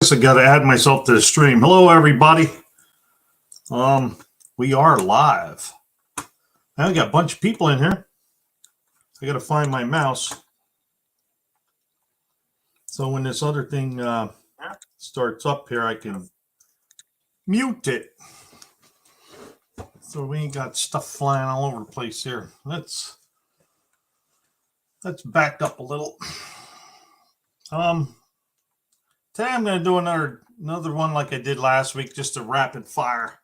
guess I got to add myself to the stream. Hello, everybody. We are live. Now we got a bunch of people in here. I got to find my mouse. So when this other thing starts up here, I can mute it. So we ain't got stuff flying all over the place here. Let's back up a little. Today I'm going to do another one like I did last week, just a rapid fire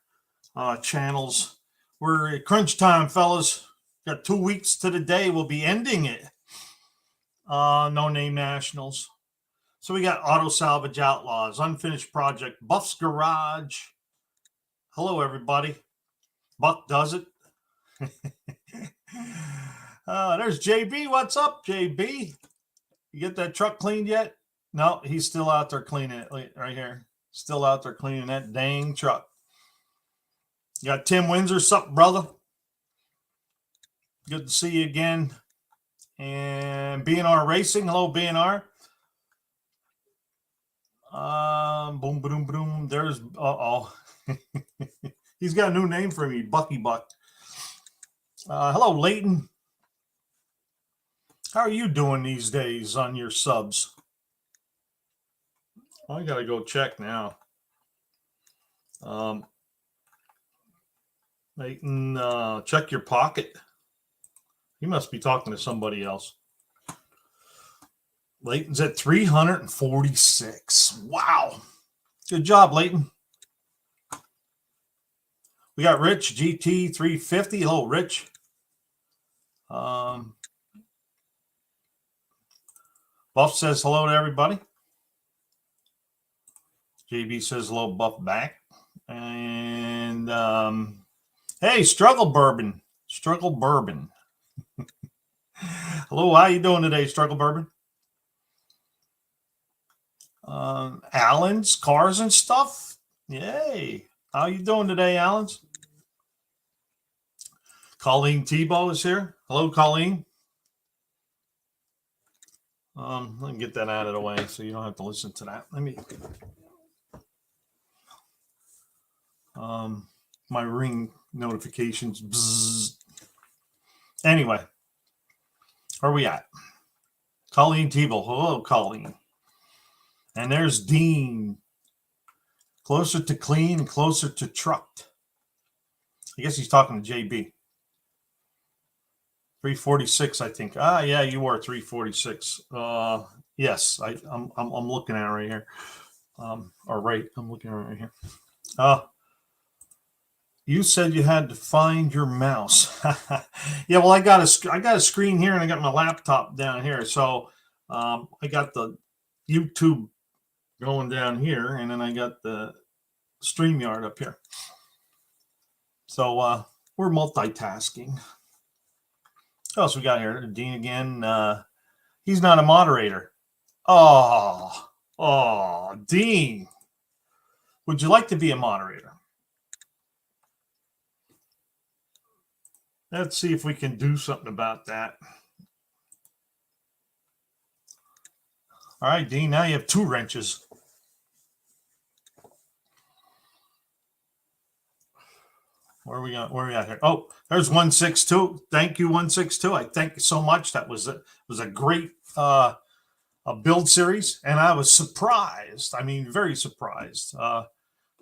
channels. We're at crunch time, fellas. Got 2 weeks to the day. We'll be ending it. No Name Nationals. So we got Auto Salvage Outlaws, Unfinished Project, Buff's Garage. Hello, everybody. Buck does it. There's JB. What's up, JB? You get that truck cleaned yet? No, he's still out there cleaning it right here. Still out there cleaning that dang truck. You got Tim Windsor. Sup, brother? Good to see you again. And B&R Racing. Hello, B&R. Boom, boom, boom. There's, he's got a new name for me, Bucky Buck. Hello, Leighton. How are you doing these days on your subs? I gotta go check now. Leighton, check your pocket. He must be talking to somebody else. Leighton's at 346. Wow. Good job, Leighton. We got Rich, GT 350. Hello, Rich. Buff says hello to everybody. JB says hello, Buff back. And hey, Struggle Bourbon. Struggle Bourbon. Hello, how you doing today, Struggle Bourbon? Allen's Cars and Stuff. Yay. How you doing today, Allen's? Colleen Tebow is here. Hello, Colleen. Let me get that out of the way so you don't have to listen to that. Let me my ring notifications. Bzzz. Anyway, where are we at? Colleen Tebow. Hello, Colleen. And there's Dean. Closer to clean and closer to trucked. I guess he's talking to JB. 346, I think. Yeah, you were 346. Yes, I'm looking at it right here. I'm looking at it right here. You said you had to find your mouse. Yeah, well, I got a screen here and I got my laptop down here. So I got the YouTube going down here, and then I got the StreamYard up here. So we're multitasking. What else we got here? Dean again. He's not a moderator. Oh, Dean. Would you like to be a moderator? Let's see if we can do something about that. All right, Dean, now you have 2 wrenches. Where are we at here? Oh, there's 162. Thank you, 162. I thank you so much. That was a great a build series, and I was surprised. I mean, very surprised.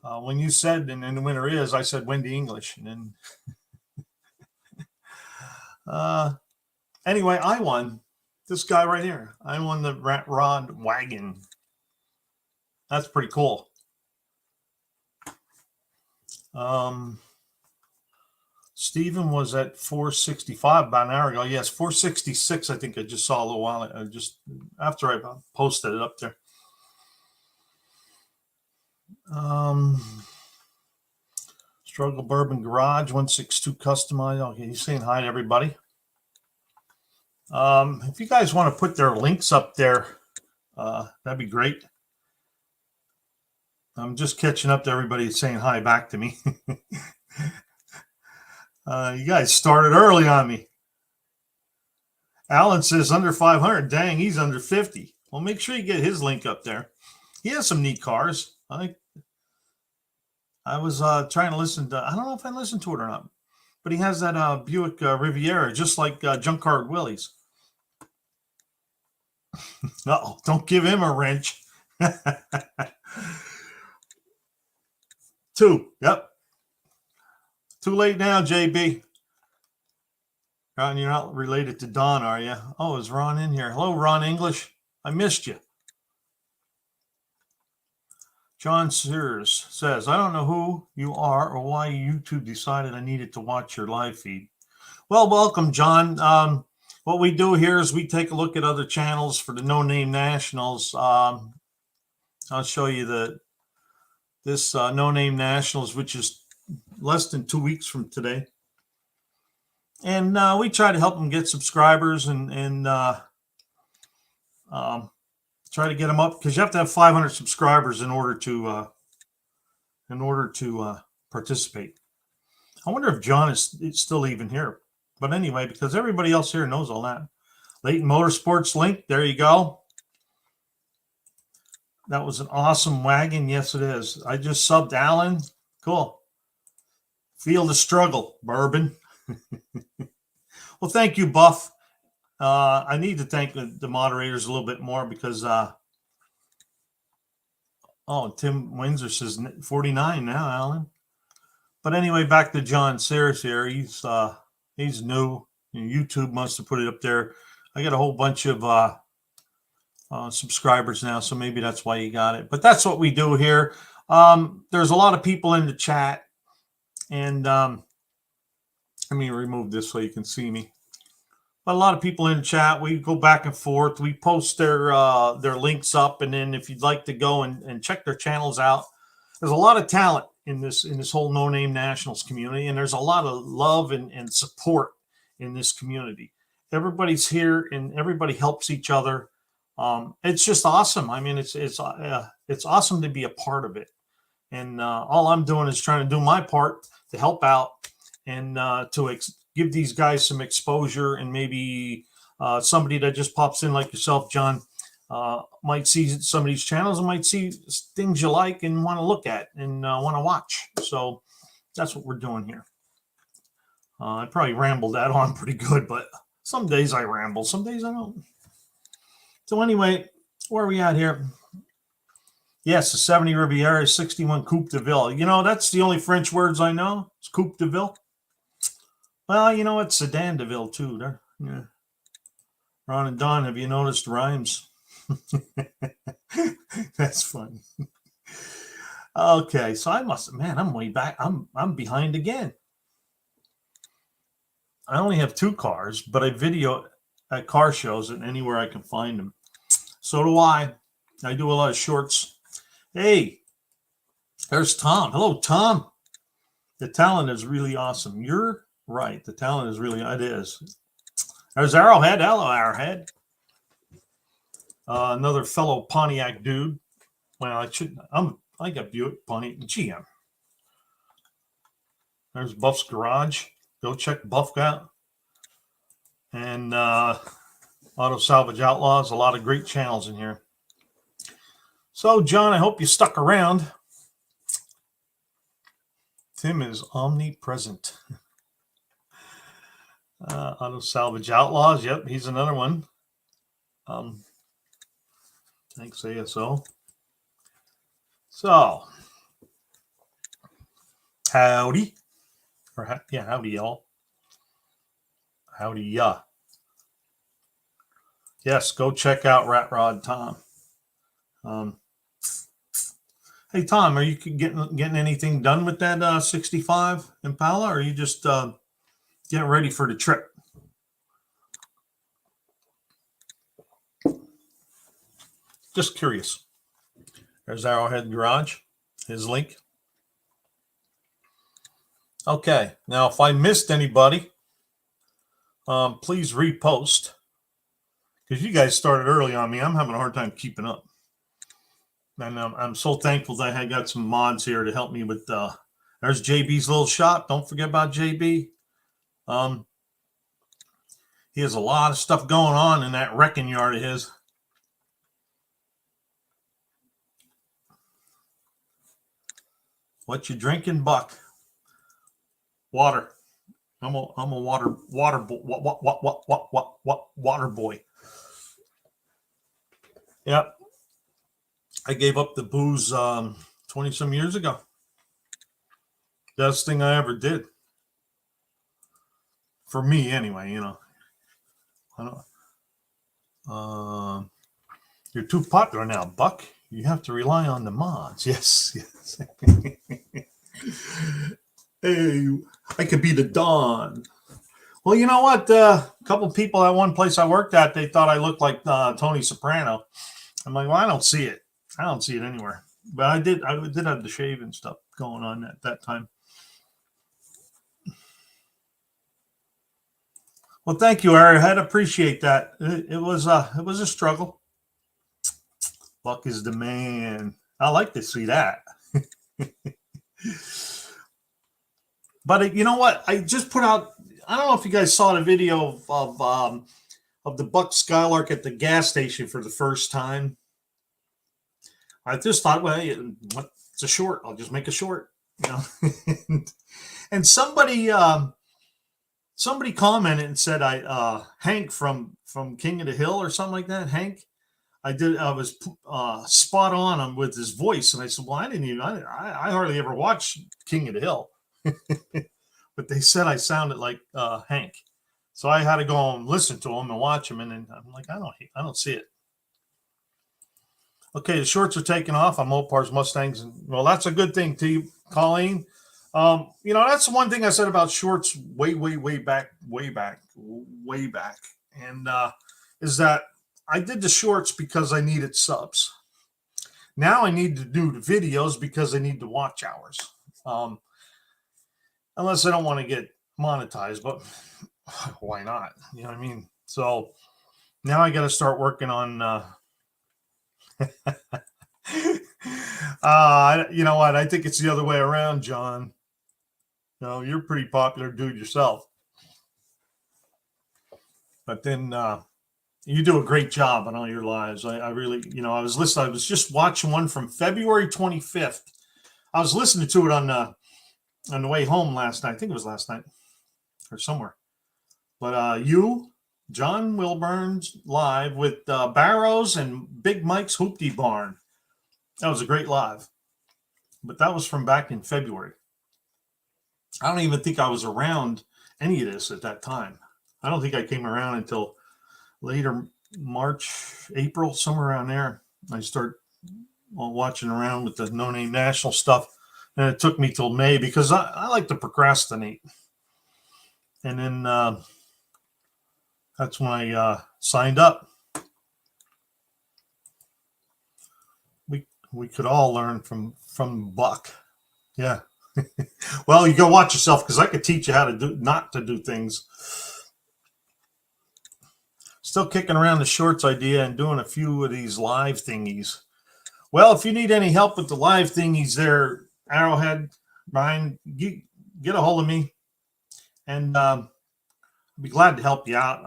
When you said, and the winner is, I said Wendy English, and then anyway, I won. This guy right here. I won the Rat Rod wagon. That's pretty cool. Stephen was at 465 about an hour ago. Yes, 466. I think I just saw a little while. Just after I posted it up there. Struggle Bourbon Garage 162 customized. Okay, he's saying hi to everybody. If you guys want to put their links up there, that'd be great. I'm just catching up to everybody saying hi back to me. You guys started early on me. Alan says under 500. Dang, he's under 50. Well, make sure you get his link up there. He has some neat cars. I was trying to listen to. I don't know if I listened to it or not, but he has that Buick Riviera, just like Junk Car Willie's. Uh-oh, don't give him a wrench. 2. Yep. Too late now, JB. Ron, you're not related to Don, are you? Oh, is Ron in here? Hello, Ron English. I missed you. John Sears says, I don't know who you are or why YouTube decided I needed to watch your live feed. Well, welcome, John. What we do here is we take a look at other channels for the no-name nationals. I'll show you this no-name nationals, which is less than 2 weeks from today. And we try to help them get subscribers and try to get them up, because you have to have 500 subscribers in order to participate. I wonder if John is still even here. But anyway, because everybody else here knows all that. Leighton Motorsports link. There you go. That was an awesome wagon. Yes, it is. I just subbed Alan. Cool. Feel the struggle, Bourbon. Well, thank you, Buff. I need to thank the moderators a little bit more because, Tim Windsor says 49 now, Alan. But anyway, back to John Sears here. He's new. YouTube must have put it up there. I got a whole bunch of subscribers now, so maybe that's why you got it. But that's what we do here. There's a lot of people in the chat, and let me remove this so you can see me. But a lot of people in the chat. We go back and forth. We post their links up, and then if you'd like to go and check their channels out, there's a lot of talent in this whole No Name Nationals community, and there's a lot of love and support in this community. Everybody's here, and everybody helps each other. It's just awesome. I mean, it's awesome to be a part of it. And all I'm doing is trying to do my part to help out and to give these guys some exposure, and maybe somebody that just pops in like yourself, John, might see some of these channels and might see things you like and want to look at and want to watch. So that's what we're doing here. I probably rambled that on pretty good, but some days I ramble, some days I don't. So anyway, where are we at here? Yes, the 70 Riviera, 61 Coupe de Ville. You know, that's the only French words I know. It's Coupe de Ville. Well, you know, it's Sedan de Ville too. There. Yeah. Ron and Don, have you noticed rhymes? That's funny. Okay, so I'm way back. I'm behind again. I only have 2 cars, but I video at car shows and anywhere I can find them. So do I. I do a lot of shorts. Hey, there's Tom. Hello, Tom. The talent is really awesome. You're right. The talent is really, it is. There's Arrowhead. Hello, Arrowhead. Another fellow Pontiac dude. Well, I got Buick, Pontiac, GM. There's Buff's Garage. Go check Buff out. And Auto Salvage Outlaws. A lot of great channels in here. So, John, I hope you stuck around. Tim is omnipresent. Auto Salvage Outlaws. Yep, he's another one. Thanks, ASO. So, howdy. Yeah, howdy, y'all. Howdy, ya. Yes, go check out Rat Rod Tom. Hey, Tom, are you getting anything done with that 65 Impala, or are you just getting ready for the trip? Just curious. There's Arrowhead Garage, his link. Okay, now if I missed anybody, please repost, because you guys started early on me. I'm having a hard time keeping up. And I'm so thankful that I got some mods here to help me with. There's JB's little shop. Don't forget about JB. He has a lot of stuff going on in that wrecking yard of his. What you drinking, Buck? Water. I'm a water boy. Yep. I gave up the booze 20 some years ago. Best thing I ever did. For me, anyway, you know. I don't. You're too popular now, Buck. You have to rely on the mods. Yes, yes. Hey, I could be the Don. Well, you know what? A couple people at one place I worked at, they thought I looked like Tony Soprano. I'm like, well, I don't see it. I don't see it anywhere. But I did have the shave and stuff going on at that time. Well, thank you, Eric. I'd appreciate that. It was a struggle. Buck is the man. I like to see that. But you know what? I just put out. I don't know if you guys saw the video of the Buck Skylark at the gas station for the first time. I just thought, well, it's a short. I'll just make a short, you know. And somebody commented and said, Hank from King of the Hill or something like that. Hank, I was spot on him with his voice, and I said, well, I hardly ever watched King of the Hill. But they said I sounded like Hank, so I had to go and listen to him and watch him, and then I'm like, I don't see it. Okay, the shorts are taking off on Mopar's Mustangs, and well, that's a good thing to you, Colleen. You know, that's the one thing I said about shorts way back, and is that I did the shorts because I needed subs. Now I need to do the videos because I need the watch hours. Unless I don't want to get monetized, but why not? You know what I mean? So now I got to start working on. You know what? I think it's the other way around, John. No, you're a pretty popular dude yourself. But then you do a great job on all your lives. I really, you know, I was just watching one from February 25th. I was listening to it on the way home last night. I think it was last night or somewhere. But John Wilburn's live with Barrows and Big Mike's Hoopty Barn. That was a great live. But that was from back in February. I don't even think I was around any of this at that time. I don't think I came around until later March, April, somewhere around there. I started watching around with the No Name National stuff. And it took me till May because I like to procrastinate. And then that's when I signed up. We could all learn from Buck. Yeah. Well, you go watch yourself because I could teach you how to not to do things. Still kicking around the shorts idea and doing a few of these live thingies. Well, if you need any help with the live thingies there, Arrowhead, Brian, get a hold of me, and I'll be glad to help you out.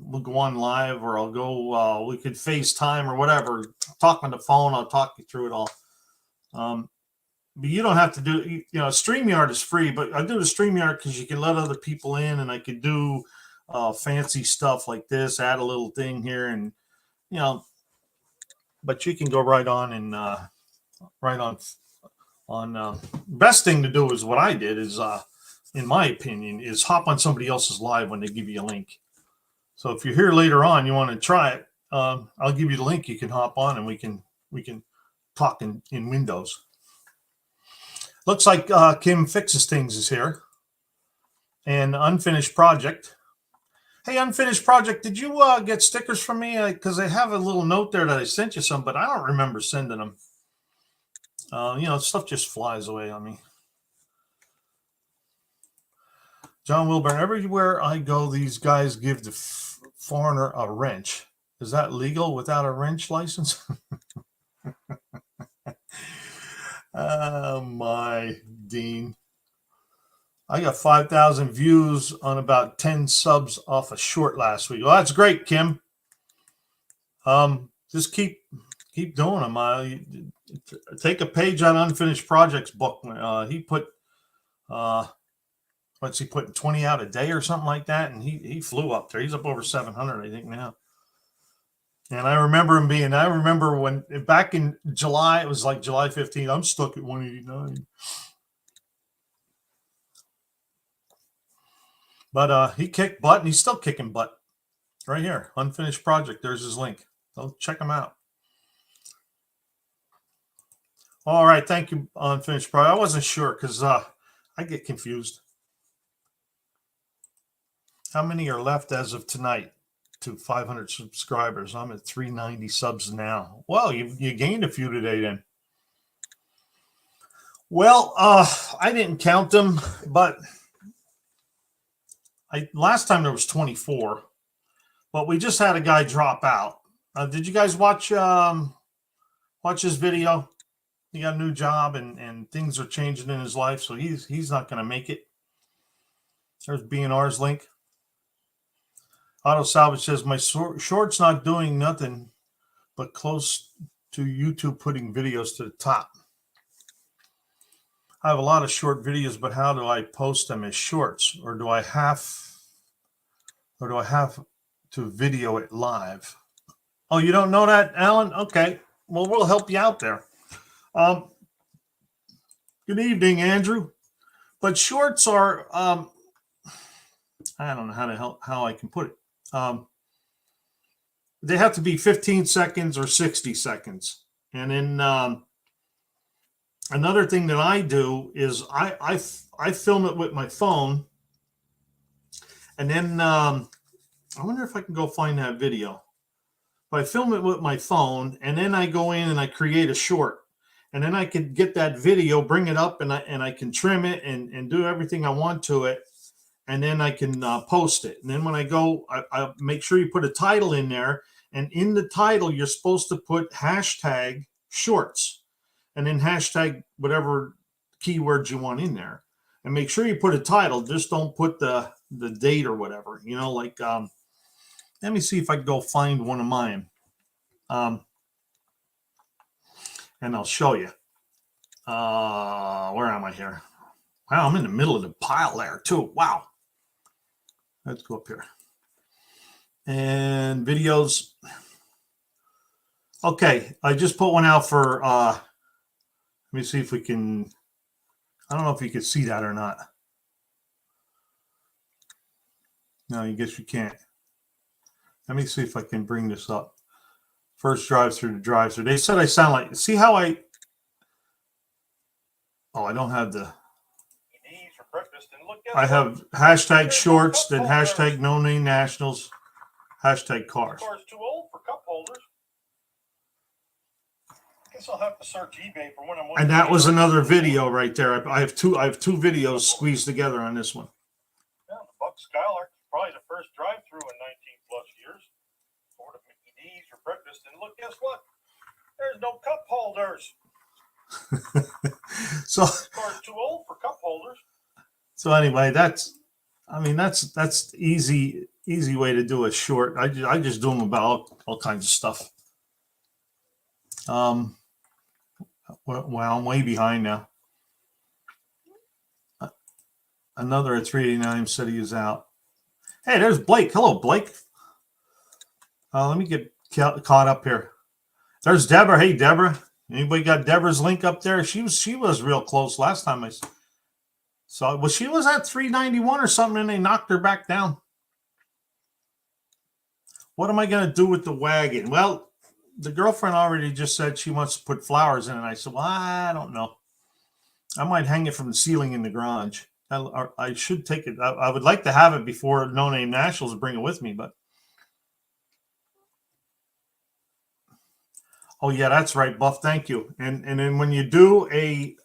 We'll go on live, or I'll go. We could FaceTime or whatever. Talk on the phone. I'll talk you through it all. But you don't have to do. You know, StreamYard is free, but I do the StreamYard because you can let other people in, and I could do fancy stuff like this. Add a little thing here, and you know. But you can go right on and right on. Best thing to do is what I did is, in my opinion, is hop on somebody else's live when they give you a link. So if you're here later on, you want to try it, I'll give you the link. You can hop on and we can talk in Windows. Looks like Kim Fixes Things is here. And Unfinished Project. Hey, Unfinished Project, did you get stickers from me? Because I have a little note there that I sent you some, but I don't remember sending them. You know, stuff just flies away on me. John Wilburn, everywhere I go, these guys give the foreigner a wrench. Is that legal without a wrench license? Oh, my, Dean. I got 5,000 views on about 10 subs off a short last week. Well, that's great, Kim. Just keep keep doing them. Take a page out of Unfinished Projects book. He put, what's he putting, 20 out a day or something like that, and he flew up there. He's up over 700, I think, now. And I remember him being. I remember when back in July, it was like July 15th. I'm stuck at 189. But he kicked butt, and he's still kicking butt. Right here, Unfinished Project. There's his link. So check him out. All right, thank you, Unfinished Project. I wasn't sure because I get confused. How many are left as of tonight to 500 subscribers? I'm at 390 subs now. Well, you gained a few today then. Well, I didn't count them, but last time there was 24. But we just had a guy drop out. Did you guys watch his video? He got a new job and things are changing in his life, so he's not going to make it. There's B&R's link. Auto Salvage says, my short's not doing nothing but close to YouTube putting videos to the top. I have a lot of short videos, but how do I post them as shorts? Or do I have to video it live? Oh, you don't know that, Alan? Okay. Well, we'll help you out there. Good evening, Andrew. But shorts are, I don't know how I can put it. They have to be 15 seconds or 60 seconds. And then another thing that I do is I film it with my phone. And then I wonder if I can go find that video. But I film it with my phone, and then I go in and I create a short. And then I can get that video, bring it up, and I can trim it and do everything I want to it. And then I can post it. And then when I go, I make sure you put a title in there. And in the title, you're supposed to put hashtag shorts. And then hashtag whatever keywords you want in there. And make sure you put a title. Just don't put the date or whatever. You know, like, let me see if I can go find one of mine. And I'll show you. Where am I here? Wow, I'm in the middle of the pile there, too. Wow. Let's go up here. And videos. Okay, I just put one out for, let me see if we can, I don't know if you can see that or not. No, I guess you can't. Let me see if I can bring this up. First drive-through to drive-through. They said I sound like, see how I don't have the, I have hashtag shorts, then hashtag no name nationals, hashtag cars. Car's too old for cup holders. Guess I'll have to search eBay for when I'm. And that was another video right there. I have two videos squeezed together on this one. Yeah, the Buck Skylark is probably the first drive-through in 19 plus years. Ordered Mickey D's for breakfast, and look, guess what? There's no cup holders. So Car's too old for cup holders. So anyway, that's easy way to do a short. I just do them about all kinds of stuff. Well, I'm way behind now. Another at 389 said he is out. Hey, there's Blake. Hello, Blake. Let me get caught up here. There's Deborah. Hey, Deborah. Anybody got Deborah's link up there? She was real close last time I saw. Well, she was at 391 or something, and they knocked her back down. What am I going to do with the wagon? Well, the girlfriend already just said she wants to put flowers in it. I said, well, I don't know. I might hang it from the ceiling in the garage. I should take it. I would like to have it before No Name Nationals bring it with me, but. Oh, yeah, that's right, Buff. Thank you. And then when you do a,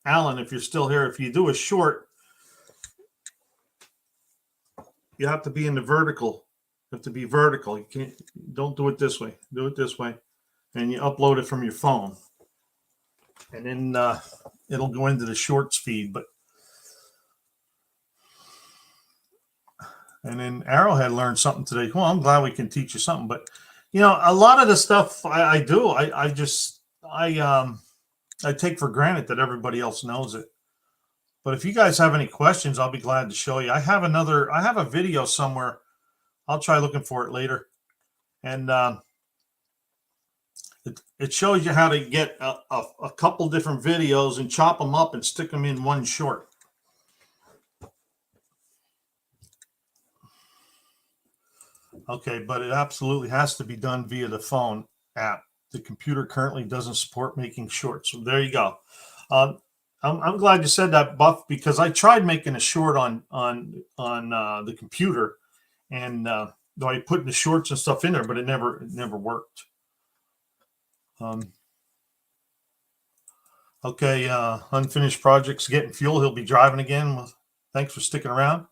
Alan, if you're still here, if you do a short, you have to be in the vertical. You have to be vertical. You can't. Don't do it this way. Do it this way, and you upload it from your phone, and then it'll go into the shorts feed. But and then Arrowhead learned something today. Well, I'm glad we can teach you something. But You know, a lot of the stuff I do, I take for granted that everybody else knows it. But if you guys have any questions, I'll be glad to show you. I have a video somewhere. I'll try looking for it later. And it shows you how to get a couple different videos and chop them up and stick them in one short. Okay, but it absolutely has to be done via the phone app. The computer currently doesn't support making shorts. So there you go. I'm glad you said that, Buff, because I tried making a short on the computer, and though I put the shorts and stuff in there, but it never worked. Okay, unfinished projects getting fuel. He'll be driving again. Thanks for sticking around.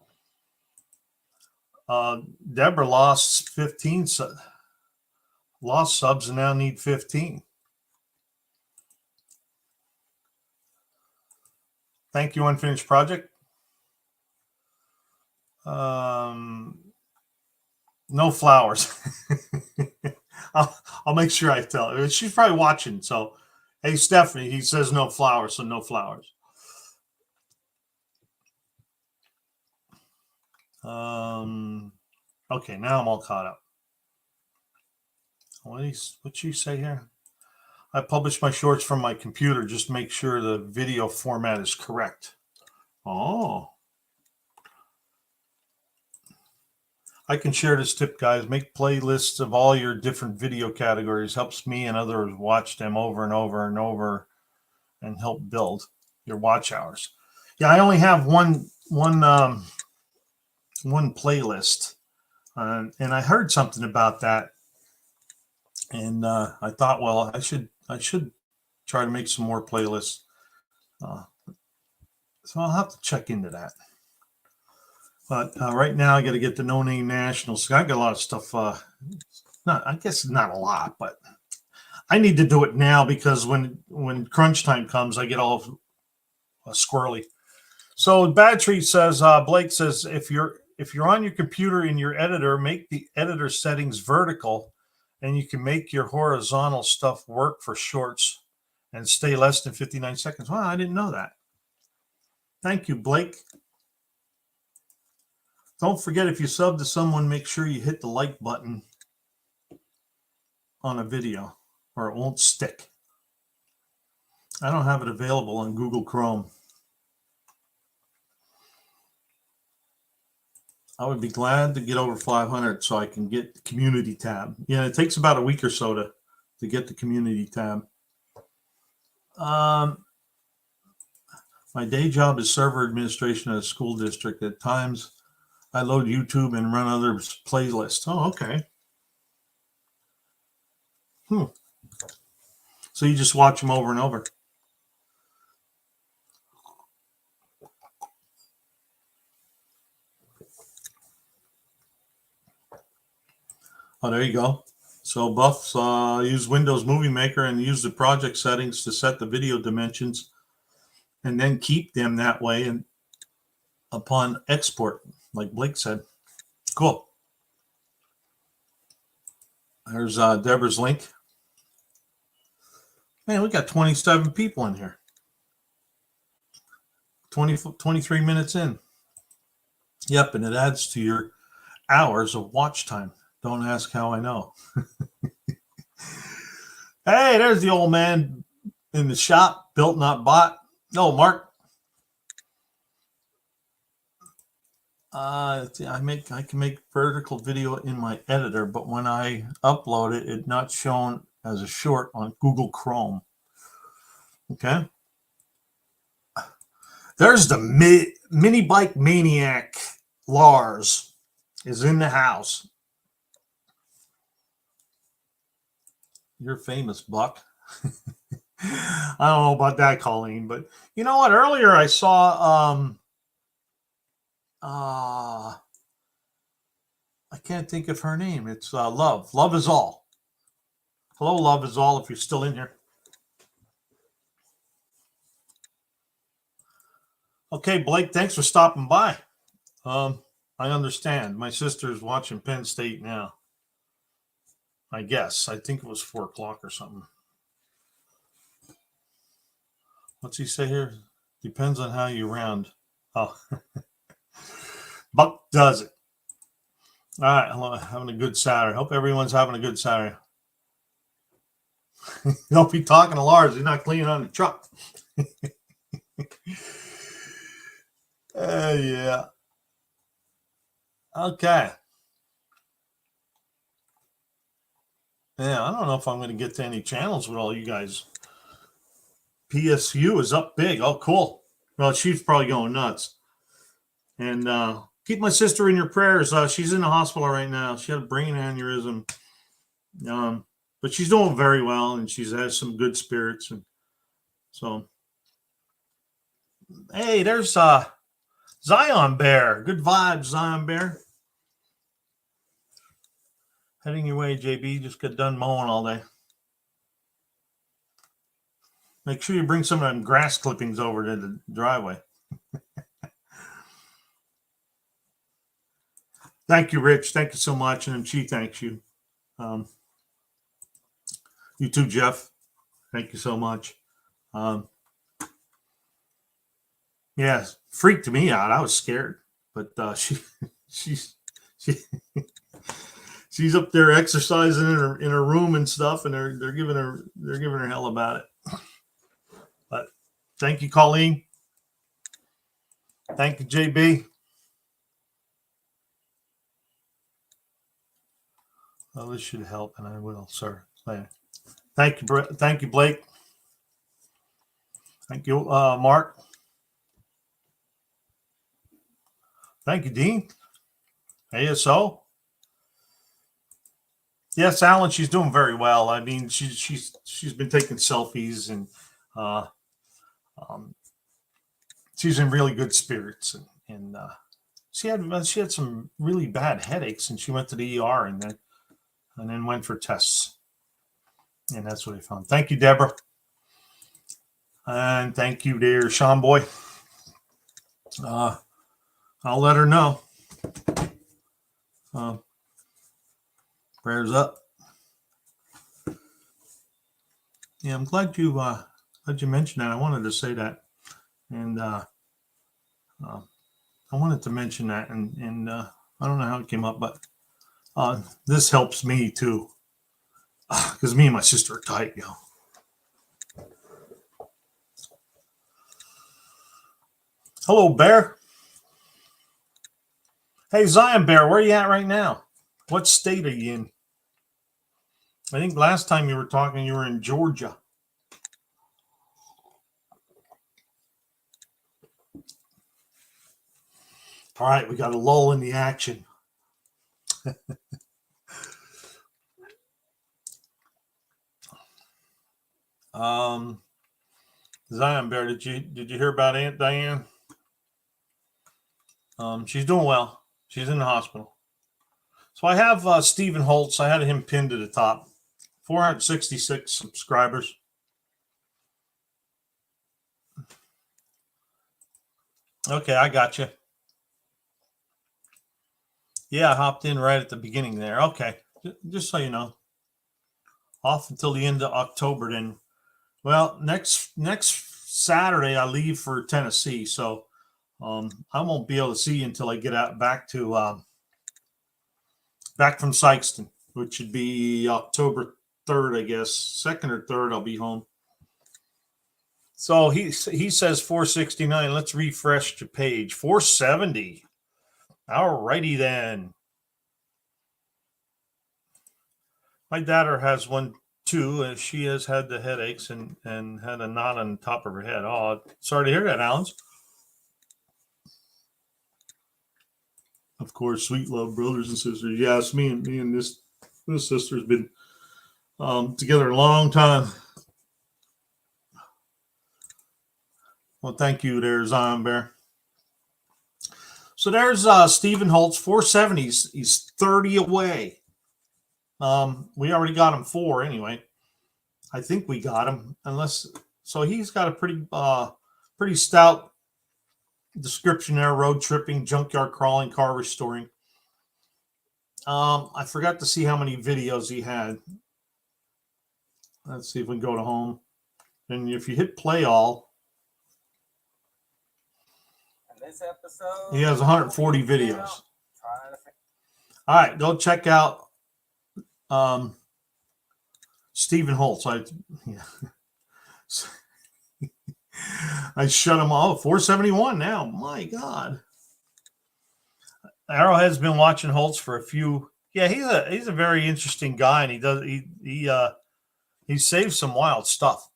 Deborah lost 15 lost subs and now need 15. Thank you, unfinished project. No flowers. I'll make sure I tell her. She's probably watching. So, hey, Stephanie, he says no flowers, so no flowers. Okay, now I'm all caught up. What'd you say here? I publish my shorts from my computer. Just make sure the video format is correct. Oh. I can share this tip, guys. Make playlists of all your different video categories. Helps me and others watch them over and over and over and help build your watch hours. Yeah, I only have one playlist. And I heard something about that. And I thought, well, I should try to make some more playlists. So I'll have to check into that. But right now, I got to get the No Name Nationals. I got a lot of stuff. I guess not a lot, but I need to do it now because when crunch time comes, I get all squirrely. So Bad Tree says, Blake says, if you're on your computer in your editor, make the editor settings vertical, and you can make your horizontal stuff work for shorts and stay less than 59 seconds. Wow, I didn't know that. Thank you, Blake. Don't forget, if you sub to someone, make sure you hit the like button on a video or it won't stick. I don't have it available on Google Chrome. I would be glad to get over 500 so I can get the community tab. Yeah, it takes about a week or so to get the community tab. My day job is server administration at a school district. At times, I load YouTube and run other playlists. Oh, okay. So you just watch them over and over. Oh, there you go. So Buffs use Windows Movie Maker and use the project settings to set the video dimensions and then keep them that way and upon export, like Blake said. Cool. There's Deborah's link. Man, we got 27 people in here. 23 minutes in. Yep, and it adds to your hours of watch time. Don't ask how I know. Hey, there's the old man in the shop, built not bought. No, Mark. I can make vertical video in my editor, but when I upload it, it's not shown as a short on Google Chrome. Okay. There's the mini bike maniac. Lars is in the house. You're famous, Buck. I don't know about that, Colleen, but you know what? Earlier I saw I can't think of her name. It's Love. Love is all. Hello, Love is all, if you're still in here. Okay, Blake, thanks for stopping by. I understand. My sister's watching Penn State now. I guess. I think it was 4 o'clock or something. What's he say here? Depends on how you round. Oh, Buck does it. All right, hello, having a good Saturday. Hope everyone's having a good Saturday. Don't be talking to Lars. He's not cleaning on the truck. Yeah. Okay. Yeah, I don't know if I'm going to get to any channels with all you guys. PSU is up big. Oh, cool. Well, she's probably going nuts. And keep my sister in your prayers. She's in the hospital right now. She had a brain aneurysm. But she's doing very well, and she's has some good spirits. And so, hey, there's Zion Bear. Good vibes, Zion Bear. Heading your way, JB. Just got done mowing all day. Make sure you bring some of them grass clippings over to the driveway. Thank you, Rich. Thank you so much. And she thanks you. You too, Jeff. Thank you so much. Yeah, freaked me out. I was scared, but she's up there exercising in her room and stuff, and they're giving her hell about it. But thank you, Colleen. Thank you, JB. Well, this should help, and I will, sir. Thank you, Blake. Thank you, Mark. Thank you, Dean. ASO. Yes, Alan, she's doing very well. I mean, she's been taking selfies, and she's in really good spirits, and she had some really bad headaches, and she went to the ER and then went for tests, and that's what I found. Thank you, Deborah, and thank you, dear Sean Boy. I'll let her know. Prayers up. Yeah, I'm glad you mentioned that. I wanted to say that, and I wanted to mention that, and I don't know how it came up, but this helps me too, because me and my sister are tight, Hello, Bear. Hey, Zion Bear, where are you at right now? What state are you in? I think last time you were talking, you were in Georgia. All right, we got a lull in the action. Zion Bear, did you hear about Aunt Diane? She's doing well. She's in the hospital. So I have Stephen Holtz. I had him pinned to the top. 466 subscribers. Okay, I got you. Yeah, I hopped in right at the beginning there. Okay, just so you know. Off until the end of October then. Well, next Saturday I leave for Tennessee, so I won't be able to see you until I get out back from Sykeston, which should be October 3rd, I guess. 2nd or 3rd, I'll be home. So he says 469. Let's refresh the page. 470. All righty then. My daughter has one too, and she has had the headaches and had a knot on the top of her head. Oh, sorry to hear that, Alans. Of course, sweet love, brothers and sisters. Yes, me and this sister's been together a long time. Well, thank you there, Zion Bear. So there's Stephen Holtz, 470. He's 30 away. We already got him 4 anyway. I think we got him, so he's got a pretty stout description there: road tripping, junkyard crawling, car restoring. I forgot to see how many videos he had. Let's see if we can go to home. And if you hit play all, this episode, he has 140 videos. All right, go check out Stephen Holtz. I shut him off. 471 now. My God. Arrowhead's been watching Holtz for a few. Yeah, he's a very interesting guy, and he saves some wild stuff.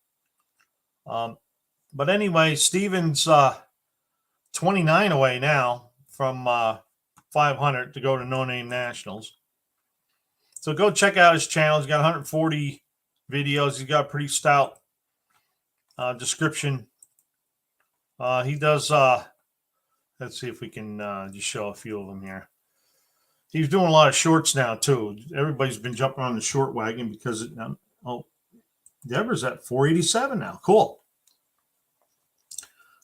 But anyway, Steven's 29 away now from 500 to go to No Name Nationals. So go check out his channel. He's got 140 videos. He's got a pretty stout description. He does. Let's see if we can just show a few of them here. He's doing a lot of shorts now too. Everybody's been jumping on the short wagon because Deborah's at 487 now. Cool.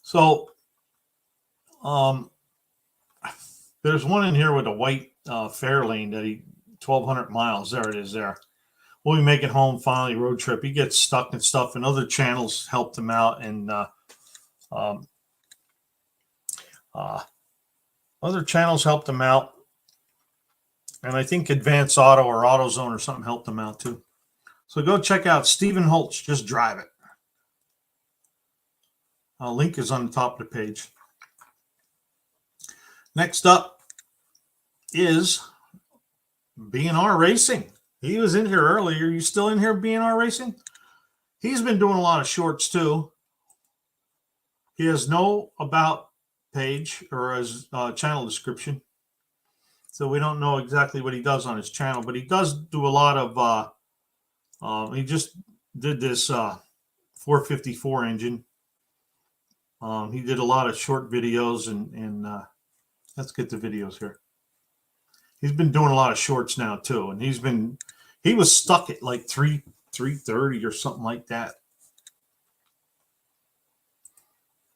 So, there's one in here with a white Fairlane that 1,200 miles. There it is. There. We'll be making home finally. Road trip. He gets stuck and stuff, and other channels helped him out, and other channels helped him out. And I think Advanced Auto or AutoZone or something helped him out too. So go check out Stephen Holtz. Just drive it. Link is on the top of the page. Next up is B&R Racing. He was in here earlier. You still in here, B&R Racing? He's been doing a lot of shorts too. He has no about page or his channel description. So we don't know exactly what he does on his channel, but he does do a lot of, he just did this 454 engine. He did a lot of short videos and let's get the videos here. He's been doing a lot of shorts now too. And he was stuck at like 330 or something like that.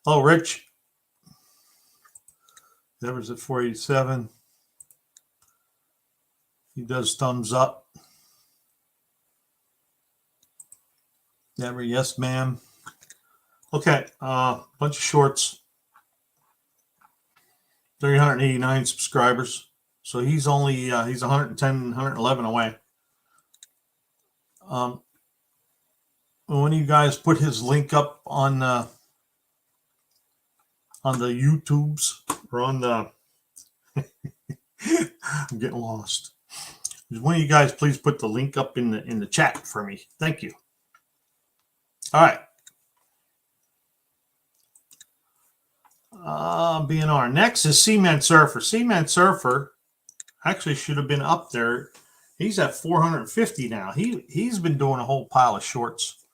Oh, Rich. That was at 487. He does thumbs up. Never, yes, ma'am. Okay, bunch of shorts. 389 subscribers. So he's only he's 110, 111 away. When you guys put his link up on the YouTubes or on the I'm getting lost. One of you guys please put the link up in the chat for me. Thank you. All right. B&R. Next is Cement Surfer. Cement Surfer actually should have been up there. He's at 450 now. He's been doing a whole pile of shorts.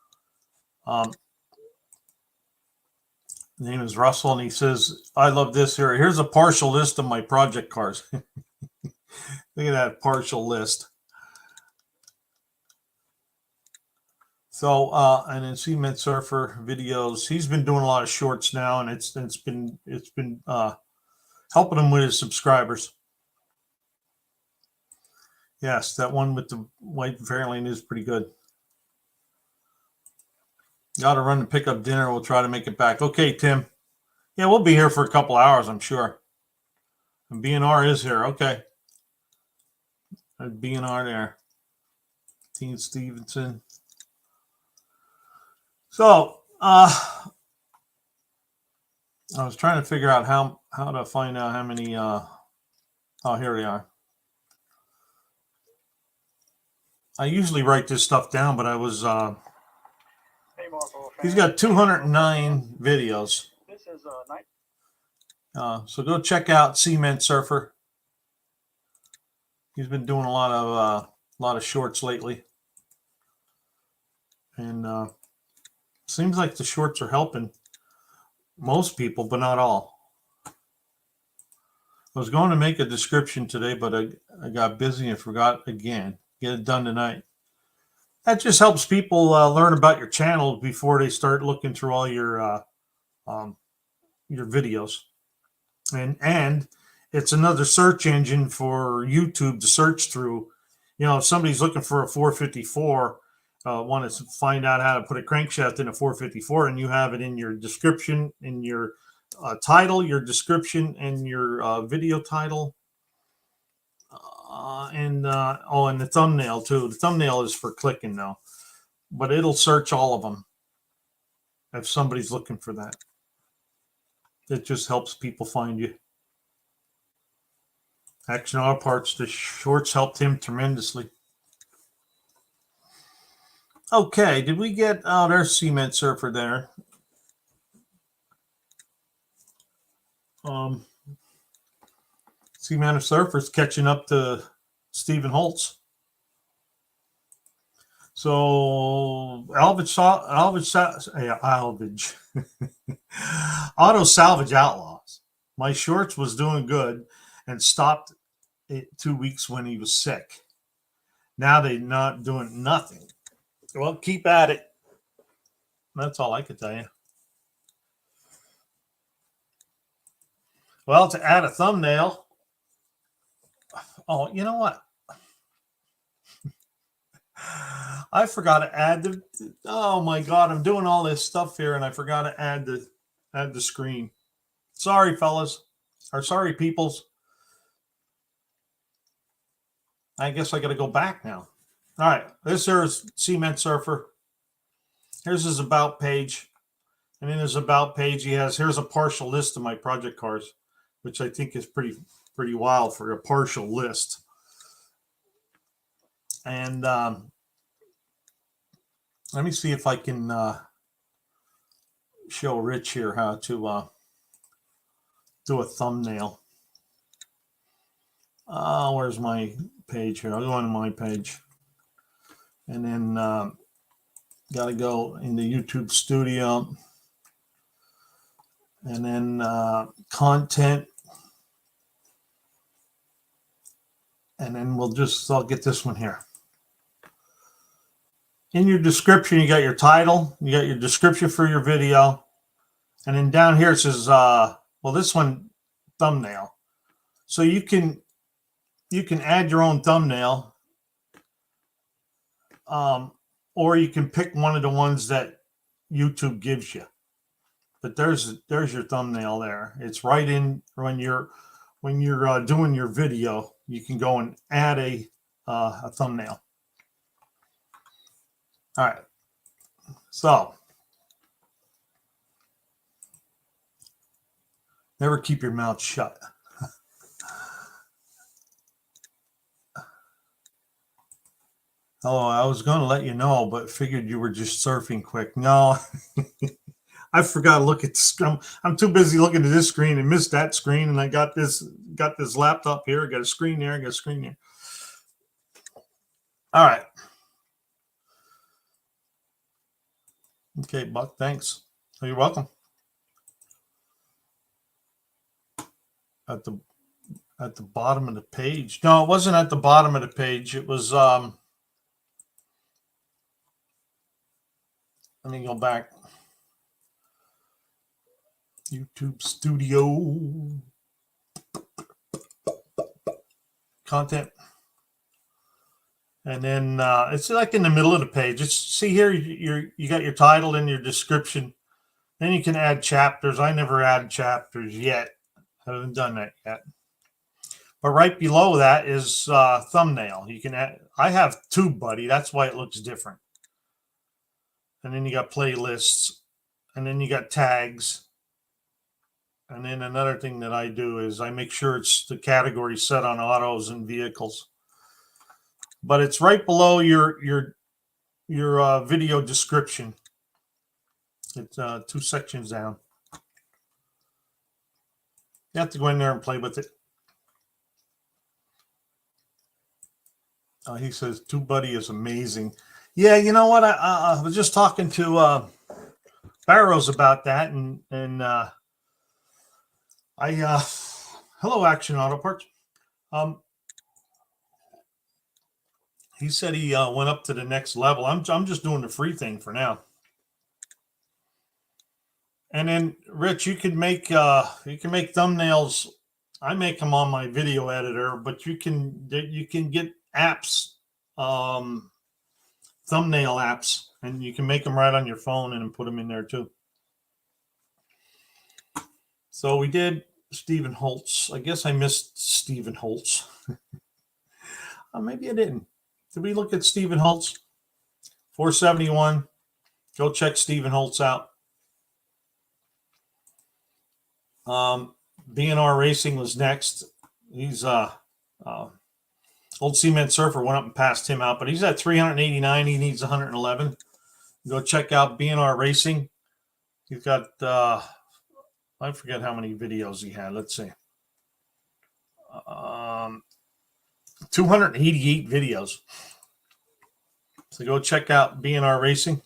His name is Russell, and he says, I love this here. Here's a partial list of my project cars. Look at that partial list. So, and then Cement Surfer videos. He's been doing a lot of shorts now, and it's been helping him with his subscribers. Yes, that one with the white Fairlane is pretty good. Got to run to pick up dinner. We'll try to make it back. Okay, Tim. Yeah, we'll be here for a couple hours, I'm sure. And B&R is here. Okay. There's B&R there. Teen Stevenson. So, I was trying to figure out how to find out how many. Oh, here we are. I usually write this stuff down, but I was. He's got 209 videos. This is So go check out Cement Surfer. He's been doing a lot of shorts lately, and seems like the shorts are helping most people, but not all. I was going to make a description today, but I got busy and forgot again. Get it done tonight. That just helps people learn about your channel before they start looking through all your videos. And it's another search engine for YouTube to search through. You know, if somebody's looking for a 454, want to find out how to put a crankshaft in a 454, and you have it in your description, in your title, your description, and your video title, and the thumbnail too. The thumbnail is for clicking now, but it'll search all of them if somebody's looking for that. It just helps people find you. Action Auto Parts, the shorts helped him tremendously. Okay, did we get, oh, there's Cement Surfer there. Cement Surfer's catching up to Stephen Holtz. So Alvage Auto Salvage Outlaws. My shorts was doing good and stopped it 2 weeks when he was sick. Now they're not doing nothing. Well, keep at it. That's all I could tell you. Well, to add a thumbnail. Oh, you know what? I forgot to add the. Oh my God, I'm doing all this stuff here, and I forgot to add the screen. Sorry, fellas, or sorry, peoples. I guess I got to go back now. All right, this here's Cement Surfer. Here's his about page, and in his about page, here's a partial list of my project cars, which I think is pretty wild for a partial list. And let me see if I can show Rich here how to do a thumbnail. Where's my page here? I'll go on my page. And then got to go into YouTube Studio. And then content. And then I'll get this one here. In your description, you got your title, you got your description for your video. And then down here it says, this one, thumbnail. So you can add your own thumbnail, or you can pick one of the ones that YouTube gives you. But there's your thumbnail there. It's right in when you're doing your video. You can go and add a thumbnail. All right. So never keep your mouth shut. Oh, I was going to let you know, but figured you were just surfing quick. No, I forgot to look at the screen. I'm too busy looking at this screen and missed that screen. And I got this laptop here. I got a screen there. I got a screen there. All right. Okay, Buck, thanks. Oh, you're welcome. At the bottom of the page. No, it wasn't at the bottom of the page. It was let me go back. YouTube Studio. Content. And then it's like in the middle of the page. See here, you got your title and your description. Then you can add chapters. I never add chapters yet. I haven't done that yet. But right below that is thumbnail. You can add. I have two, buddy. That's why it looks different. And then you got playlists, and then you got tags. And then another thing that I do is I make sure it's the category set on autos and vehicles. But it's right below your video description. It's 2 sections down. You have to go in there and play with it. He says, TubeBuddy is amazing. Yeah, you know what? I was just talking to Barrows about that, and hello, Action Auto Parts. He said he went up to the next level. I'm just doing the free thing for now. And then, Rich, you can make thumbnails I make them on my video editor, but you can get apps, thumbnail apps, and you can make them right on your phone and put them in there too. So we did Stephen Holtz. I guess I missed Stephen Holtz. Maybe I didn't. Did we look at Stephen Holtz? 471. Go check Stephen Holtz out. B&R Racing was next. He's old cement surfer, went up and passed him out, but he's at 389. He needs 111. Go check out B&R Racing. He's got I forget how many videos he had. Let's see. 288 videos. So go check out B&R Racing.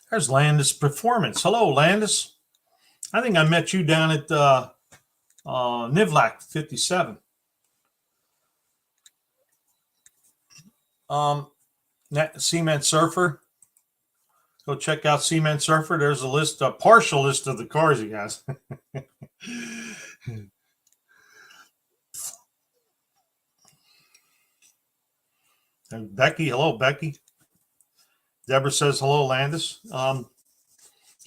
There's Landis Performance. Hello, Landis. I think I met you down at Nivlac 57. Cement Surfer. Go check out Cement Surfer. There's a partial list of the cars he has. And Becky, hello, Becky. Deborah says hello, Landis. I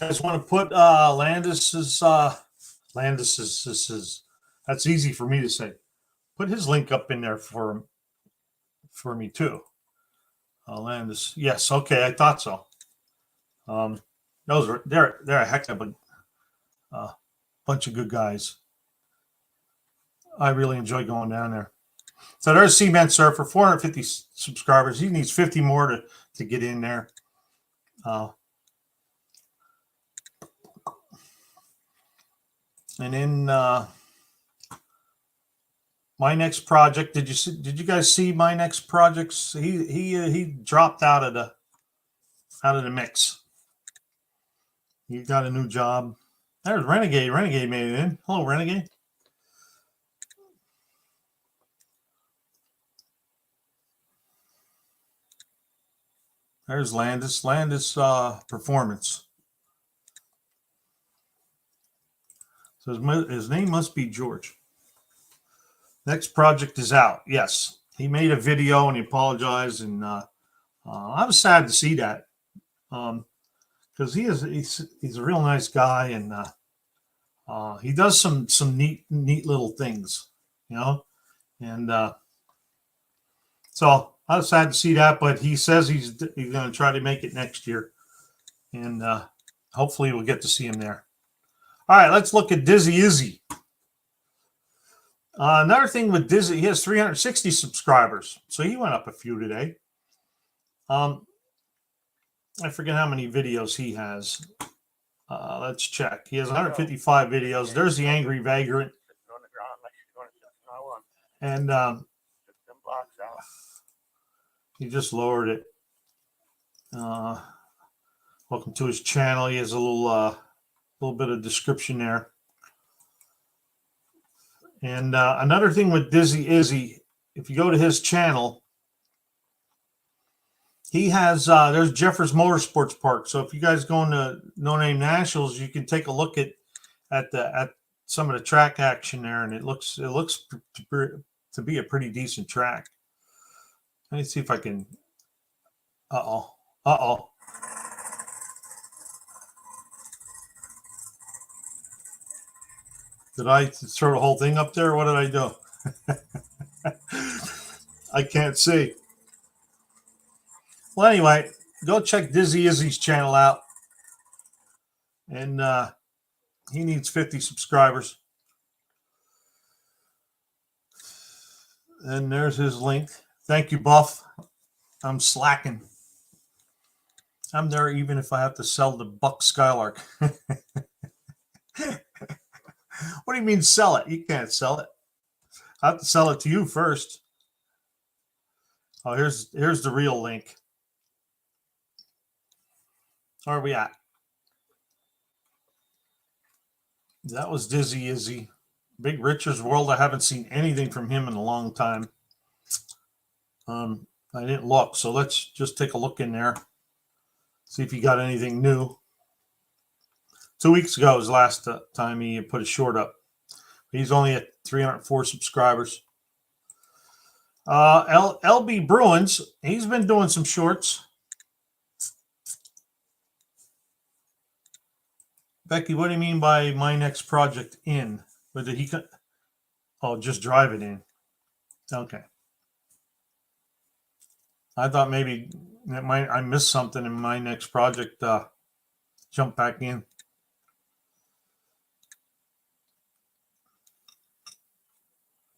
just want to put Landis's. That's easy for me to say. Put his link up in there for me too. Landis, yes, okay, I thought so. They're a heck of a bunch of good guys. I really enjoy going down there. So there's Cement Surfer, 450 subscribers. He needs 50 more to get in there. And then my next project. Did you guys see my next projects? He dropped out of the mix. He got a new job. There's Renegade. Renegade made it in. Hello, Renegade. There's Landis. Landis Performance. So his name must be George. Next project is out. Yes, he made a video and he apologized, and I was sad to see that because he's a real nice guy, and he does some neat little things, you know, and so I was sad to see that, but he says he's going to try to make it next year, and hopefully we'll get to see him there. All right, let's look at Dizzy Izzy. Another thing with Dizzy, he has 360 subscribers, so he went up a few today. I forget how many videos he has. Let's check. He has 155 videos. There's the Angry Vagrant. And he just lowered it. Welcome to his channel. He has a little bit of description there. And another thing with Dizzy Izzy, if you go to his channel, he has there's Jeffers Motorsports Park. So if you guys go into No Name Nationals, you can take a look at some of the track action there, and it looks to be a pretty decent track. Let me see if I can. Uh-oh. Did I throw the whole thing up there? What did I do? I can't see. Well, anyway, go check Dizzy Izzy's channel out. And he needs 50 subscribers. And there's his link. Thank you, Buff. I'm slacking. I'm there even if I have to sell the Buck Skylark. What do you mean sell it? You can't sell it. I have to sell it to you first. Oh, here's the real link. Where are we at? That was Dizzy Izzy. Big Richard's World. I haven't seen anything from him in a long time. I didn't look, so let's just take a look in there. See if he got anything new. 2 weeks ago was the last time he put a short up. He's only at 304 subscribers. LB Bruins, he's been doing some shorts. Becky, what do you mean by my next project in? But did he? Oh, just drive it in. Okay. I thought maybe I missed something in my next project. Jump back in.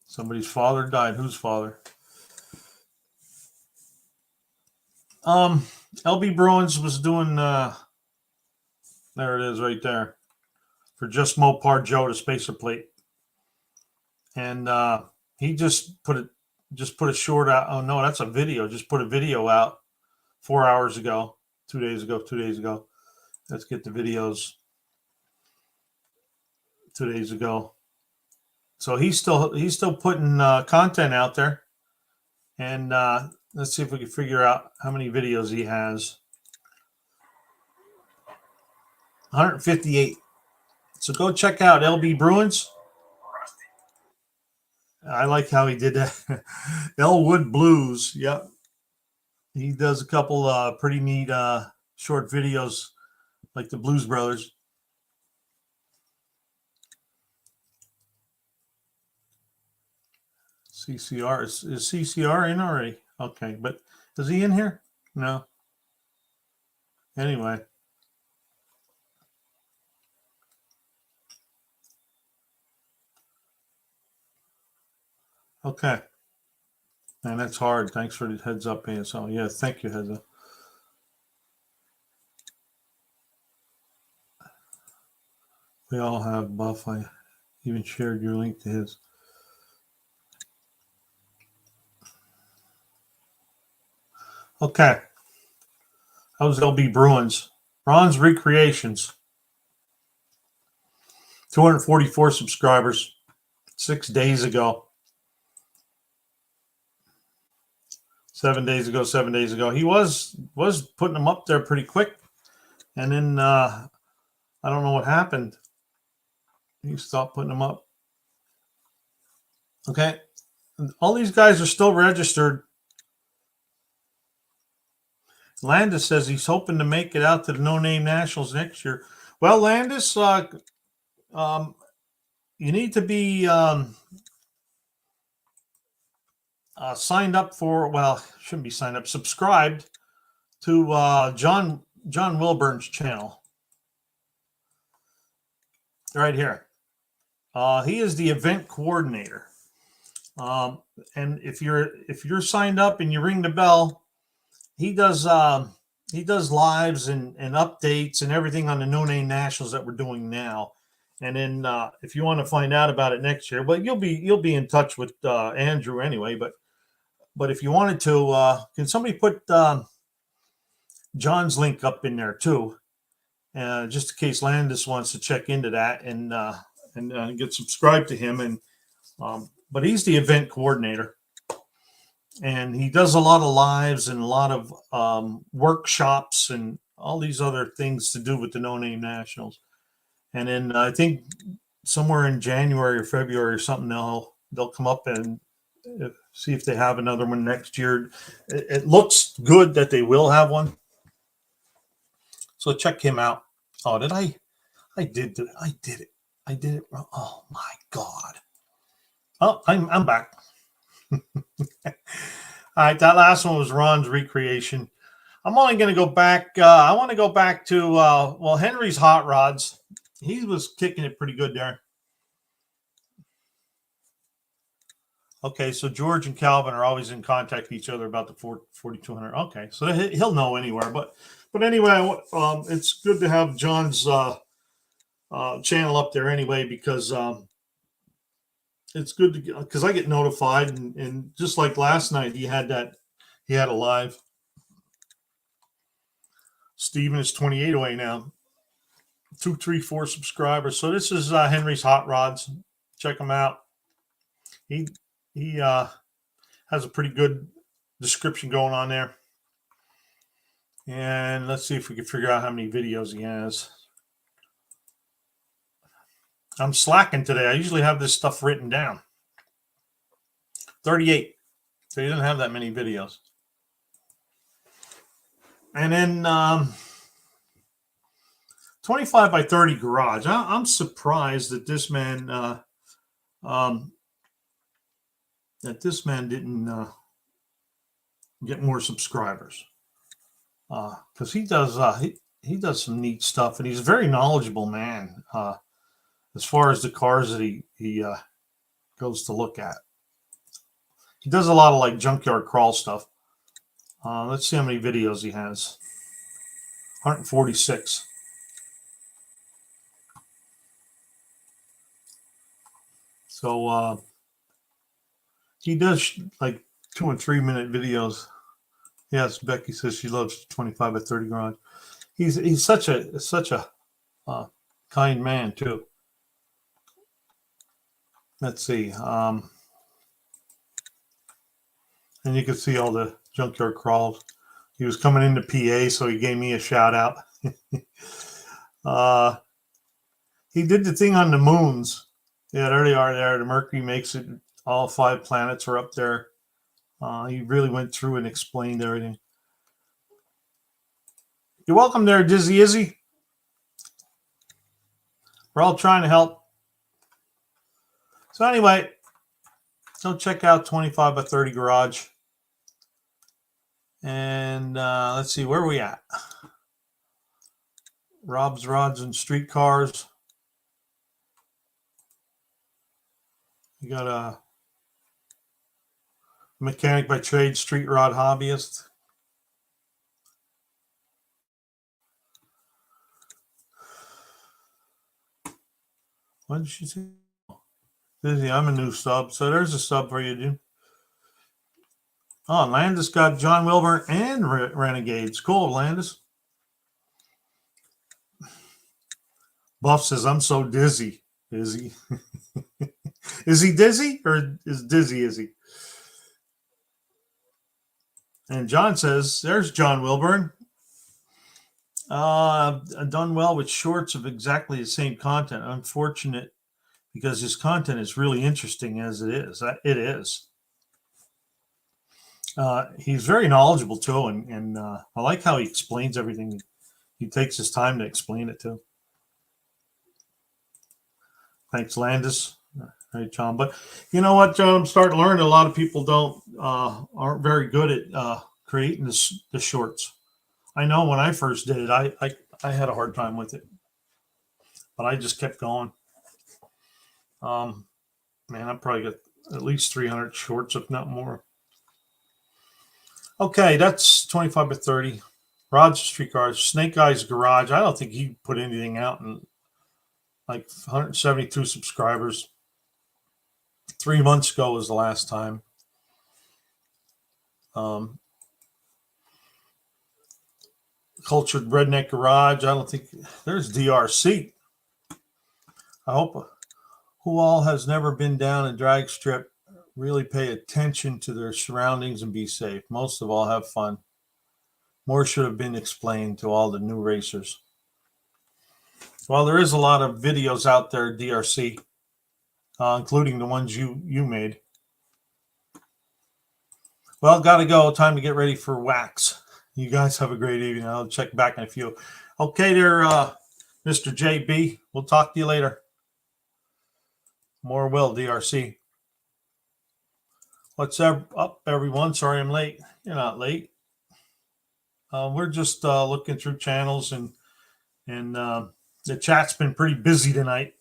Somebody's father died. Whose father? LB Bruins was doing. There it is, right there, for just Mopar Joe, the spacer plate, and he just put a short out. Oh no, that's a video. Just put a video out 4 hours ago, 2 days ago. Let's get the videos 2 days ago. So he's still putting content out there, and let's see if we can figure out how many videos he has. 158. So go check out LB Bruins. I like how he did that. Elwood Blues. Yep. He does a couple pretty neat short videos like the Blues Brothers. CCR. Is CCR in already? Okay. But is he in here? No. Anyway. Okay. And that's hard. Thanks for the heads up, ASL. Yeah, thank you, heads up. We all have Buff. I even shared your link to his. Okay. That was LB Bruins. Ron's Recreations. 244 subscribers 6 days ago. 7 days ago. He was putting them up there pretty quick. And then I don't know what happened. He stopped putting them up. Okay. All these guys are still registered. Landis says he's hoping to make it out to the No Name Nationals next year. Well, Landis, you need to be signed up for, well, shouldn't be signed up, subscribed to John Wilburn's channel. Right here. He is the event coordinator. And if you're signed up and you ring the bell, he does lives and updates and everything on the No Name Nationals that we're doing now. And then if you want to find out about it next year, but you'll be in touch with Andrew anyway. But if you wanted to, can somebody put John's link up in there too, just in case Landis wants to check into that and get subscribed to him. And but he's the event coordinator, and he does a lot of lives and a lot of workshops and all these other things to do with the No Name Nationals. And then I think somewhere in January or February or something, they'll come up and see if they have another one next year. It looks good that they will have one. So check him out. Oh, did I? I did it. I did it wrong. Oh my God. Oh, I'm back. All right, that last one was Ron's Recreation. I'm only going to go back. I want to go back to Henry's Hot Rods. He was kicking it pretty good there. Okay, so George and Calvin are always in contact with each other about the 4200. Okay, so he'll know anywhere. But anyway, it's good to have John's channel up there anyway, because it's good because I get notified, and just like last night, he had a live. Steven is 28 away now. 234 subscribers. So this is Henry's Hot Rods. Check him out. He has a pretty good description going on there. And let's see if we can figure out how many videos he has. I'm slacking today. I usually have this stuff written down. 38. So you didn't have that many videos. And then 25 by 30 garage. I'm surprised that this man didn't get more subscribers. Because he does some neat stuff, and he's a very knowledgeable man as far as the cars that he goes to look at. He does a lot of like junkyard crawl stuff. Let's see how many videos he has. 146. So he does like 2 and 3 minute videos. Yes, Becky says she loves 25 by 30 garage. He's such a kind man too. Let's see. And you can see all the junkyard crawls. He was coming into PA, so he gave me a shout out. He did the thing on the moons. Yeah, there they are there. The Mercury makes it. All 5 planets are up there. He really went through and explained everything. You're welcome there, Dizzy Izzy. We're all trying to help. So anyway, go check out 25 by 30 garage. And let's see, where are we at? Rob's Rods and Street Cars. You got a mechanic by trade, street rod hobbyist. What did she say? Dizzy, I'm a new sub. So there's a sub for you, dude. Oh, Landis got John Wilburn and Renegades. Cool, Landis. Buff says, I'm so dizzy. Is he? Is he dizzy or is dizzy? Is he? And John says, there's John Wilburn. Done well with shorts of exactly the same content. Unfortunate because his content is really interesting as it is. It is. He's very knowledgeable too, and I like how he explains everything. He takes his time to explain it too. Thanks, Landis. Hey, John. But you know what, John? I'm starting to learn a lot of people aren't very good at creating the shorts. I know when I first did it, I had a hard time with it, but I just kept going. Man, I probably got at least 300 shorts, if not more. Okay, that's 25 by 30. Rod's Street Cars, Snake Eyes Garage. I don't think he put anything out in like 172 subscribers. 3 months ago was the last time. Cultured Redneck Garage. I don't think there's DRC. I hope who all has never been down a drag strip really pay attention to their surroundings and be safe. Most of all, have fun. More should have been explained to all the new racers. Well, there is a lot of videos out there, DRC, including the ones you made. Well, got to go. Time to get ready for wax. You guys have a great evening. I'll check back in a few. Okay there, Mr. JB. We'll talk to you later. More will, DRC. What's up, everyone? Sorry I'm late. You're not late. We're just looking through channels, and the chat's been pretty busy tonight.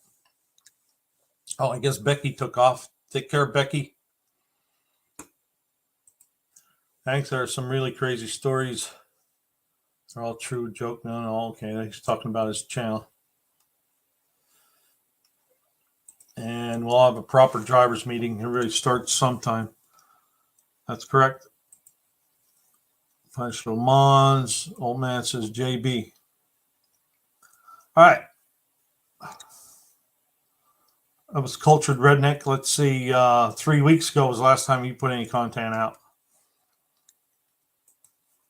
Oh, I guess Becky took off. Take care, Becky. Thanks. There are some really crazy stories. They're all true. Joke. No. Okay. He's talking about his channel. And we'll have a proper driver's meeting. It really starts sometime. That's correct. Functional Mons. Old man says JB. All right. I was Cultured Redneck. Let's see. 3 weeks ago was the last time you put any content out.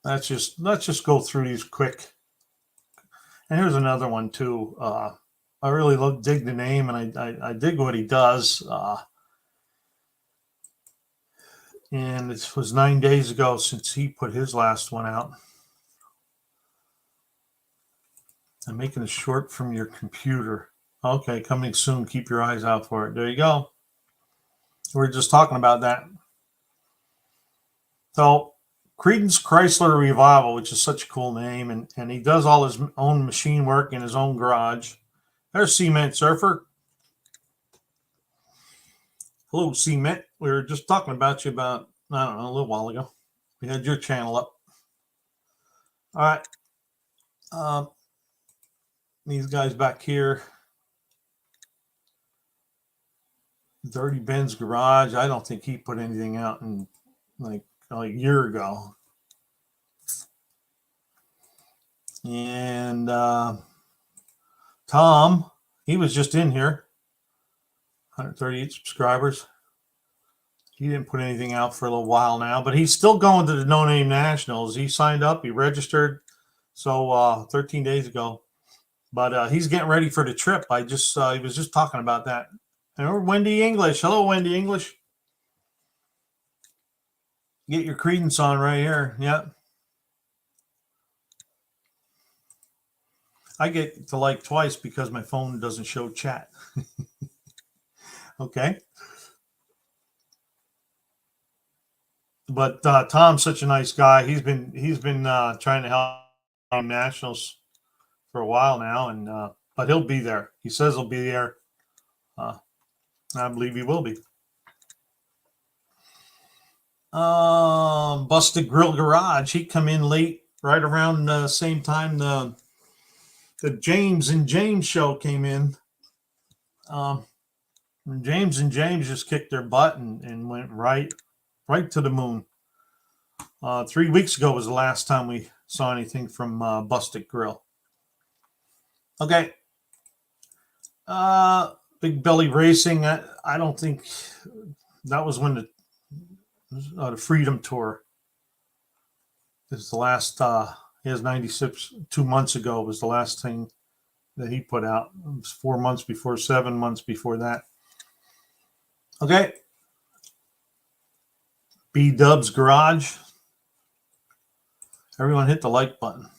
Let's just go through these quick. And here's another one too. I really dig the name, and I dig what he does. And it was 9 days ago since he put his last one out. I'm making a short from your computer. Okay, coming soon. Keep your eyes out for it. There you go. We were just talking about that. So, Creedence Chrysler Revival, which is such a cool name, and he does all his own machine work in his own garage. There's Cement Surfer. Hello, Cement. We were just talking about you about, I don't know, a little while ago. We had your channel up. All right. These guys back here. Dirty Ben's Garage. I don't think he put anything out in like a year ago. And Tom, he was just in here. 138 subscribers. He didn't put anything out for a little while now, but he's still going to the No Name Nationals. He signed up, he registered, so 13 days ago. But he's getting ready for the trip. He was just talking about that. And Wendy English. Hello, Wendy English. Get your credence on right here. Yeah. I get to like twice because my phone doesn't show chat. Okay. But Tom's such a nice guy. He's been trying to help nationals for a while now, and but he'll be there. He says he'll be there. I believe he will be. Busted Grill Garage. He come in late, right around the same time the James and James show came in. James and James just kicked their butt and went right to the moon. 3 weeks ago was the last time we saw anything from Busted Grill. Okay. Big Belly Racing. I don't think that was when the Freedom Tour. This is the last. He has 96. 2 months ago was the last thing that he put out. It was 4 months before, 7 months before that. Okay. B Dub's Garage. Everyone hit the like button.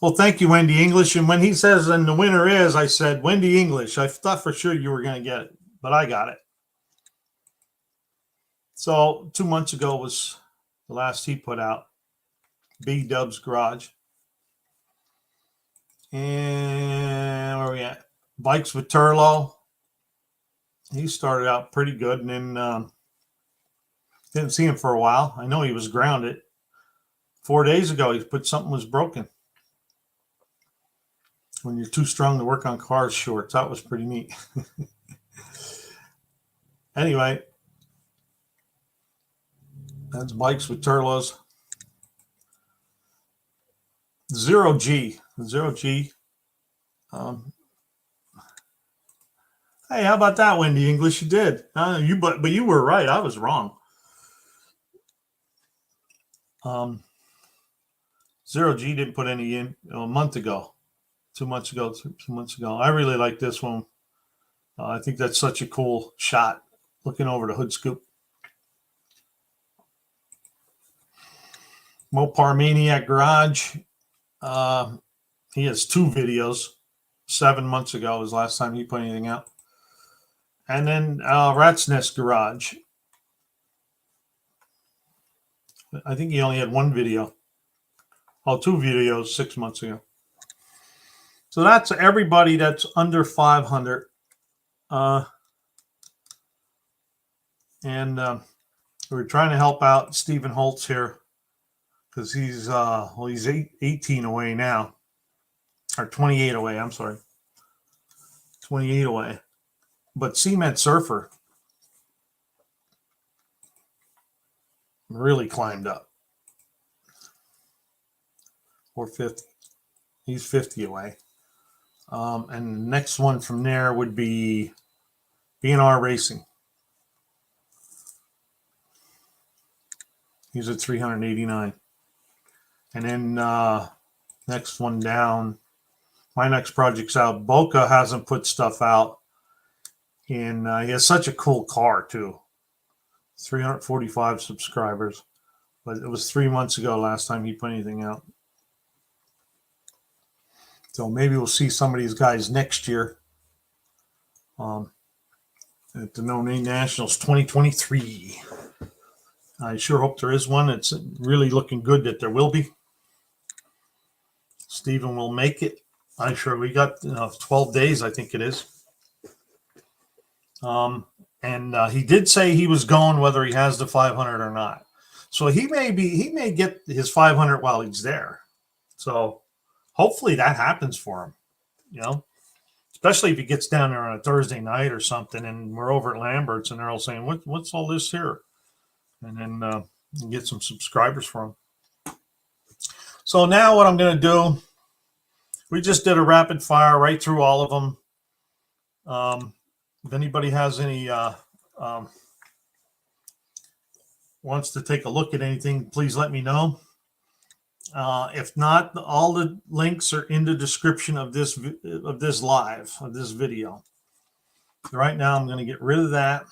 Well, thank you, Wendy English. And when he says, and the winner is, I said, Wendy English. I thought for sure you were going to get it, but I got it. So 2 months ago was the last he put out. B Dub's Garage. And where are we at? Bikes with Turlo. He started out pretty good, and then didn't see him for a while. I know he was grounded. 4 days ago, he put something was broken. When you're too strong to work on cars shorts. That was pretty neat. Anyway, that's Bikes with Turlos. Zero G. Hey, how about that, Wendy English? You did. But you were right. I was wrong. Zero G didn't put any in a month ago. 2 months ago. I really like this one. I think that's such a cool shot looking over the hood scoop. MoparManiacGarage. He has 2 videos. 7 months ago was the last time he put anything out. And then Rat's Nest Garage. I think he only had 1 video. 2 videos 6 months ago. So that's everybody that's under 500. And we're trying to help out Stephen Holtz here because he's 18 away now, or 28 away. I'm sorry, 28 away. But Cement Surfer really climbed up. 450. He's 50 away. And the next one from there would be B&R Racing. He's at 389. And then the Next one down. My next project's out. Boca hasn't put stuff out. And he has such a cool car, too. 345 subscribers. But it was 3 months ago last time he put anything out. So maybe we'll see some of these guys next year at the No Name Nationals 2023. I sure hope there is one. It's really looking good that there will be. Stephen will make it. I'm sure we got 12 days, I think it is. And he did say he was going whether he has the 500 or not. So he may get his 500 while he's there. So hopefully that happens for him, especially if he gets down there on a Thursday night or something and we're over at Lambert's and they're all saying, what's all this here? And then get some subscribers for him. So now what I'm going to do, we just did a rapid fire right through all of them. If anybody has any wants to take a look at anything, please let me know. If not, all the links are in the description of this video. Right now, I'm going to get rid of that.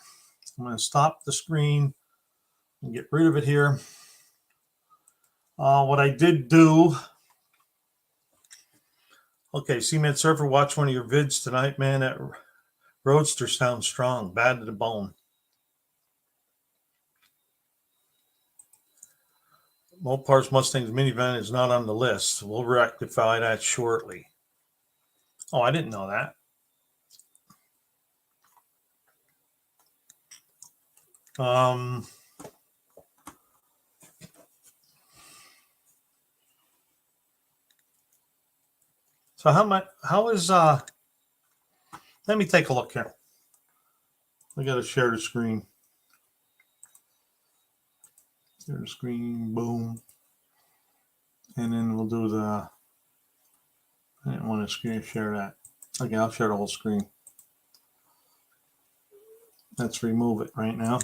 I'm going to stop the screen and get rid of it here. What I did do. Okay, C-Man Surfer, watch one of your vids tonight, man. That Roadster sounds strong, bad to the bone. Mopar's Mustang's minivan is not on the list. We'll rectify that shortly. Oh, I didn't know that. So how is let me take a look here. I gotta share the screen. Share the screen, boom. And then we'll do the I didn't want to screen share that. Okay, I'll share the whole screen. Let's remove it right now.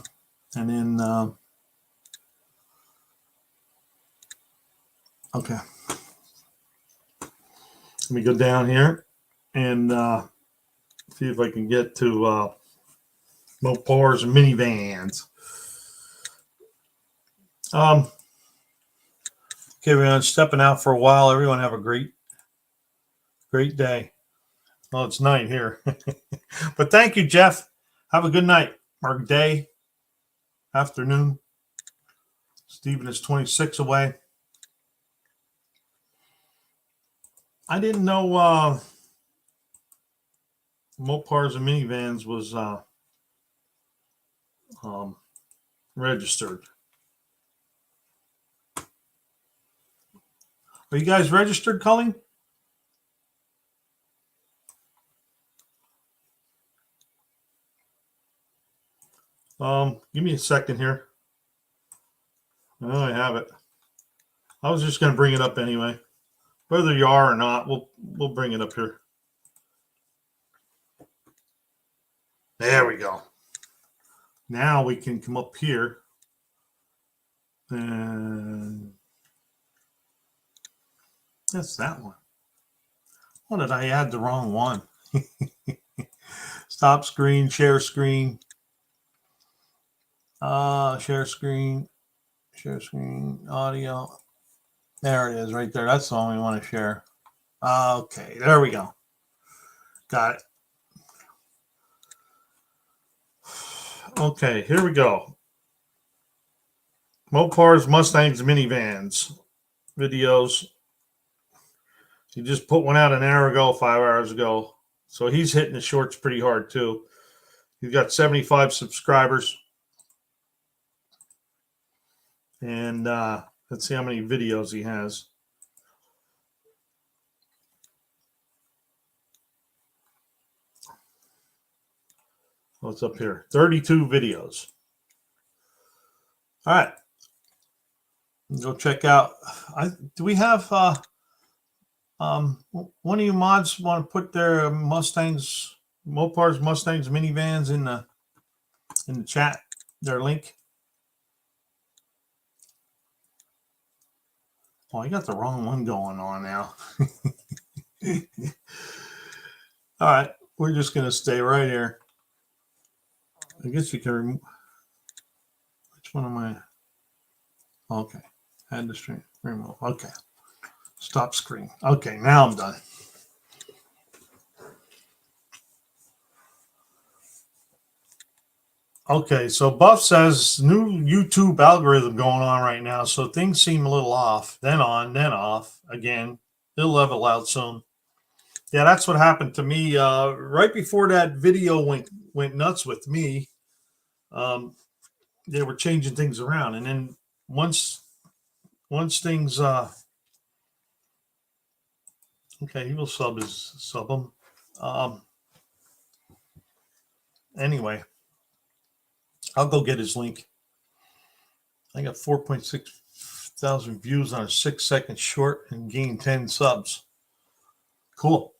And then okay. Let me go down here and see if I can get to Mopar's and minivans. Okay, everyone, stepping out for a while. Everyone have a great day. Well, it's night here. But thank you, Jeff. Have a good night or day, afternoon. Stephen is 26 away. I didn't know Mopar's and minivans was registered. Are you guys registered, Colleen? Give me a second here. Oh, I have it. I was just going to bring it up anyway. Whether you are or not, we'll bring it up here. There we go. Now we can come up here and that's that one. What did I add the wrong one? Stop screen, share screen. Share screen, audio. There it is right there. That's the one we want to share. Okay, there we go. Got it. Okay, here we go. Mopar's Mustangs minivans videos. He just put one out an hour ago, 5 hours ago. So he's hitting the shorts pretty hard too. He's got 75 subscribers. And let's see how many videos he has. What's up here? 32 videos. All right. Go check out. Do we have one of you mods want to put their Mustangs, Mopar's Mustangs minivans in the chat, their link? Oh, I got the wrong one going on now. All right, we're just going to stay right here. I guess you can remove. Which one am I? Okay, add the stream, remove. Okay, stop screen. Okay, now I'm done. Okay, so Buff says new YouTube algorithm going on right now, so things seem a little off. Then on, then off again. It'll level out soon. Yeah, that's what happened to me right before that video went nuts with me. They were changing things around, and then once things okay, he will sub him. Anyway, I'll go get his link. I got 4.6 thousand views on a 6-second short and gained 10 subs. Cool.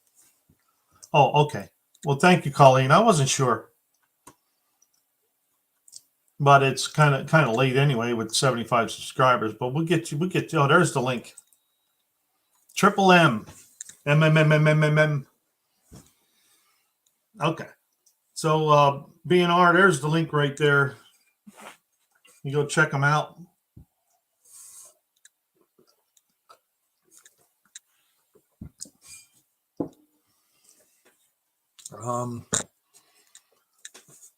Oh, okay. Well, thank you, Colleen. I wasn't sure, but it's kind of late anyway with 75 subscribers. But we'll get you. Oh, there's the link. Triple M. M. Okay. So B&R, there's the link right there. You go check them out.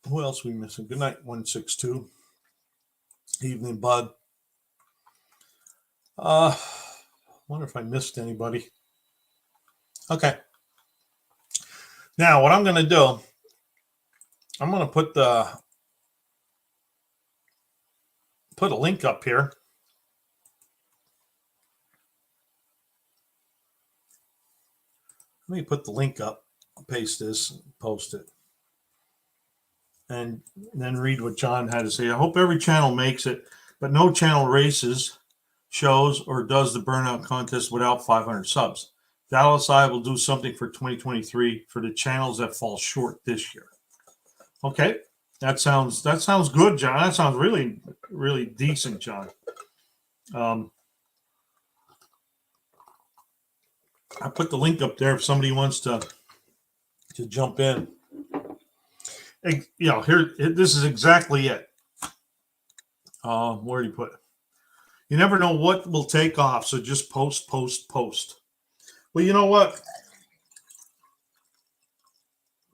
Who else we missing? Good night, 162. Evening, bud. Wonder if I missed anybody. Okay. Now, what I'm going to do, I'm going to put a link up here. Let me put the link up, paste this, post it, and then read what John had to say. I hope every channel makes it, but no channel races, shows, or does the burnout contest without 500 subs. Dallas I will do something for 2023 for the channels that fall short this year. Okay, that sounds good, John. That sounds really, really decent, John. I put the link up there if somebody wants to jump in. Here, this is exactly it. Where do you put it? You never know what will take off, so just post. Well, you know what?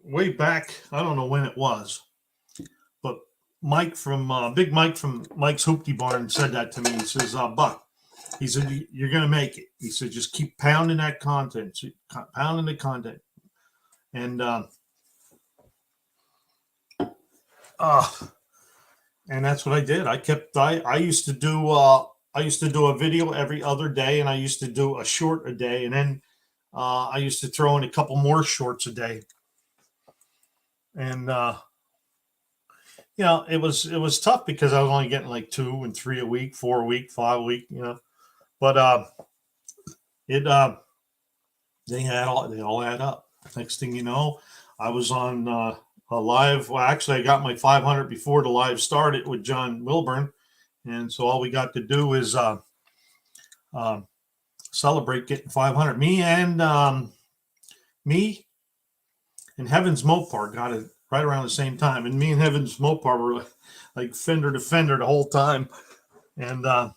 Way back, I don't know when it was, but Mike from Big Mike from Mike's Hoopty Barn said that to me. He says, Buck, he said, you're going to make it. He said, just keep pounding that content, pounding the content. And that's what I did. I used to do a video every other day, and I used to do a short a day, and then I used to throw in a couple more shorts a day. And it was tough because I was only getting like 2 and 3 a week, 4 a week, 5 a week, but they all add up. Next thing you know, I was on a live. Well, actually, I got my 500 before the live started with John Wilburn, and so all we got to do is celebrate getting 500. Me and Heavens Mopar got it right around the same time, and me and Heavens Mopar were like fender to fender the whole time, and but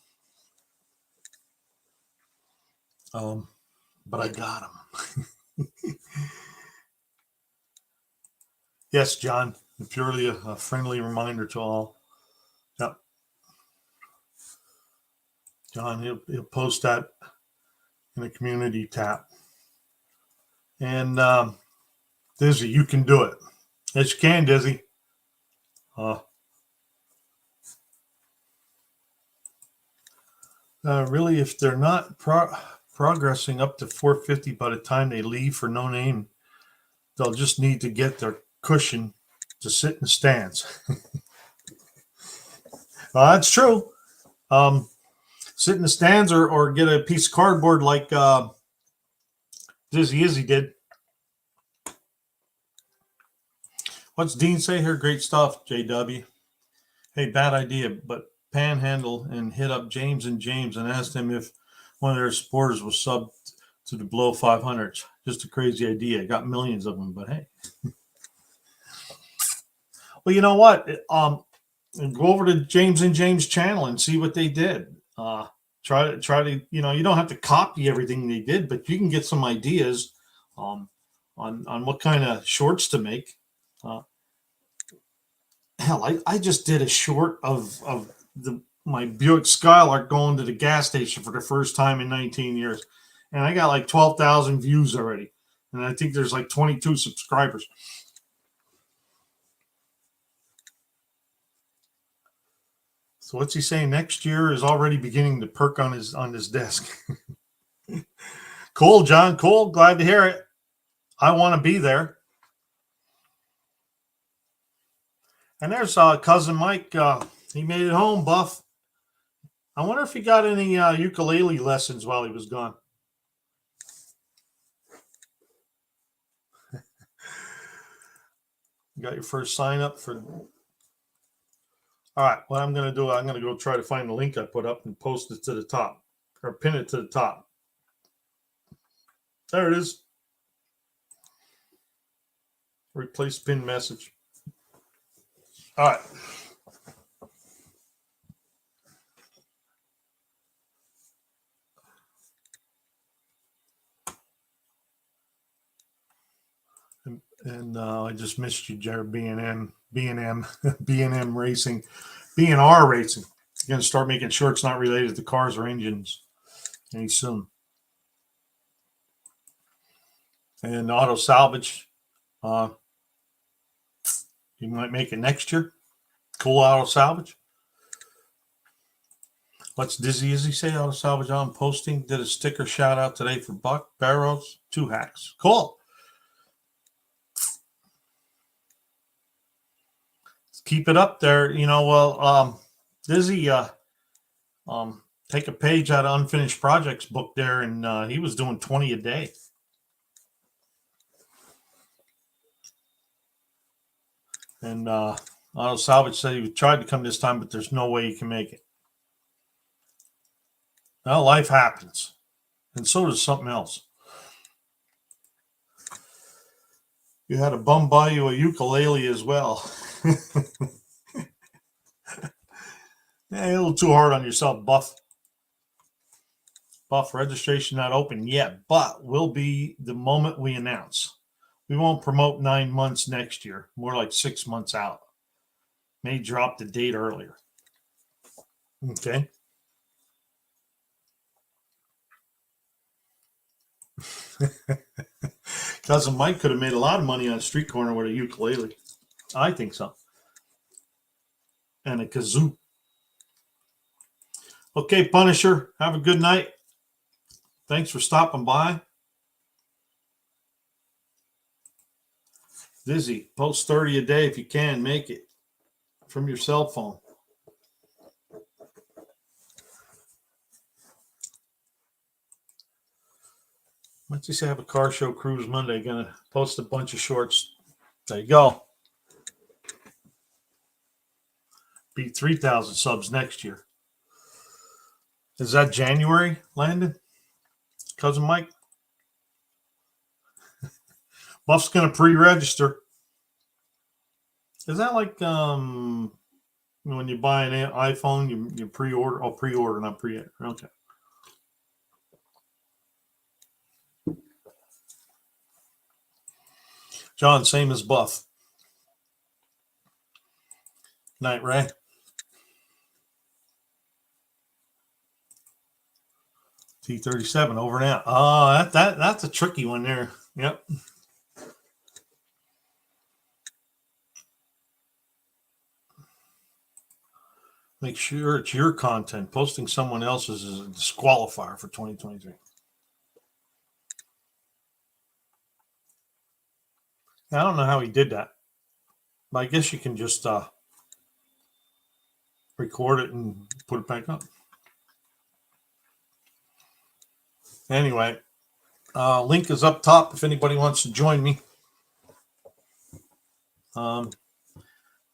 I got him. Yes, John. Purely a friendly reminder to all. Yep. John, he'll post that in the community tab. And Dizzy, you can do it. Yes, you can, Dizzy. Really, if they're not progressing up to 450 by the time they leave for no name, they'll just need to get their cushion to sit in the stands. That's true. Sit in the stands or get a piece of cardboard like Dizzy Izzy did. What's Dean say here? Great stuff, JW. Hey, bad idea, but panhandle and hit up James and ask them if one of their supporters was subbed to the below 500s. Just a crazy idea. Got millions of them, but hey. Well, you know what? Go over to James and James channel and see what they did. Try to, you don't have to copy everything they did, but you can get some ideas on what kind of shorts to make. Hell, I just did a short of my Buick Skylark going to the gas station for the first time in 19 years. And I got like 12,000 views already. And I think there's like 22 subscribers. So what's he saying? Next year is already beginning to perk on his desk. Cool, John. Cool. Glad to hear it. I want to be there. And there's cousin Mike. He made it home, Buff. I wonder if he got any ukulele lessons while he was gone. You got your first sign up for. All right, what I'm going to do, I'm going to go try to find the link I put up and post it to the top, or pin it to the top. There it is. Replace pin message. All right. And I just missed you, Jared. B&M Racing, B&R Racing. You're going to start making shorts not related to cars or engines any soon. And auto salvage, you might make it next year. Cool auto salvage. What's Dizzy Izzy say? Auto salvage on posting. Did a sticker shout out today for Buck Barrows. 2 hacks. Cool. Keep it up there. Dizzy, take a page out of Unfinished Projects book there, and he was doing 20 a day. And Auto Salvage said he tried to come this time, but there's no way he can make it. Well, life happens. And so does something else. You had a bum buy you a ukulele as well. Yeah, a little too hard on yourself, Buff. Buff, registration not open yet, but will be the moment we announce. We won't promote 9 months next year, more like 6 months out. May drop the date earlier. Okay. Cousin Mike could have made a lot of money on a street corner with a ukulele. I think so. And a kazoo. Okay, Punisher, have a good night. Thanks for stopping by. Dizzy, post 30 a day if you can. Make it from your cell phone. Once you say I have a car show cruise Monday, gonna post a bunch of shorts. There you go. Be 3,000 subs next year. Is that January, Landon? Cousin Mike? Buff's gonna pre-register. Is that like when you buy an iPhone, you pre-order? Oh, pre-order, not pre-order. Okay. John, same as Buff. Night, Ray. T37 over and out. Oh, that's a tricky one there. Yep. Make sure it's your content. Posting someone else's is a disqualifier for 2023. I don't know how he did that, but I guess you can just record it and put it back up. Anyway, link is up top if anybody wants to join me. Want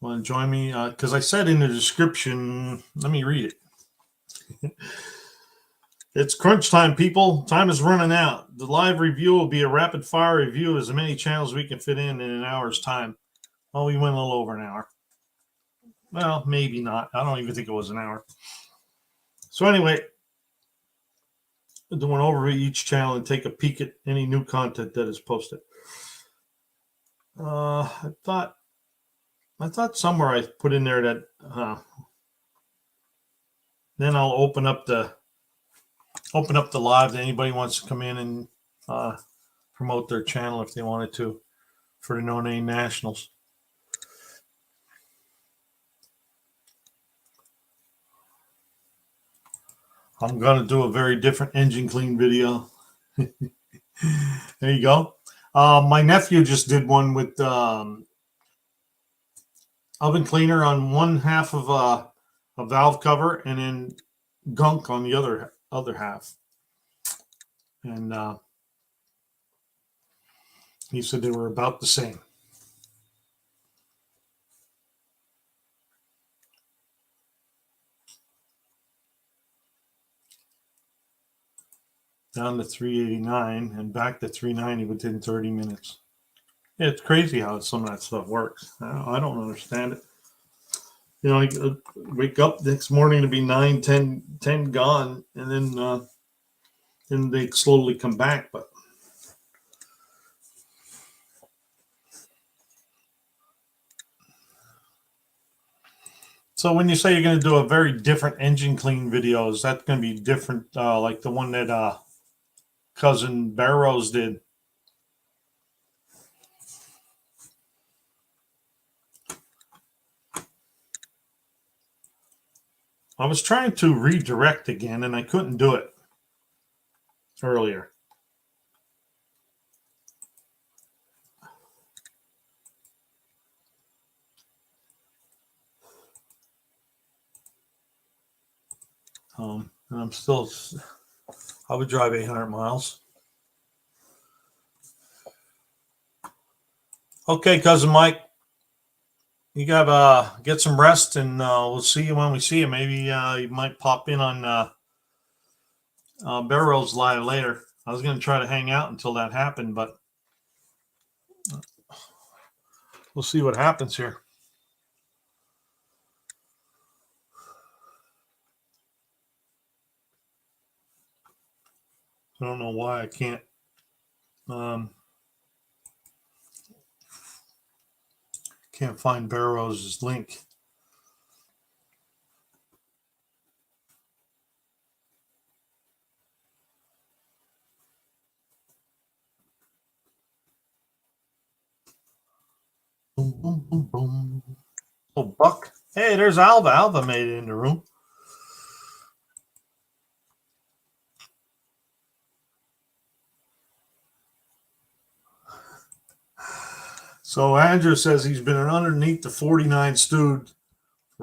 to join me? Because I said in the description, let me read it. It's crunch time, people. Time is running out. The live review will be a rapid fire review of as many channels we can fit in an hour's time. Well, we went a little over an hour. Well, maybe not. I don't even think it was an hour. So anyway, doing over each channel and take a peek at any new content that is posted. I thought somewhere I put in there that then I'll open up the live that anybody wants to come in and promote their channel if they wanted to for the No Name Nationals. I'm gonna do a very different engine clean video. There you go. My nephew just did one with oven cleaner on one half of a valve cover and then gunk on the other half. And he said they were about the same. Down to 389 and back to 390 within 30 minutes. Yeah, it's crazy how some of that stuff works. I don't understand it. You know, you wake up next morning to be 9, 10 gone, and then they slowly come back. But so when you say you're going to do a very different engine clean video, is that going to be different, like the one that cousin Barrows did? I was trying to redirect again, and I couldn't do it earlier. And I would drive 800 miles. Okay, cousin Mike, you gotta get some rest, and we'll see you when we see you. Maybe you might pop in on Barrow's live later. I was gonna try to hang out until that happened, but we'll see what happens here. I don't know why I can't. Can't find Barrow's link. Boom, boom, boom, boom. Oh, Buck. Hey, there's Alva. Alva made it in the room. So Andrew says he's been underneath the 49 stewed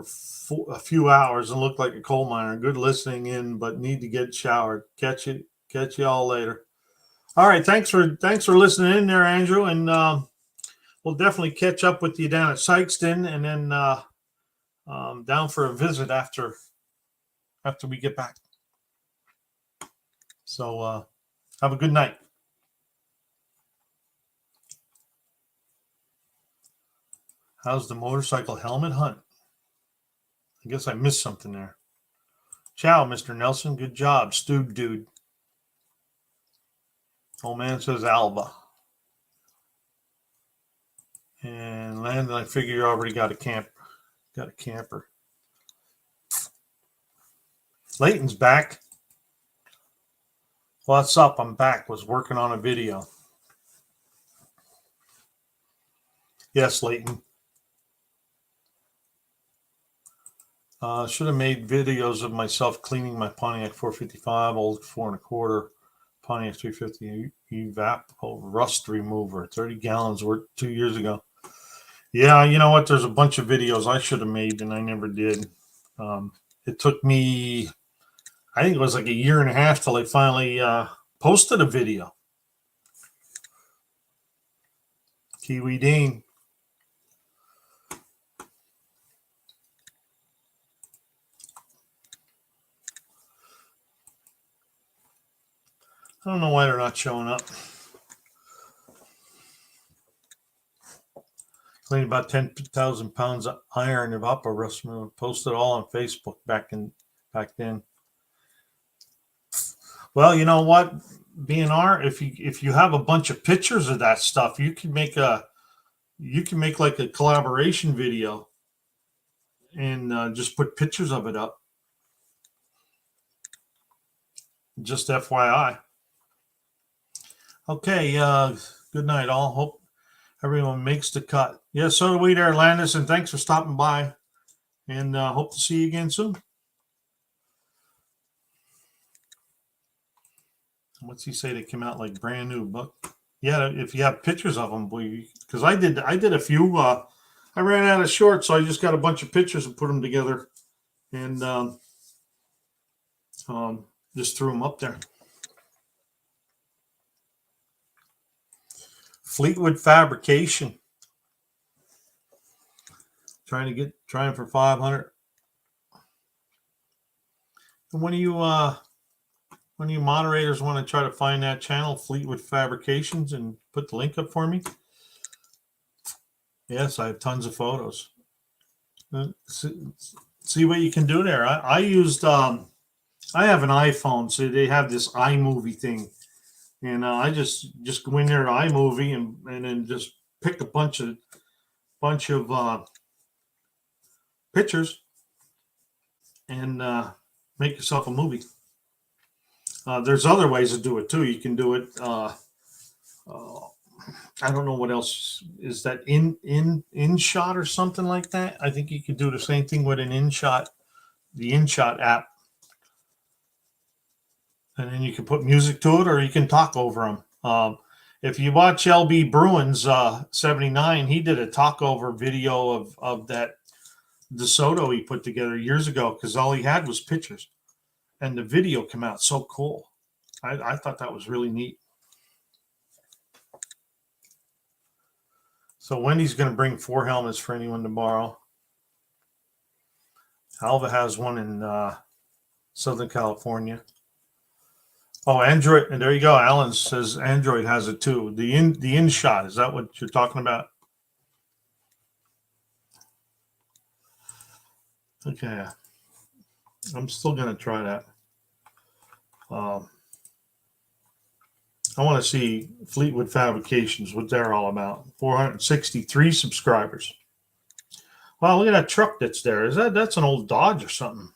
for a few hours and looked like a coal miner. Good listening in, but need to get showered. Catch you all later. All right, thanks for listening in there, Andrew, and we'll definitely catch up with you down at Sykeston, and then down for a visit after we get back. So have a good night. How's the motorcycle helmet hunt? I guess I missed something there. Ciao, Mr. Nelson. Good job, stewed dude. Old man says Alba. And Landon, I figure you already got a camper. Layton's back. What's up? I'm back. Was working on a video. Yes, Layton. Should have made videos of myself cleaning my Pontiac 455, old 4 1/4, Pontiac 350 evap rust remover, 30 gallons worth 2 years ago. Yeah, you know what? There's a bunch of videos I should have made and I never did. It took me, I think it was like a year and a half till I finally posted a video. Kiwi Dean. I don't know why they're not showing up. Cleaned about 10,000 pounds of iron of upper rust. Posted all on Facebook back then. Well, you know what, B&R, if you have a bunch of pictures of that stuff, you can make like a collaboration video and just put pictures of it up. Just FYI. Okay, good night all. Hope everyone makes the cut. Yeah, so do we there, Landis, and thanks for stopping by. And hope to see you again soon. What's he say? They came out like brand new, but yeah, if you have pictures of them, because I did a few. I ran out of shorts, so I just got a bunch of pictures and put them together, and just threw them up there. Fleetwood Fabrication. Trying for 500. And when you moderators want to try to find that channel, Fleetwood Fabrications, and put the link up for me. Yes, I have tons of photos. See what you can do there. I used I have an iPhone, so they have this iMovie thing, and I just go in there to iMovie and then just pick a bunch of pictures and make yourself a movie. There's other ways to do it too. You can do it. I don't know what else is that InShot or something like that. I think you could do the same thing with an InShot, the InShot app, and then you can put music to it, or you can talk over them. If you watch LB Bruins 79, he did a talk over video of that DeSoto he put together years ago, because all he had was pictures, and the video came out so cool. I thought that was really neat. So Wendy's going to bring 4 helmets for anyone to borrow. Alva has one in Southern California. Oh, Android, and there you go. Alan says Android has it too. The InShot, is that what you're talking about? Okay, I'm still going to try that. I want to see Fleetwood Fabrications, what they're all about. 463 subscribers. Wow, look at that truck that's there. That's an old Dodge or something?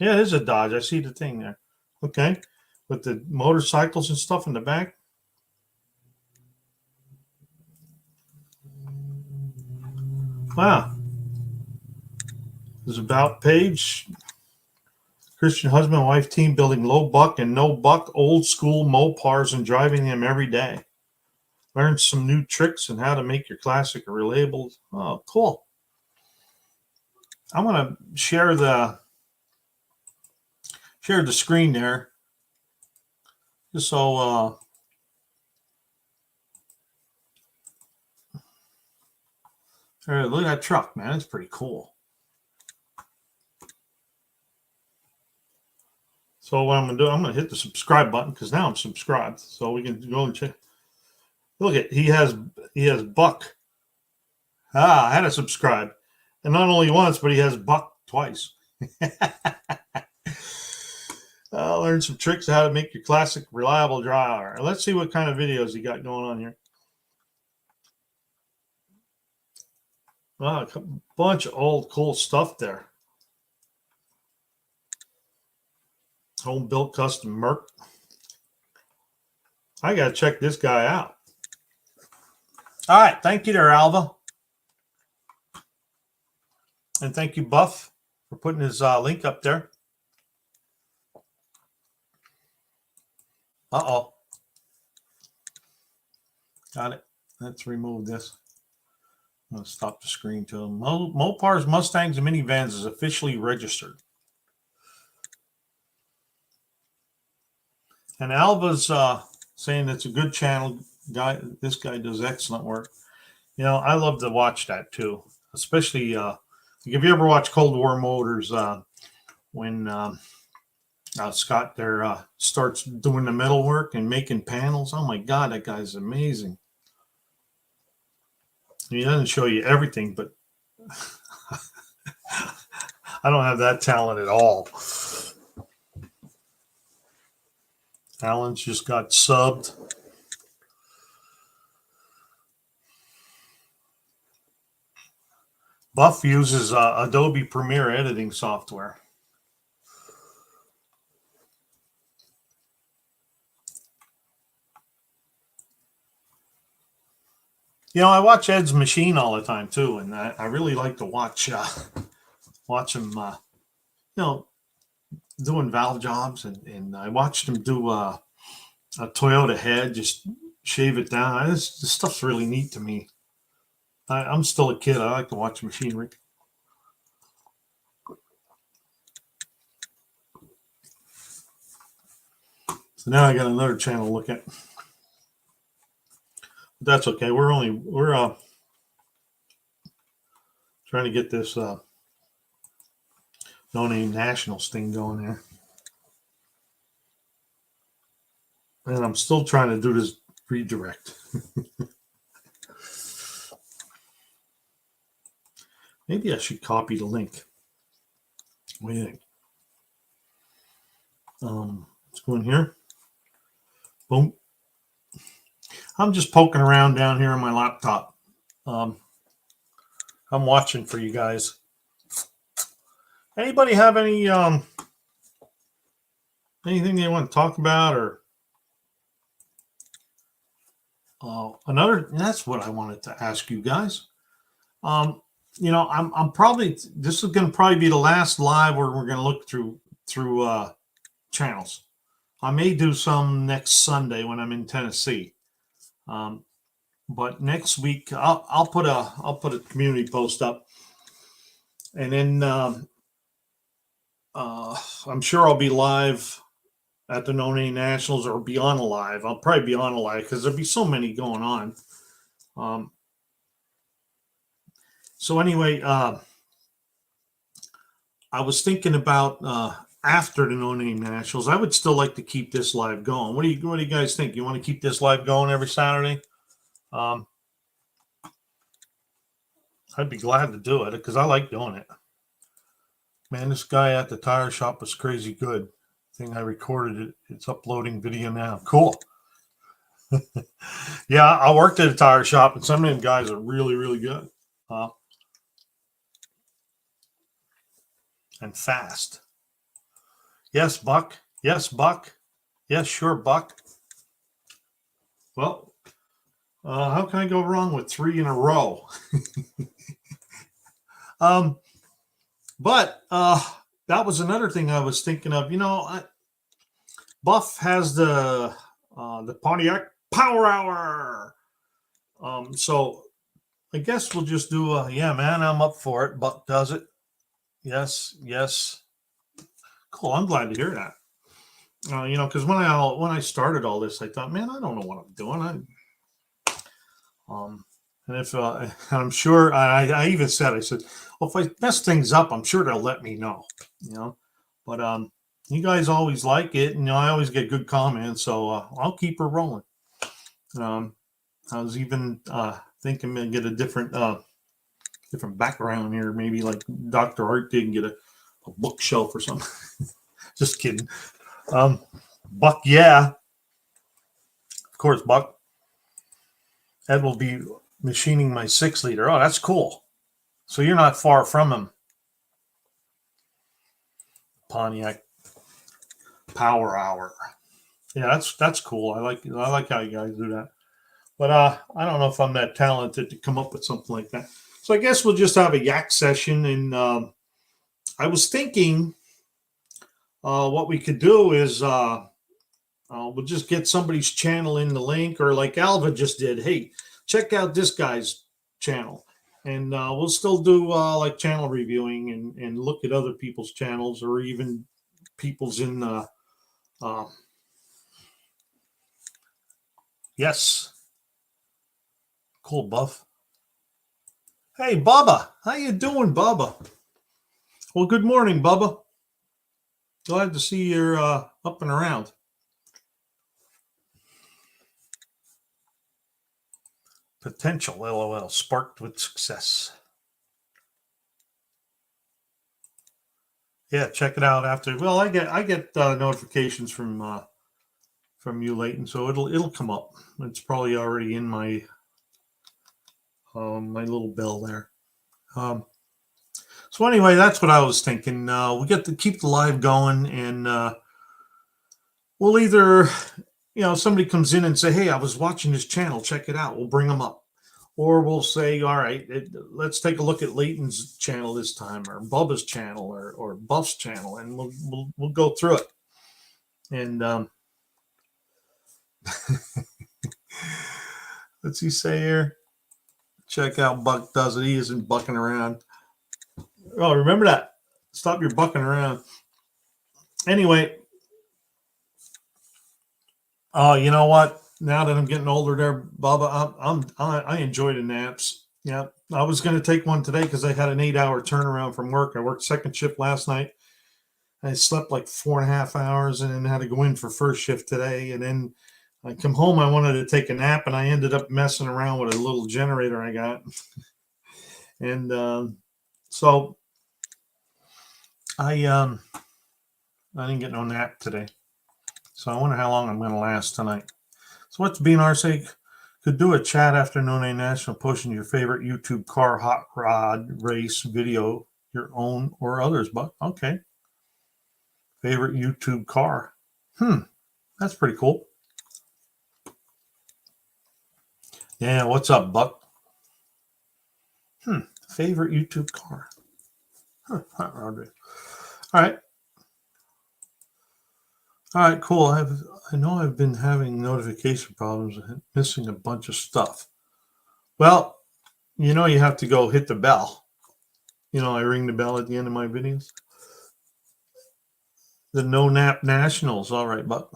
Yeah, it is a Dodge. I see the thing there. Okay, with the motorcycles and stuff in the back. Wow. There's about page. Christian husband and wife team building low buck and no buck old school Mopars and driving them every day. Learn some new tricks and how to make your classic a reliable. Oh, cool. I want to share the screen there, just so look at that truck, man. It's pretty cool. So what I'm going to do, I'm going to hit the subscribe button, because now I'm subscribed. So we can go and check. Look at, he has Buck. I had to subscribe. And not only once, but he has Buck twice. Learn some tricks on how to make your classic reliable driver. Let's see what kind of videos he got going on here. Wow, a bunch of old cool stuff there. Home built custom Merc. I got to check this guy out. All right. Thank you there, Alva. And thank you, Buff, for putting his link up there. Uh-oh. Got it. Let's remove this. I'm going to stop the screen to him. Mopar's Mustangs and Minivans is officially registered. And Alva's saying it's a good channel. This guy does excellent work. You know, I love to watch that too. Especially if you ever watch Cold War Motors, when Scott there starts doing the metal work and making panels. Oh my God, that guy's amazing. He doesn't show you everything, but I don't have that talent at all. Alan's just got subbed. Buff uses Adobe Premiere editing software. You know, I watch Ed's Machine all the time too, and I really like to watch him, doing valve jobs, and I watched him do a Toyota head, just shave it down. This stuff's really neat to me. I'm still a kid. I like to watch machinery. So now I got another channel to look at. But that's okay. We're trying to get this No Name Nationals thing going there. And I'm still trying to do this redirect. Maybe I should copy the link. What do you think? Let's go in here. Boom. I'm just poking around down here on my laptop. I'm watching for you guys. Anybody have any anything they want to talk about, or that's what I wanted to ask you guys. You know, I'm probably, this is going to probably be the last live where we're going to look through channels. I may do some next Sunday when I'm in Tennessee. But next week I'll put a community post up, and then I'm sure I'll be live at the No Name Nationals, or be on a live. I'll probably be on a live because there'll be so many going on. So anyway, I was thinking about after the No Name Nationals, I would still like to keep this live going. What do you guys think? You want to keep this live going every Saturday? I'd be glad to do it because I like doing it. Man, this guy at the tire shop was crazy good. I think I recorded it. It's uploading video now. Cool. Yeah, I worked at a tire shop, and some of them guys are really, really good. And fast. Yes, Buck. Yes, Buck. Yes, sure, Buck. Well, how can I go wrong with 3 in a row? But that was another thing I was thinking of. You know, Buff has the Pontiac Power Hour. So I guess we'll just do yeah, man, I'm up for it. Buck does it. Yes, yes. Cool. I'm glad to hear that. You know, because when I started all this, I thought, man, I don't know what I'm doing. And if and I'm sure I even said, I said, well, if I mess things up, I'm sure they'll let me know. You know, but you guys always like it, and you know, I always get good comments, so I'll keep her rolling. I was even thinking maybe get a different background here, maybe like Dr. Art did, and get a bookshelf or something. Just kidding. Buck, yeah. Of course, Buck. Ed will be machining my 6-liter. Oh, that's cool. So you're not far from him. Pontiac Power Hour. Yeah, that's cool. I like how you guys do that. But I don't know if I'm that talented to come up with something like that. So I guess we'll just have a yak session. And I was thinking what we could do is we'll just get somebody's channel in the link, or like Alva just did. Hey, check out this guy's channel. And we'll still do like channel reviewing and look at other people's channels, or even people's in yes. Cool, Buff. Hey, Bubba. How you doing, Bubba? Well, good morning, Bubba. Glad to see you're up and around. Potential, LOL, sparked with success. Yeah, check it out after. Well, I get notifications from you, Leighton, so it'll come up. It's probably already in my my little bell there. So anyway, that's what I was thinking. We get to keep the live going, and we'll either, somebody comes in and say, "Hey, I was watching this channel. Check it out." We'll bring them up, or we'll say, "All right, let's take a look at Leighton's channel this time, or Bubba's channel, or Buff's channel," and we'll go through it. And what's he say here? Check out Buck does it. He isn't bucking around. Oh, remember that. Stop your bucking around. Anyway, you know what? Now that I'm getting older there, Bubba, I enjoy the naps. Yeah, I was going to take one today because I had an 8-hour turnaround from work. I worked second shift last night. I slept like 4.5 hours and then had to go in for first shift today. And then I come home, I wanted to take a nap, and I ended up messing around with a little generator I got. And so I didn't get no nap today. So I wonder how long I'm going to last tonight. So what's B&R say? Could do a chat afternoon a national pushing your favorite YouTube car hot rod race video, your own or others. But okay. Favorite YouTube car. That's pretty cool. Yeah, what's up, Buck? Favorite YouTube car. Hot rod race. All right. All right, cool. I know I've been having notification problems, missing a bunch of stuff. Well, you have to go hit the bell. I ring the bell at the end of my videos. The No Nap Nationals. All right, Buck.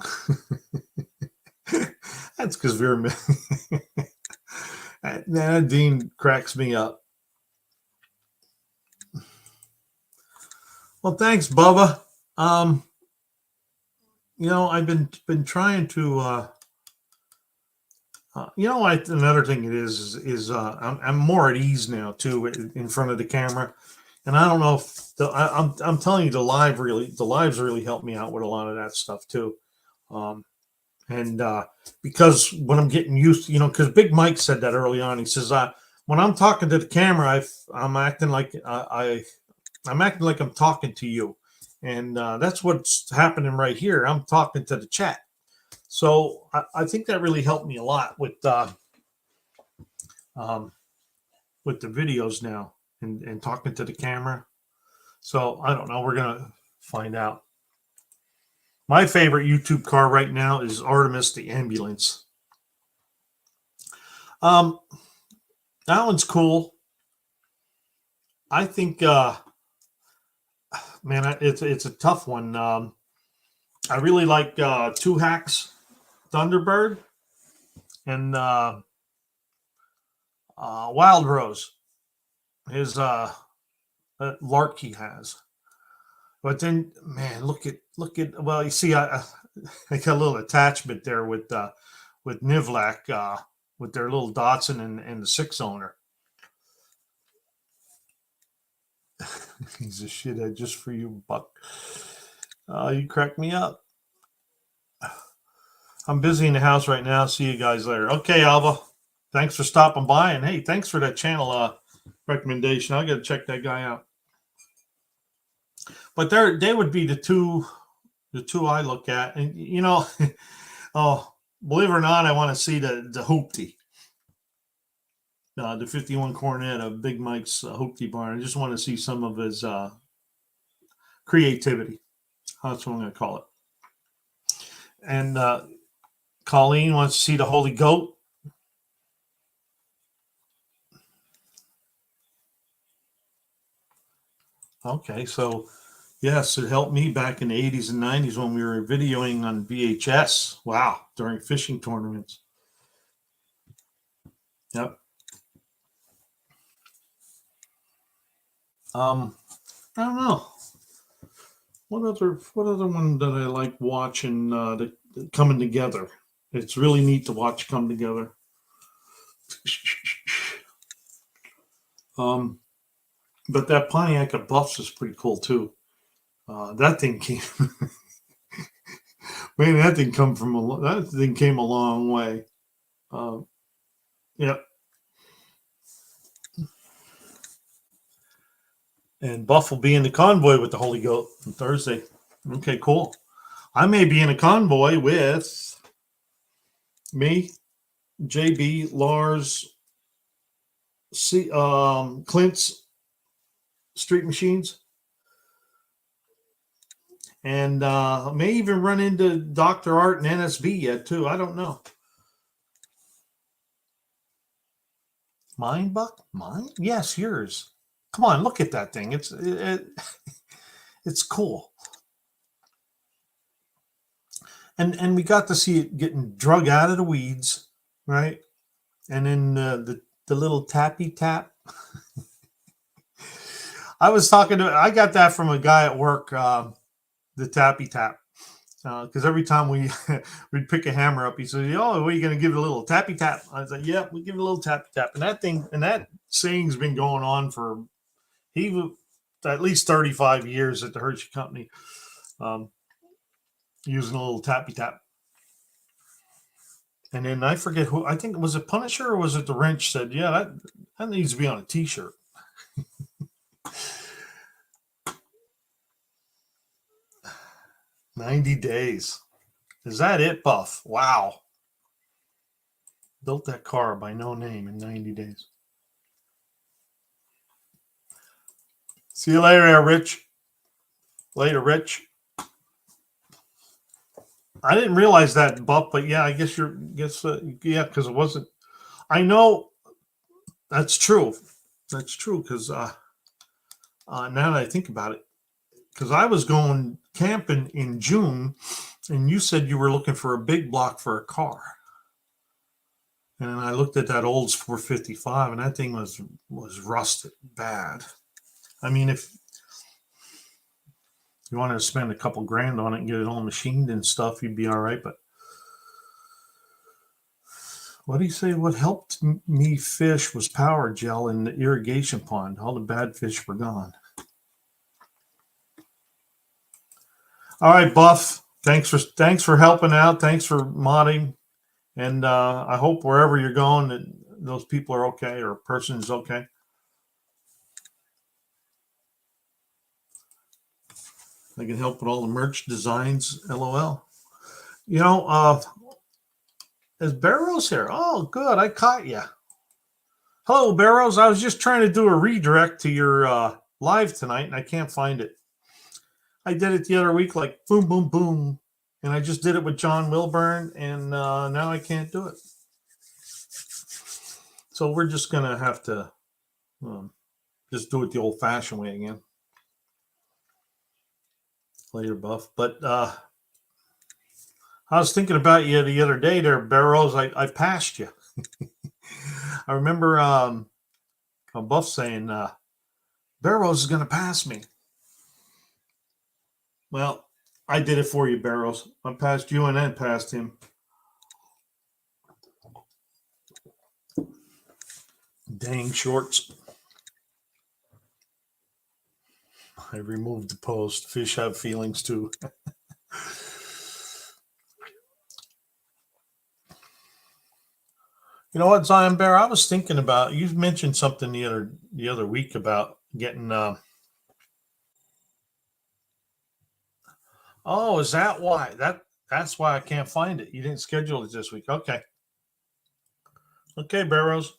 That's because we're. Dean cracks me up. Well, thanks, Bubba. I've been trying to. Another thing it is I'm more at ease now too in front of the camera, and I don't know if I'm telling you the lives really helped me out with a lot of that stuff too, and because when I'm getting used to, because Big Mike said that early on. He says when I'm talking to the camera, I'm acting like I'm acting like I'm talking to you, and that's what's happening right here. I'm talking to the chat. So I think that really helped me a lot with the videos now and talking to the camera. So I don't know. We're gonna find out. My favorite YouTube car right now is Artemis the ambulance. That one's cool. I think, man, it's a tough one. I really like Two Hacks Thunderbird and Wild Rose. His Lark he has. But then, man, look at. Well, you see, I got a little attachment there with Nivlak with their little Datsun and the 6-owner. He's a shithead just for you, Buck. You crack me up. I'm busy in the house right now. See you guys later. Okay, Alva. Thanks for stopping by, and hey, thanks for that channel recommendation. I got to check that guy out. But they would be the two I look at, and oh, believe it or not, I want to see the Hoopty, the 51 Cornet of Big Mike's Hoopty barn. I just want to see some of his creativity. That's what I'm going to call it. And Colleen wants to see the Holy Goat. Okay, so yes, it helped me back in the 80s and 90s when we were videoing on VHS. Wow, during fishing tournaments. Yep. I don't know. what other one that I like watching coming together? It's really neat to watch come together. But that Pontiac at Buffs is pretty cool too. That thing came, man. That thing came a long way. Yep. And Buff will be in the convoy with the Holy Goat on Thursday. Okay, cool. I may be in a convoy with me, JB, Lars, Clint's Street Machines, and may even run into Dr. Art and NSB yet too. I don't know. Mine, Buck? Mine? Yes, yours. Come on, look at that thing. It's cool. And we got to see it getting drug out of the weeds, right? And then the little tappy tap. I got that from a guy at work, the tappy tap. Because every time we'd pick a hammer up, he said, "Oh, what are you going to give it a little tappy tap?" I said, "Yeah, we give it a little tappy tap." And that saying's been going on for at least 35 years at the Hershey Company, using a little tappy tap. And then I forget who, I think, was it Punisher or was it the Wrench said, "Yeah, that needs to be on a t-shirt." 90 days. Is that it, Buff? Wow. Built that car by no name in 90 days. See you later, Rich. Later, Rich. I didn't realize that, Buff, but yeah, I guess yeah, because it wasn't. I know that's true. That's true because now that I think about it, because I was going camping in June, and you said you were looking for a big block for a car. And I looked at that Olds 455, and that thing was rusted bad. I mean, if you wanted to spend a couple grand on it and get it all machined and stuff, you'd be all right. But what do you say? What helped me fish was power gel in the irrigation pond. All the bad fish were gone. All right, Buff. Thanks for helping out. Thanks for modding. And I hope wherever you're going that those people are okay or a person is okay. I can help with all the merch designs. LOL. You know, is Barrows here? Oh, good. I caught you. Hello, Barrows. I was just trying to do a redirect to your live tonight, and I can't find it. I did it the other week, like boom, boom, boom. And I just did it with John Wilburn, and now I can't do it. So we're just going to have to just do it the old-fashioned way again. Later, Buff. But I was thinking about you the other day there, Barrows. I passed you. I remember Buff saying, Barrows is going to pass me. Well, I did it for you, Barrows. I passed you and then passed him. Dang shorts. I removed the post. Fish have feelings too. You know what, Zion Bear? I was thinking about, you mentioned something the other week about getting oh, is that why? That's why I can't find it. You didn't schedule it this week. Okay. Okay, Barrows.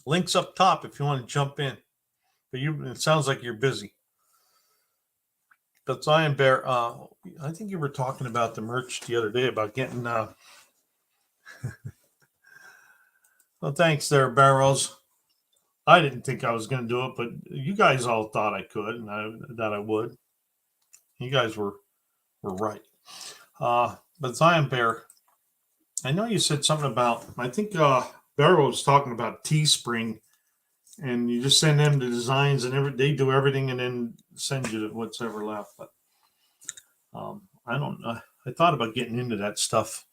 Links up top if you want to jump in. But it sounds like you're busy. But Zion Bear, I think you were talking about the merch the other day about getting well, thanks there, Barrows. I didn't think I was going to do it, but you guys all thought I could and that I would. You guys were right. But Zion Bear, I know you said something about, I think Barrows was talking about Teespring and you just send them the designs, and they do everything, and then send you what's ever left. But I don't know. I thought about getting into that stuff.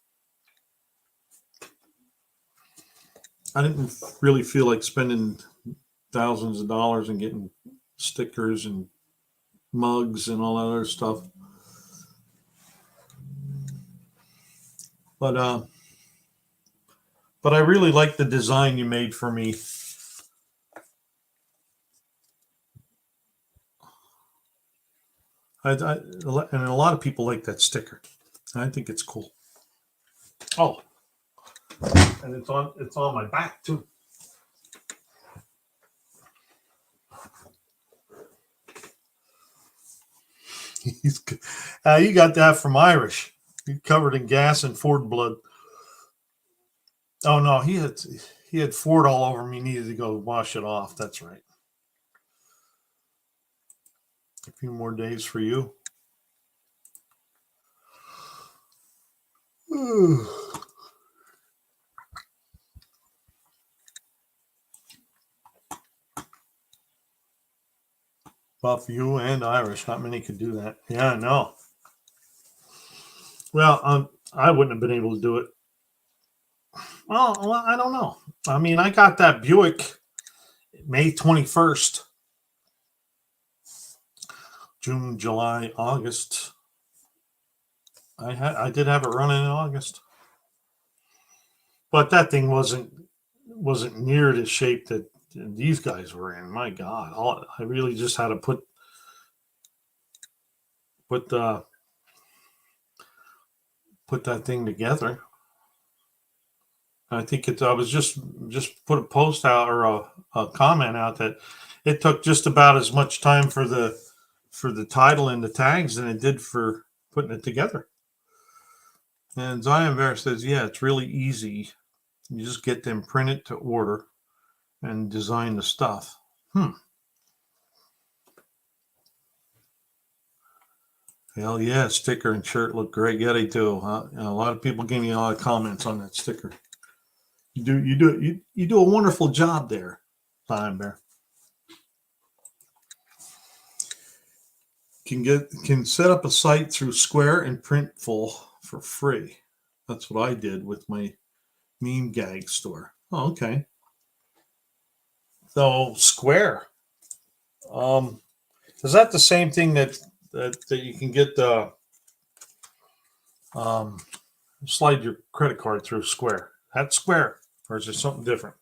I didn't really feel like spending thousands of dollars and getting stickers and mugs and all that other stuff. But I really like the design you made for me. And a lot of people like that sticker. I think it's cool. Oh, and it's on my back too. You got that from Irish. He's covered in gas and Ford blood. Oh no, he had Ford all over me. Needed to go wash it off. That's right. A few more days for you. Buff you and Irish. Not many could do that. Yeah, I know. Well, I wouldn't have been able to do it. Well, I don't know. I mean, I got that Buick May 21st, June, July, August. I did have it running in August, but that thing wasn't near the shape that these guys were in. My God, I really just had to put that thing together. I think I was just put a post out or a comment out that it took just about as much time for the title and the tags than it did for putting it together. And Zion Bear says, yeah, it's really easy. You just get them printed to order and design the stuff. Hell yeah, sticker and shirt look great. Yeah, they do. A lot of people gave me a lot of comments on that sticker. You do a wonderful job there, Zion Bear. Can set up a site through Square and Printful for free. That's what I did with my meme gag store. Oh, okay. So Square, is that the same thing that you can get slide your credit card through Square? That's Square, or is it something different?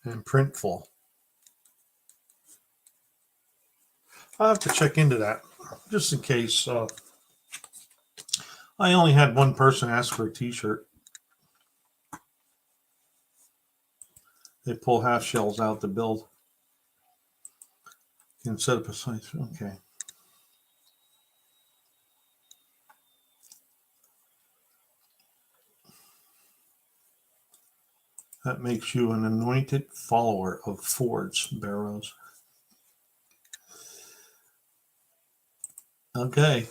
And Printful. I'll have to check into that just in case. I only had one person ask for a T-shirt. They pull half shells out to build. Can set up a site. Okay. That makes you an anointed follower of Ford's Barrows. Okay.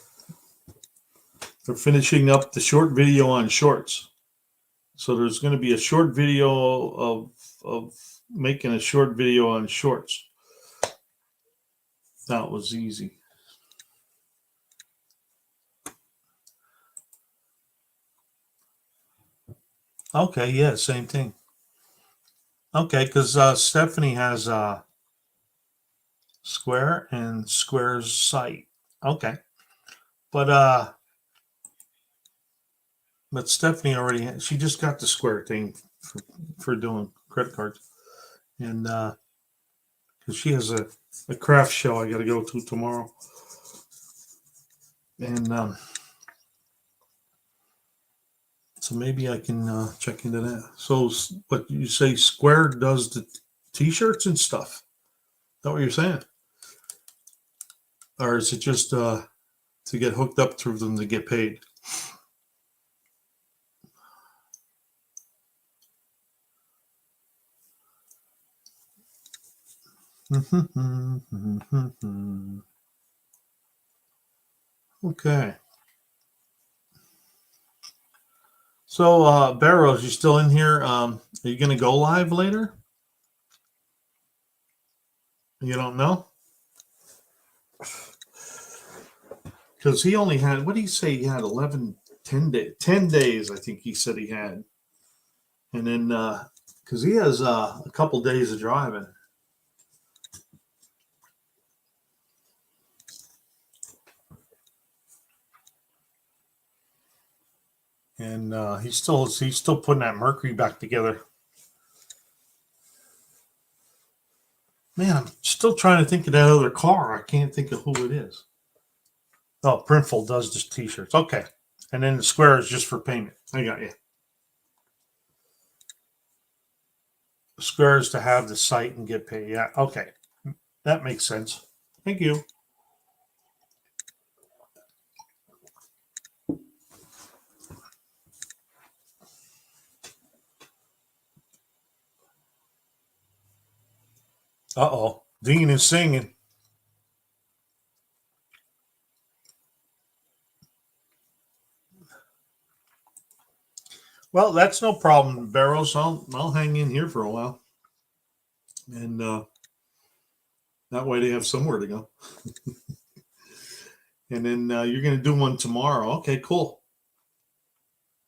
We're finishing up the short video on shorts. So there's going to be a short video of making a short video on shorts. That was easy. Okay, yeah, same thing. Okay, because Stephanie has Square and Square's site. Okay, but Stephanie already she just got the Square thing for doing credit cards, and because she has a craft show I got to go to tomorrow, and so maybe I can check into that. So, what you say? Square does the T-shirts and stuff. Is that what you're saying? Or is it just to get hooked up through them to get paid? Okay. So, Barrows, you still in here? Are you going to go live later? You don't know? Because he only had, what did he say? He had 10 days, I think he said he had. And then, because he has a couple days of driving. And he's still putting that Mercury back together. Man, I'm still trying to think of that other car. I can't think of who it is. Oh, Printful does just t-shirts. Okay. And then the square is just for payment. I got you. The square is to have the site and get paid. Yeah. Okay. That makes sense. Thank you. Uh-oh. Dean is singing. Well, that's no problem, Barrows. I'll hang in here for a while. And that way they have somewhere to go. And then you're going to do one tomorrow. Okay, cool.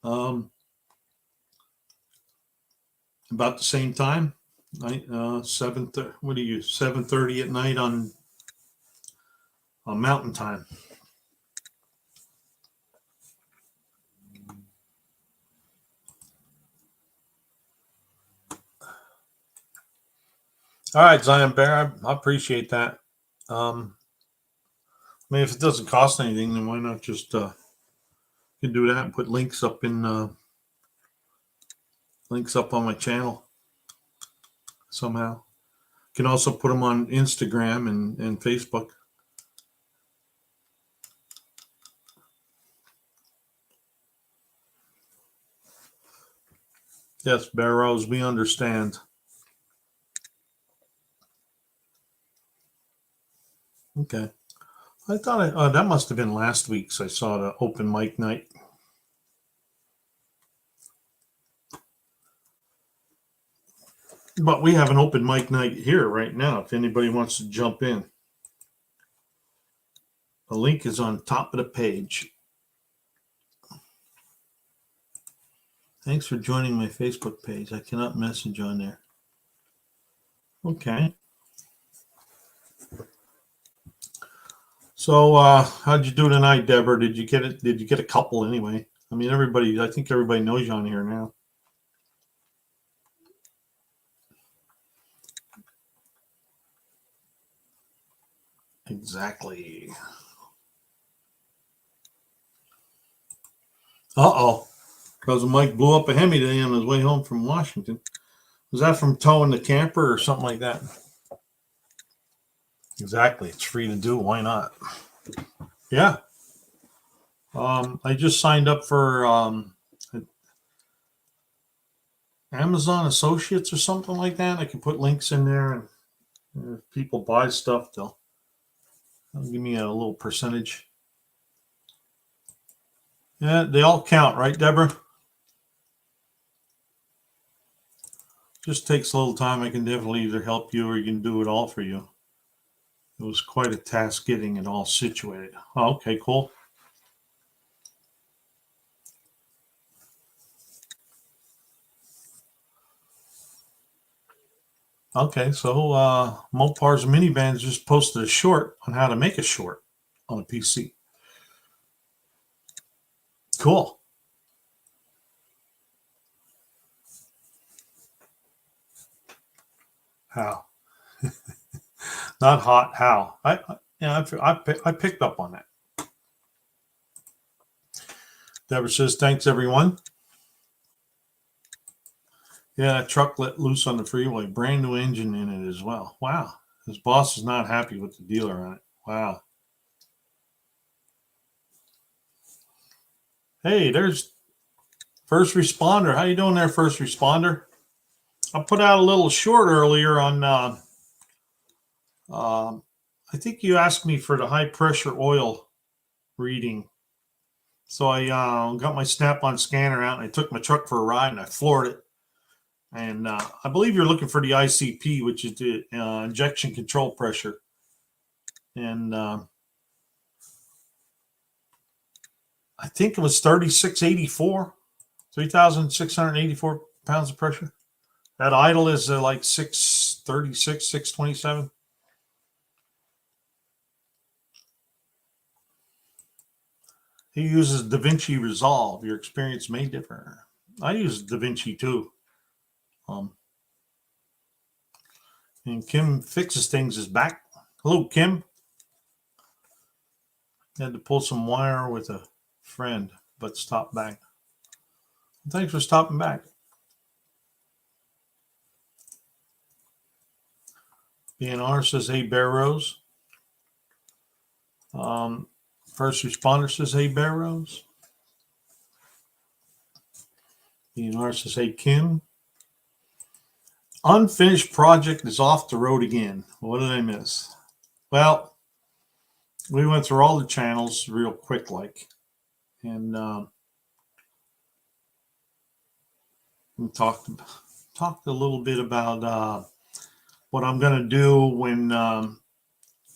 About the same time, night 7:30. What do you use? 7:30 at night on Mountain Time. All right, Zion Bear, I appreciate that. I mean, if it doesn't cost anything, then why not just you can do that and put links up on my channel somehow. You can also put them on Instagram and Facebook. Yes, Barrows, we understand. Okay. I thought that must have been last week's. I saw the open mic night. But we have an open mic night here right now if anybody wants to jump in. The link is on top of the page. Thanks for joining my Facebook page. I cannot message on there. Okay. So how'd you do tonight, Deborah? Did you get it? Did you get a couple anyway? I mean, I think everybody knows you on here now. Exactly. Uh-oh. Cousin Mike blew up a Hemi today on his way home from Washington. Was that from towing the camper or something like that? Exactly. It's free to do. Why not? Yeah. I just signed up for Amazon Associates or something like that. I can put links in there, and if people buy stuff, they'll give me a little percentage. Yeah, they all count, right, Deborah? Just takes a little time. I can definitely either help you or you can do it all for you. It was quite a task getting it all situated. Oh, okay, cool. Okay, so Mopar's Minivans just posted a short on how to make a short on a PC. Cool. How? Not hot. How? I picked up on that. Deborah says, thanks, everyone. Yeah, that truck let loose on the freeway. Brand new engine in it as well. Wow. His boss is not happy with the dealer on it. Wow. Hey, there's First Responder. How you doing there, First Responder? I put out a little short earlier on, I think you asked me for the high pressure oil reading. So I got my Snap-on scanner out and I took my truck for a ride and I floored it. And I believe you're looking for the ICP, which is the injection control pressure. And I think it was 3684, 3,684 pounds of pressure. That idle is like 636, 627. He uses DaVinci Resolve. Your experience may differ. I use DaVinci too. And Kim Fixes Things is back. Hello, Kim. Had to pull some wire with a friend, but stopped back. Thanks for stopping back. B&R says, hey, Bear Rose. First Responder says, hey, Bear Rose. B&R says, hey, Kim. Unfinished project is off the road again. What did I miss? Well, we went through all the channels real quick, like, and we talked a little bit about what I'm going to do when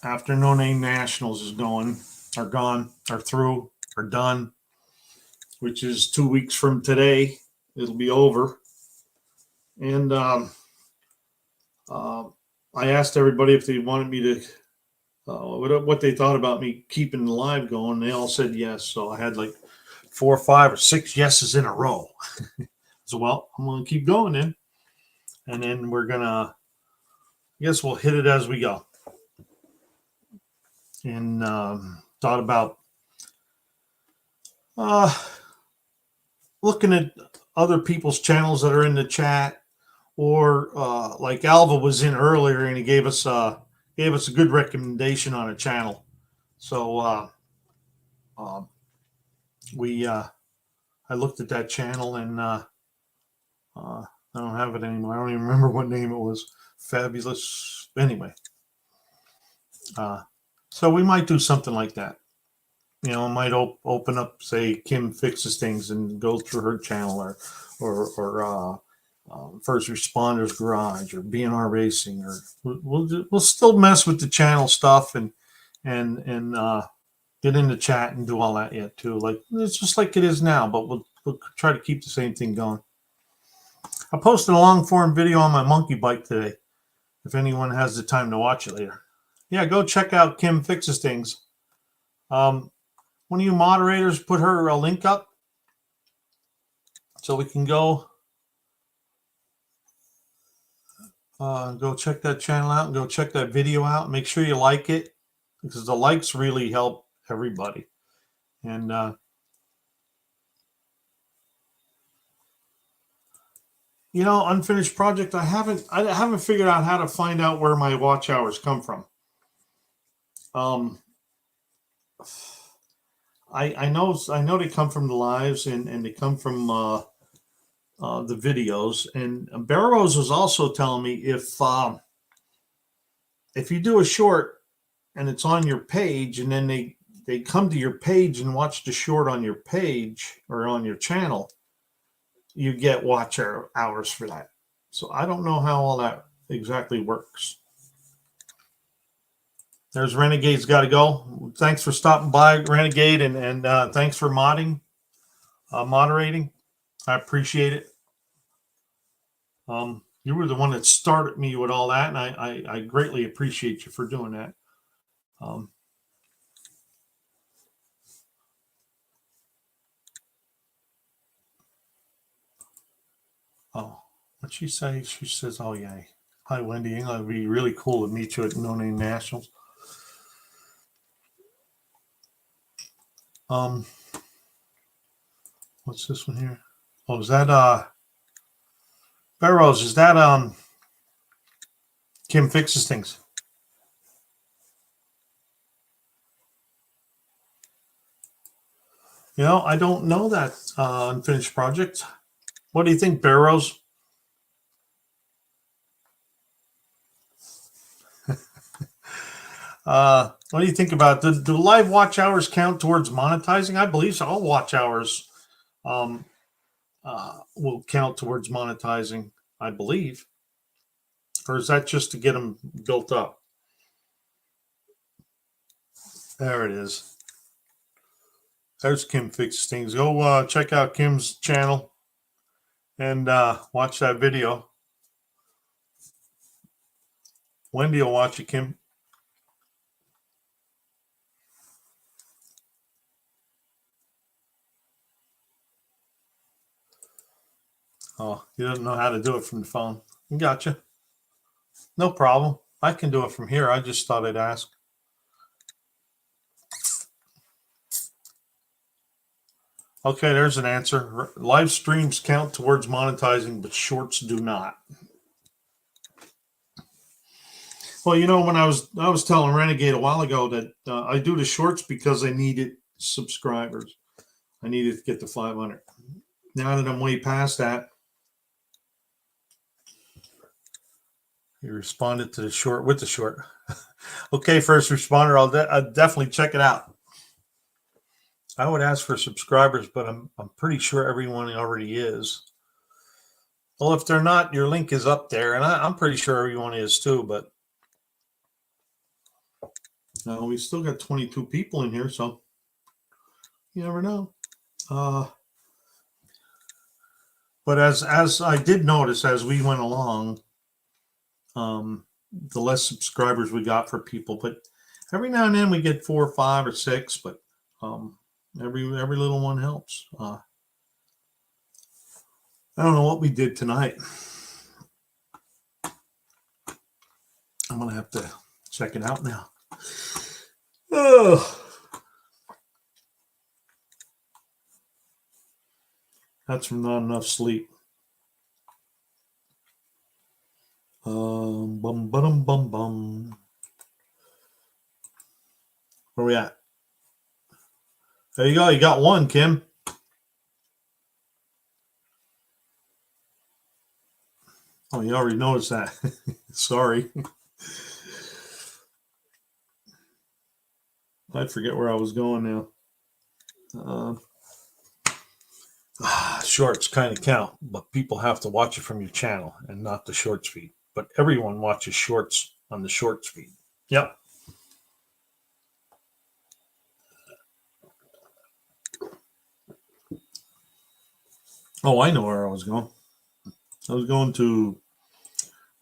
after No Name Nationals is gone, or through, or done, which is 2 weeks from today. It'll be over. And I asked everybody if they wanted me to, what they thought about me keeping the live going. They all said yes. So I had like 4 or 5 or 6 yeses in a row. So, well, I'm going to keep going then. And then we're going to, I guess we'll hit it as we go. And thought about looking at other people's channels that are in the chat, or like Alva was in earlier and he gave us a good recommendation on a channel. So I looked at that channel and I don't have it anymore. I don't even remember what name it was. Fabulous. Anyway, so we might do something like that. You know, I might open up, say, Kim Fixes Things and go through her channel, or First Responders Garage, or B&R Racing, or we'll still mess with the channel stuff and get in the chat and do all that yet too. Like, it's just like it is now, but we'll try to keep the same thing going. I posted a long form video on my monkey bike today. If anyone has the time to watch it later, yeah, go check out Kim Fixes Things. One of you moderators put her a link up so we can go check that channel out and go check that video out. Make sure you like it, because the likes really help everybody. And you know, unfinished project. I haven't figured out how to find out where my watch hours come from. I know they come from the lives and they come from the videos. And Barrows was also telling me if you do a short and it's on your page, and then they come to your page and watch the short on your page or on your channel, you get watch hours for that. So I don't know how all that exactly works. There's Renegade's got to go. Thanks for stopping by, Renegade, and thanks for moderating. I appreciate it. You were the one that started me with all that, and I greatly appreciate you for doing that. Oh, what'd she say? She says, "Oh yeah, hi Wendy. It would be really cool to meet you at No Name Nationals." What's this one here? Oh, is that Barrows? Is that Kim Fixes Things? You know, I don't know that unfinished project. What do you think, Barrows? What do you think about do live watch hours count towards monetizing? I believe so. All watch hours will count towards monetizing, I believe. Or is that just to get them built up? There it is. There's Kim Fixes Things. Go check out Kim's channel and watch that video. Wendy will watch it, Kim. Oh, you don't know how to do it from the phone. Gotcha. No problem. I can do it from here. I just thought I'd ask. Okay, there's an answer. Live streams count towards monetizing, but shorts do not. Well, you know, when I was telling Renegade a while ago that I do the shorts because I needed subscribers. I needed to get to 500. Now that I'm way past that, he responded to the short with the short. Okay, first responder, I'll definitely check it out. I would ask for subscribers, but I'm pretty sure everyone already is. Well, if they're not, your link is up there, and I'm pretty sure everyone is too. But no, we still got 22 people in here, so you never know. But as I did notice as we went along, the less subscribers we got for people, but every now and then we get 4 or 5 or 6, but every little one helps. I don't know what we did tonight. I'm gonna have to check it out now. Oh, that's from not enough sleep. Bum bum bum bum. Where we at? There you go. You got one, Kim. Oh, you already noticed that. Sorry. I forget where I was going now. Shorts kind of count, but people have to watch it from your channel and not the shorts feed. But everyone watches shorts on the shorts feed. Yep. Oh, I know where I was going. I was going to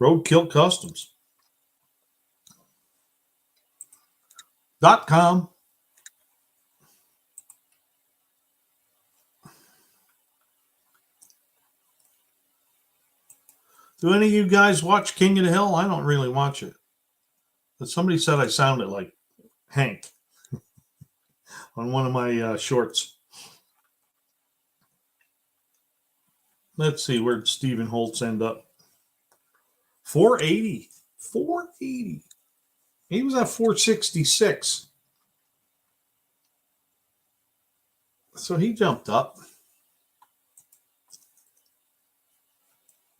Roadkill Customs.com. Do any of you guys watch King of the Hill? I don't really watch it. But somebody said I sounded like Hank on one of my shorts. Let's see, where'd Stephen Holtz end up? 480. 480. He was at 466. So he jumped up.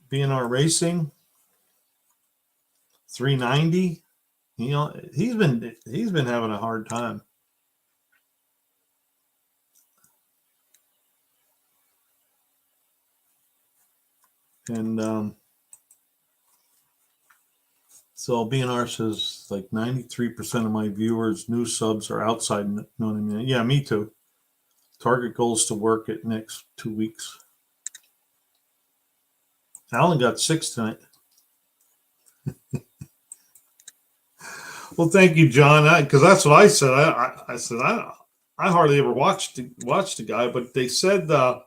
B&R Racing, 390. You know, he's been having a hard time. And so B&R says like 93% of my viewers, new subs are outside. You know what I mean? Yeah, me too. Target goals to work at next 2 weeks. Alan got 6 tonight. Well, thank you, John. Because that's what I said. I said I hardly ever watched the guy, but they said I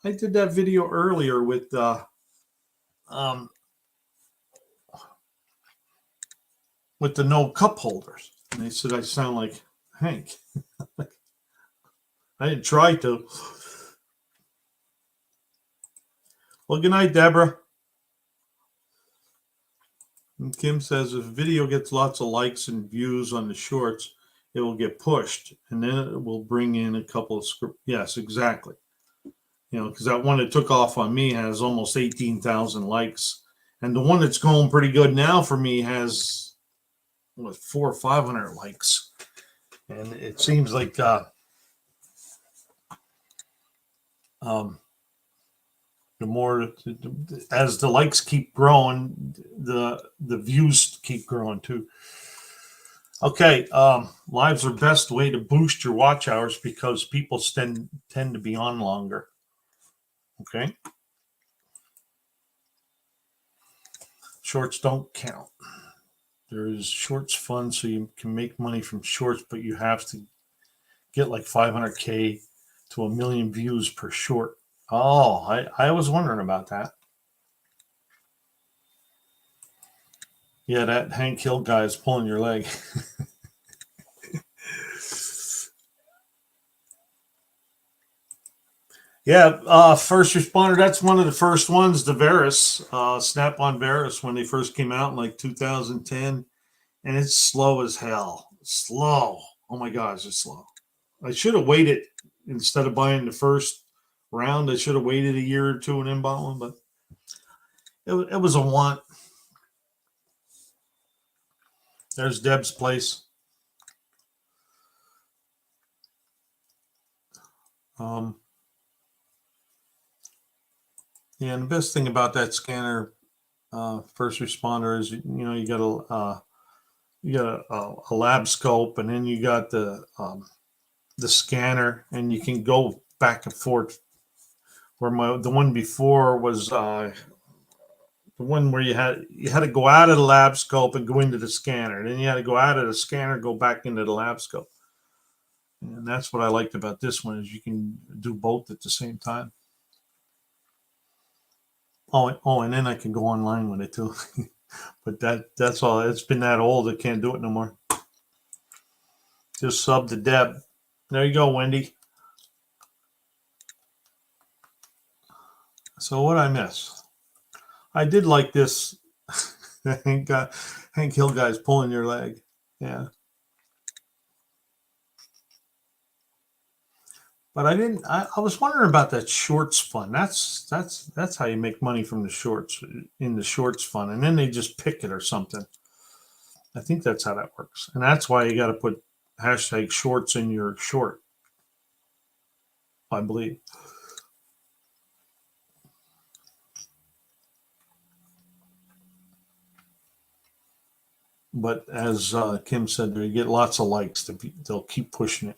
did that video earlier with the no cup holders, and they said I sound like Hank. I didn't try to. Well, good night, Deborah. And Kim says if a video gets lots of likes and views on the shorts, it will get pushed, and then it will bring in a couple of script. Yes, exactly. You know, because that one that took off on me has almost 18,000 likes, and the one that's going pretty good now for me has with 400 or 500 likes, and it seems like the more as the likes keep growing, the views keep growing too. Okay, lives are best way to boost your watch hours because people tend to be on longer. Okay, shorts don't count. There's shorts fun, so you can make money from shorts, but you have to get like 500K to 1 million views per short. Oh, I was wondering about that. Yeah, that Hank Hill guy is pulling your leg. Yeah, first responder. That's one of the first ones. The Varus, Snap-on Varus, when they first came out in like 2010, and it's slow as hell. Slow. Oh my gosh, it's slow. I should have waited instead of buying the first round. I should have waited a year or two and then bought one, but it was a want. There's Deb's place. Yeah, and the best thing about that scanner, first responder, is you got a lab scope, and then you got the scanner, and you can go back and forth. Where the one before was the one where you had to go out of the lab scope and go into the scanner. Then you had to go out of the scanner, go back into the lab scope. And that's what I liked about this one, is you can do both at the same time. Oh, and then I can go online with it too. But that's all. It's been that old. I can't do it no more. Just sub to Deb. There you go, Wendy. So what I miss? I did like this. Hank Hill guy's pulling your leg. Yeah. But I didn't. I was wondering about that shorts fund. That's how you make money from the shorts, in the shorts fund, and then they just pick it or something. I think that's how that works, and that's why you got to put hashtag shorts in your short, I believe. But as Kim said, they get lots of likes. They'll keep pushing it.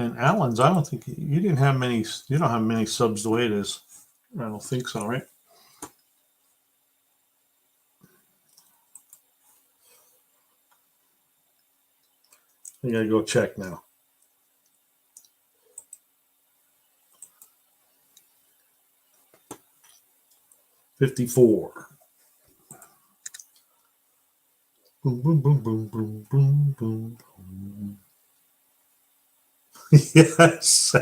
And Allen's, I don't think you didn't have many. You don't have many subs the way it is. I don't think so, right? I gotta go check now. $54. Boom, boom, boom, boom, boom, boom, boom, boom. Yes.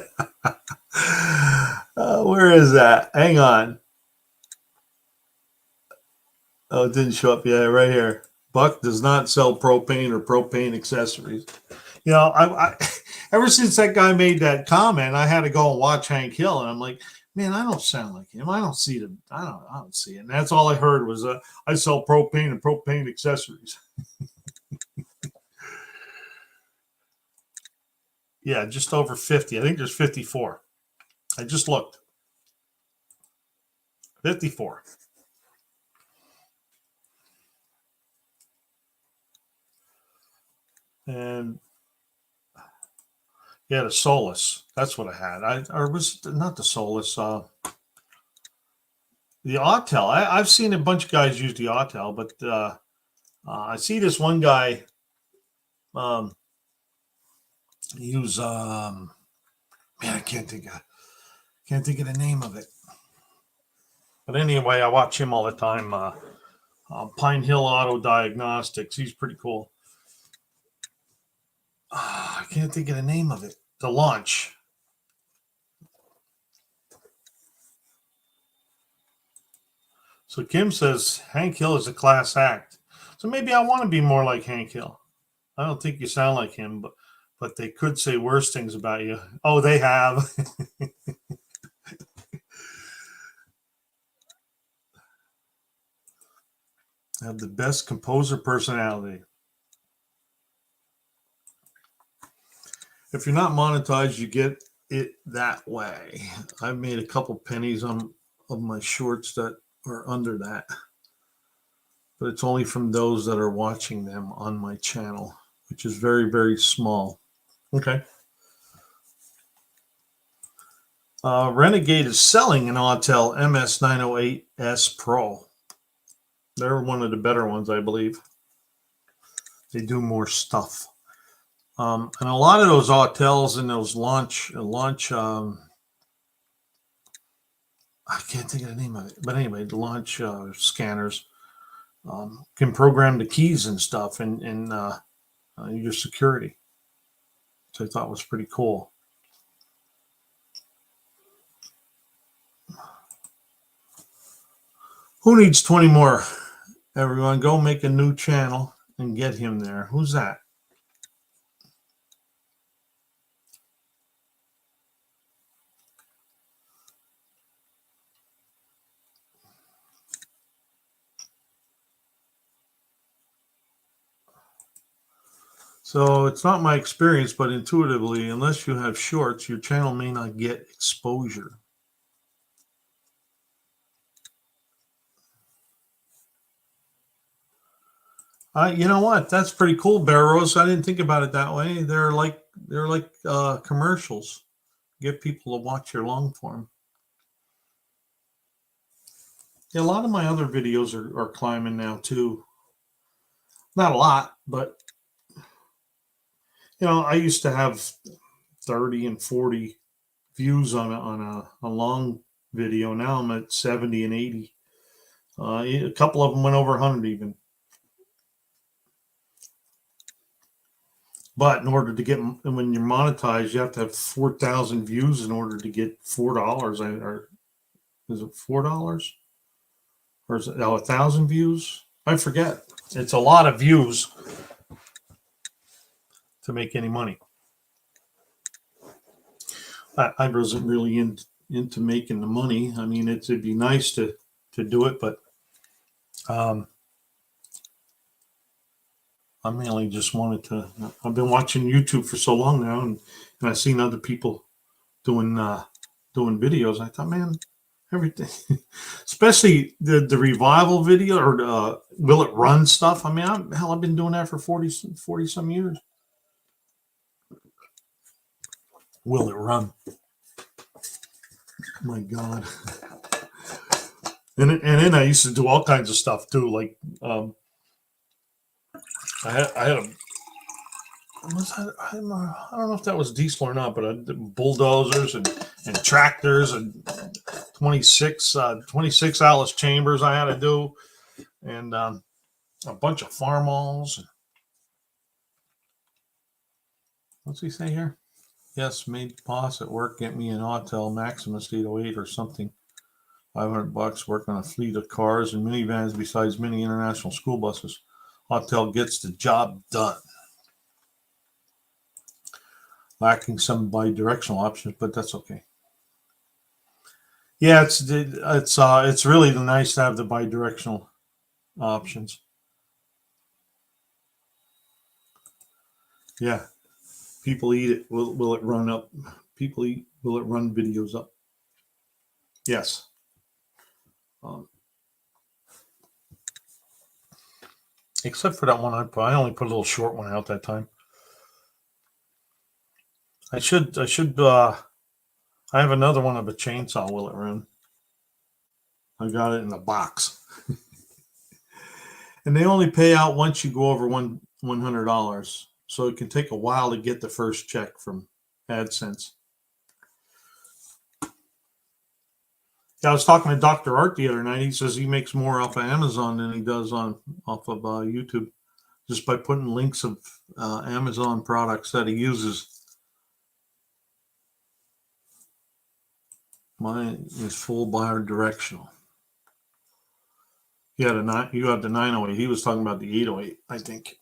Where is that? Hang on. Oh, it didn't show up. Yeah, right here. Buck does not sell propane or propane accessories. I ever since that guy made that comment, I had to go and watch Hank Hill, and I'm like, man, I don't sound like him. I don't see them. I don't see it. And that's all I heard was, I sell propane and propane accessories. Yeah, just over 50. I think there's 54. I just looked. 54. And yeah, the Solus. That's what I had. Or was it not the Solus? The Autel. I've seen a bunch of guys use the Autel, but I see this one guy use man, I can't think of the name of it. But anyway, I watch him all the time. Pine Hill Auto Diagnostics. He's pretty cool. I can't think of the name of it. The launch. So Kim says Hank Hill is a class act. So maybe I want to be more like Hank Hill. I don't think you sound like him, but they could say worse things about you. Oh, they have. Have the best composer personality. If you're not monetized, you get it that way. I've made a couple pennies on of my shorts that are under that, but it's only from those that are watching them on my channel, which is very, very small. Okay. Renegade is selling an Autel MS908S Pro. They're one of the better ones, I believe. They do more stuff. And a lot of those Autels and those launch, I can't think of the name of it, but anyway, the launch scanners can program the keys and stuff in your security. So I thought was pretty cool. Who needs 20 more? Everyone, go make a new channel and get him there. Who's that? So it's not my experience, but intuitively, unless you have shorts, your channel may not get exposure. You know what? That's pretty cool, Barrows. I didn't think about it that way. They're like commercials. Get people to watch your long form. Yeah, a lot of my other videos are climbing now too. Not a lot, but I used to have 30 and 40 views on a long video. Now I'm at 70 and 80. A couple of them went over 100 even. But in order to get, when you're monetized, you have to have 4,000 views in order to get $4. Or is it $4? Or is it 1,000 views? I forget. It's a lot of views to make any money. I wasn't really into making the money. I mean, it'd be nice to do it, but I mainly just wanted to. I've been watching YouTube for so long now, and I've seen other people doing videos. I thought, man, everything, especially the revival video or the will it run stuff. I mean, I've been doing that for 40 some years. Will it run? My God. And then I used to do all kinds of stuff too. Like I had a I don't know if that was diesel or not, but I did bulldozers and tractors and 26 Alice chambers I had to do, and a bunch of farmalls. What's he say here? Yes, made boss at work get me an Autel Maximus 808 or something. $500 work on a fleet of cars and minivans besides many international school buses. Autel gets the job done. Lacking some bi-directional options, but that's okay. Yeah, it's really nice to have the bi-directional options. Yeah, people eat it. Will it run up? People eat. Will it run videos up? Yes. Except for that one I only put a little short one out that time. I have another one of a chainsaw. Will it run? I got it in a box. And they only pay out once you go over $100. So it can take a while to get the first check from AdSense. Yeah, I was talking to Dr. Art the other night. He says he makes more off of Amazon than he does off of YouTube, just by putting links of Amazon products that he uses. Mine is full bi-directional. You have the 908. He was talking about the 808, I think.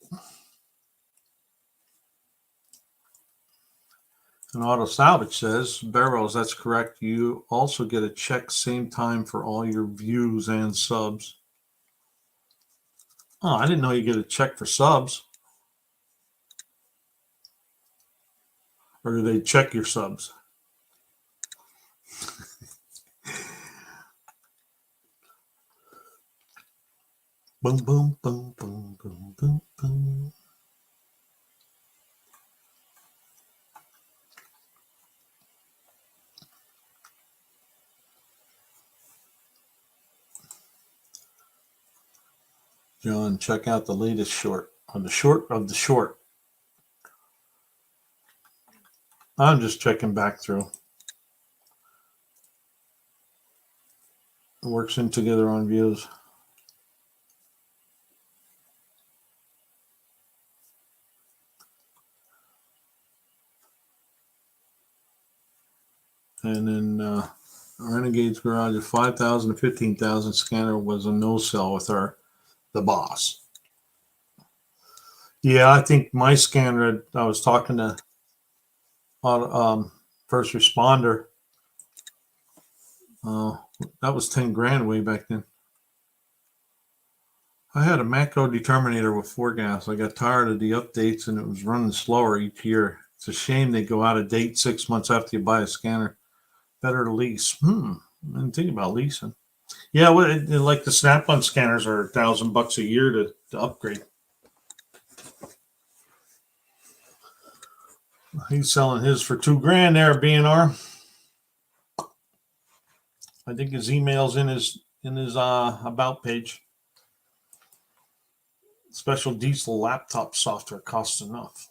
And Auto Salvage says, Barrows, that's correct. You also get a check same time for all your views and subs. Oh, I didn't know you get a check for subs. Or do they check your subs? Boom, boom, boom, boom, boom, boom, boom. John, check out the latest short on the short of the short. I'm just checking back through. It works in together on views. And then Renegade's Garage, 5,000 to 15,000 scanner was a no sell with her, the boss. Yeah, I think my scanner, I was talking to first responder. That was 10 grand way back then. I had a macro determinator with 4 gas. I got tired of the updates and it was running slower each year. It's a shame they go out of date 6 months after you buy a scanner. Better to lease. I didn't think about leasing. Yeah, like the Snap-on scanners are $1,000 a year to upgrade. He's selling his for $2 grand there, B&R. I think his email's in his about page. Special diesel laptop software costs enough.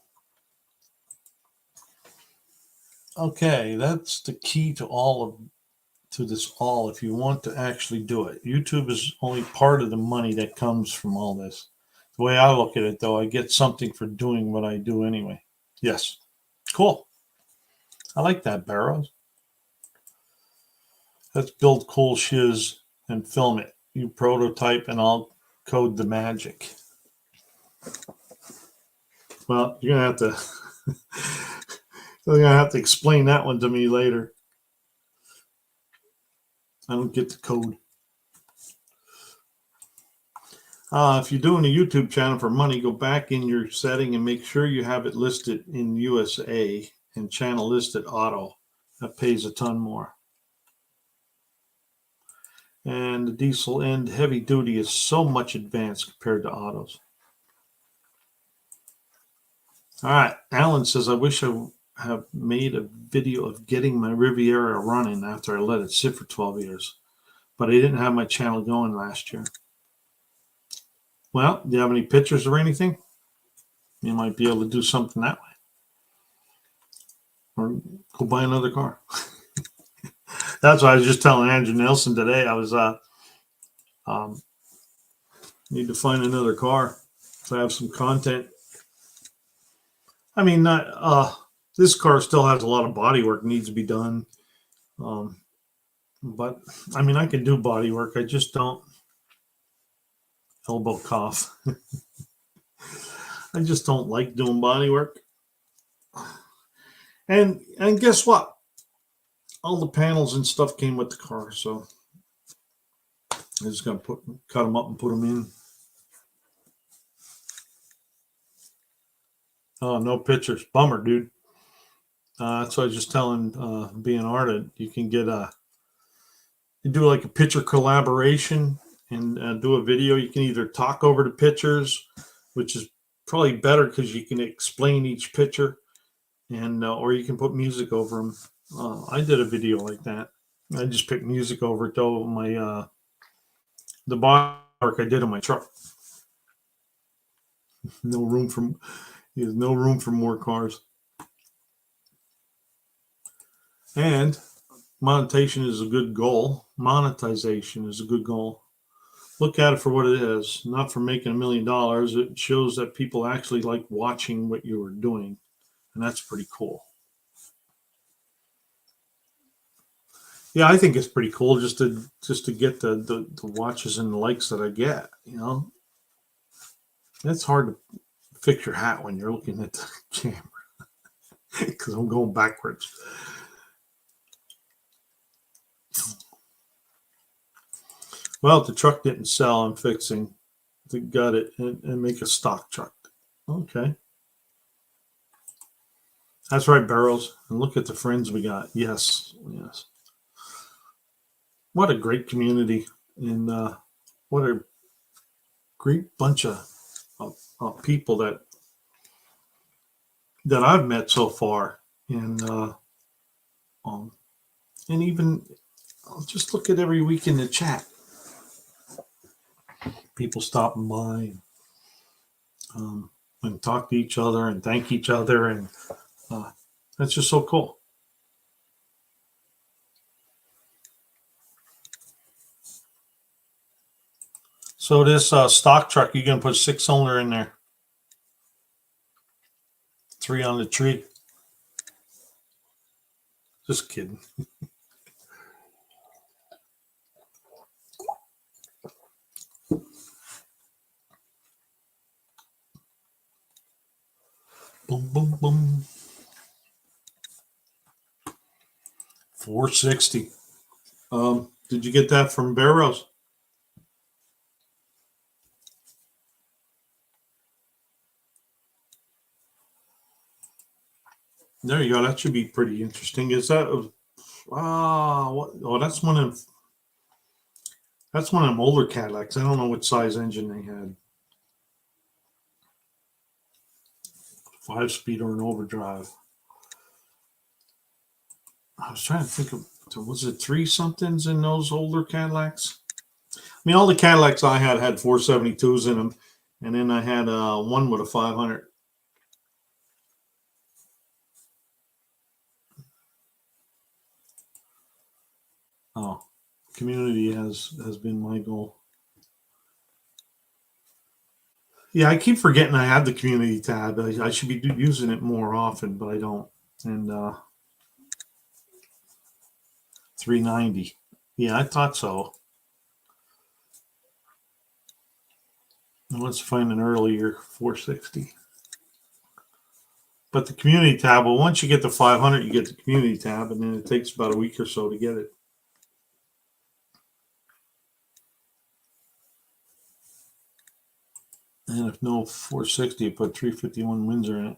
Okay, that's the key to this all. If you want to actually do it, YouTube is only part of the money that comes from all this. The way I look at it, though, I get something for doing what I do anyway. Yes, cool. I like that, Barrows. Let's build cool shiz and film it. You prototype and I'll code the magic. Well, you're gonna have to explain that one to me later. I don't get the code. If you're doing a YouTube channel for money, go back in your setting and make sure you have it listed in USA and channel listed auto. That pays a ton more. And the diesel end heavy duty is so much advanced compared to autos. All right, Alan says, I wish I have made a video of getting my Riviera running after I let it sit for 12 years, but I didn't have my channel going last year. Well, do you have any pictures or anything? You might be able to do something that way. Or go buy another car. That's what I was just telling Andrew Nelson today. I was need to find another car to have some content. I mean, this car still has a lot of body work needs to be done. But I mean, I can do body work. I just don't elbow cough. I just don't like doing body work. And guess what? All the panels and stuff came with the car, so I just got to cut them up and put them in. Oh, no pictures. Bummer, dude. That's what I was just telling B&R that you can get you do like a picture collaboration and do a video. You can either talk over the pictures, which is probably better because you can explain each picture, and or you can put music over them. I did a video like that. I just picked music over it though. My the body work I did on my truck. There's no room for more cars. And monetization is a good goal. Monetization is a good goal. Look at it for what it is, not for making $1 million. It shows that people actually like watching what you are doing, and that's pretty cool. Yeah, I think it's pretty cool just to get the watches and the likes that I get. You know, it's hard to fix your hat when you're looking at the camera because I'm going backwards. Well, the truck didn't sell. I'm fixing. to gut it and make a stock truck. Okay. That's right, Barrows. And look at the friends we got. Yes, yes. What a great community, and what a great bunch of people that I've met so far, um, and even I'll just look at every week in the chat. People stopping by and talk to each other and thank each other, and that's just so cool. So this stock truck, you're gonna put 6-cylinder in there, 3 on the tree. Just kidding. Boom, boom, boom. 460. Did you get that from Barrows? There you go. That should be pretty interesting. Is that what? Oh, that's one of them older Cadillacs. I don't know what size engine they had. 5-speed or an overdrive. I was trying to think of, was it 3 somethings in those older Cadillacs? I mean, all the Cadillacs I had 472s in them, and then I had one with a 500. Oh, community has been my goal. Yeah, I keep forgetting I have the community tab. I should be using it more often, but I don't. And 390. Yeah, I thought so. Let's find an earlier 460. But the community tab, well, once you get the 500, you get the community tab, and then it takes about a week or so to get it. And if no 460, you put 351 Windsor in it.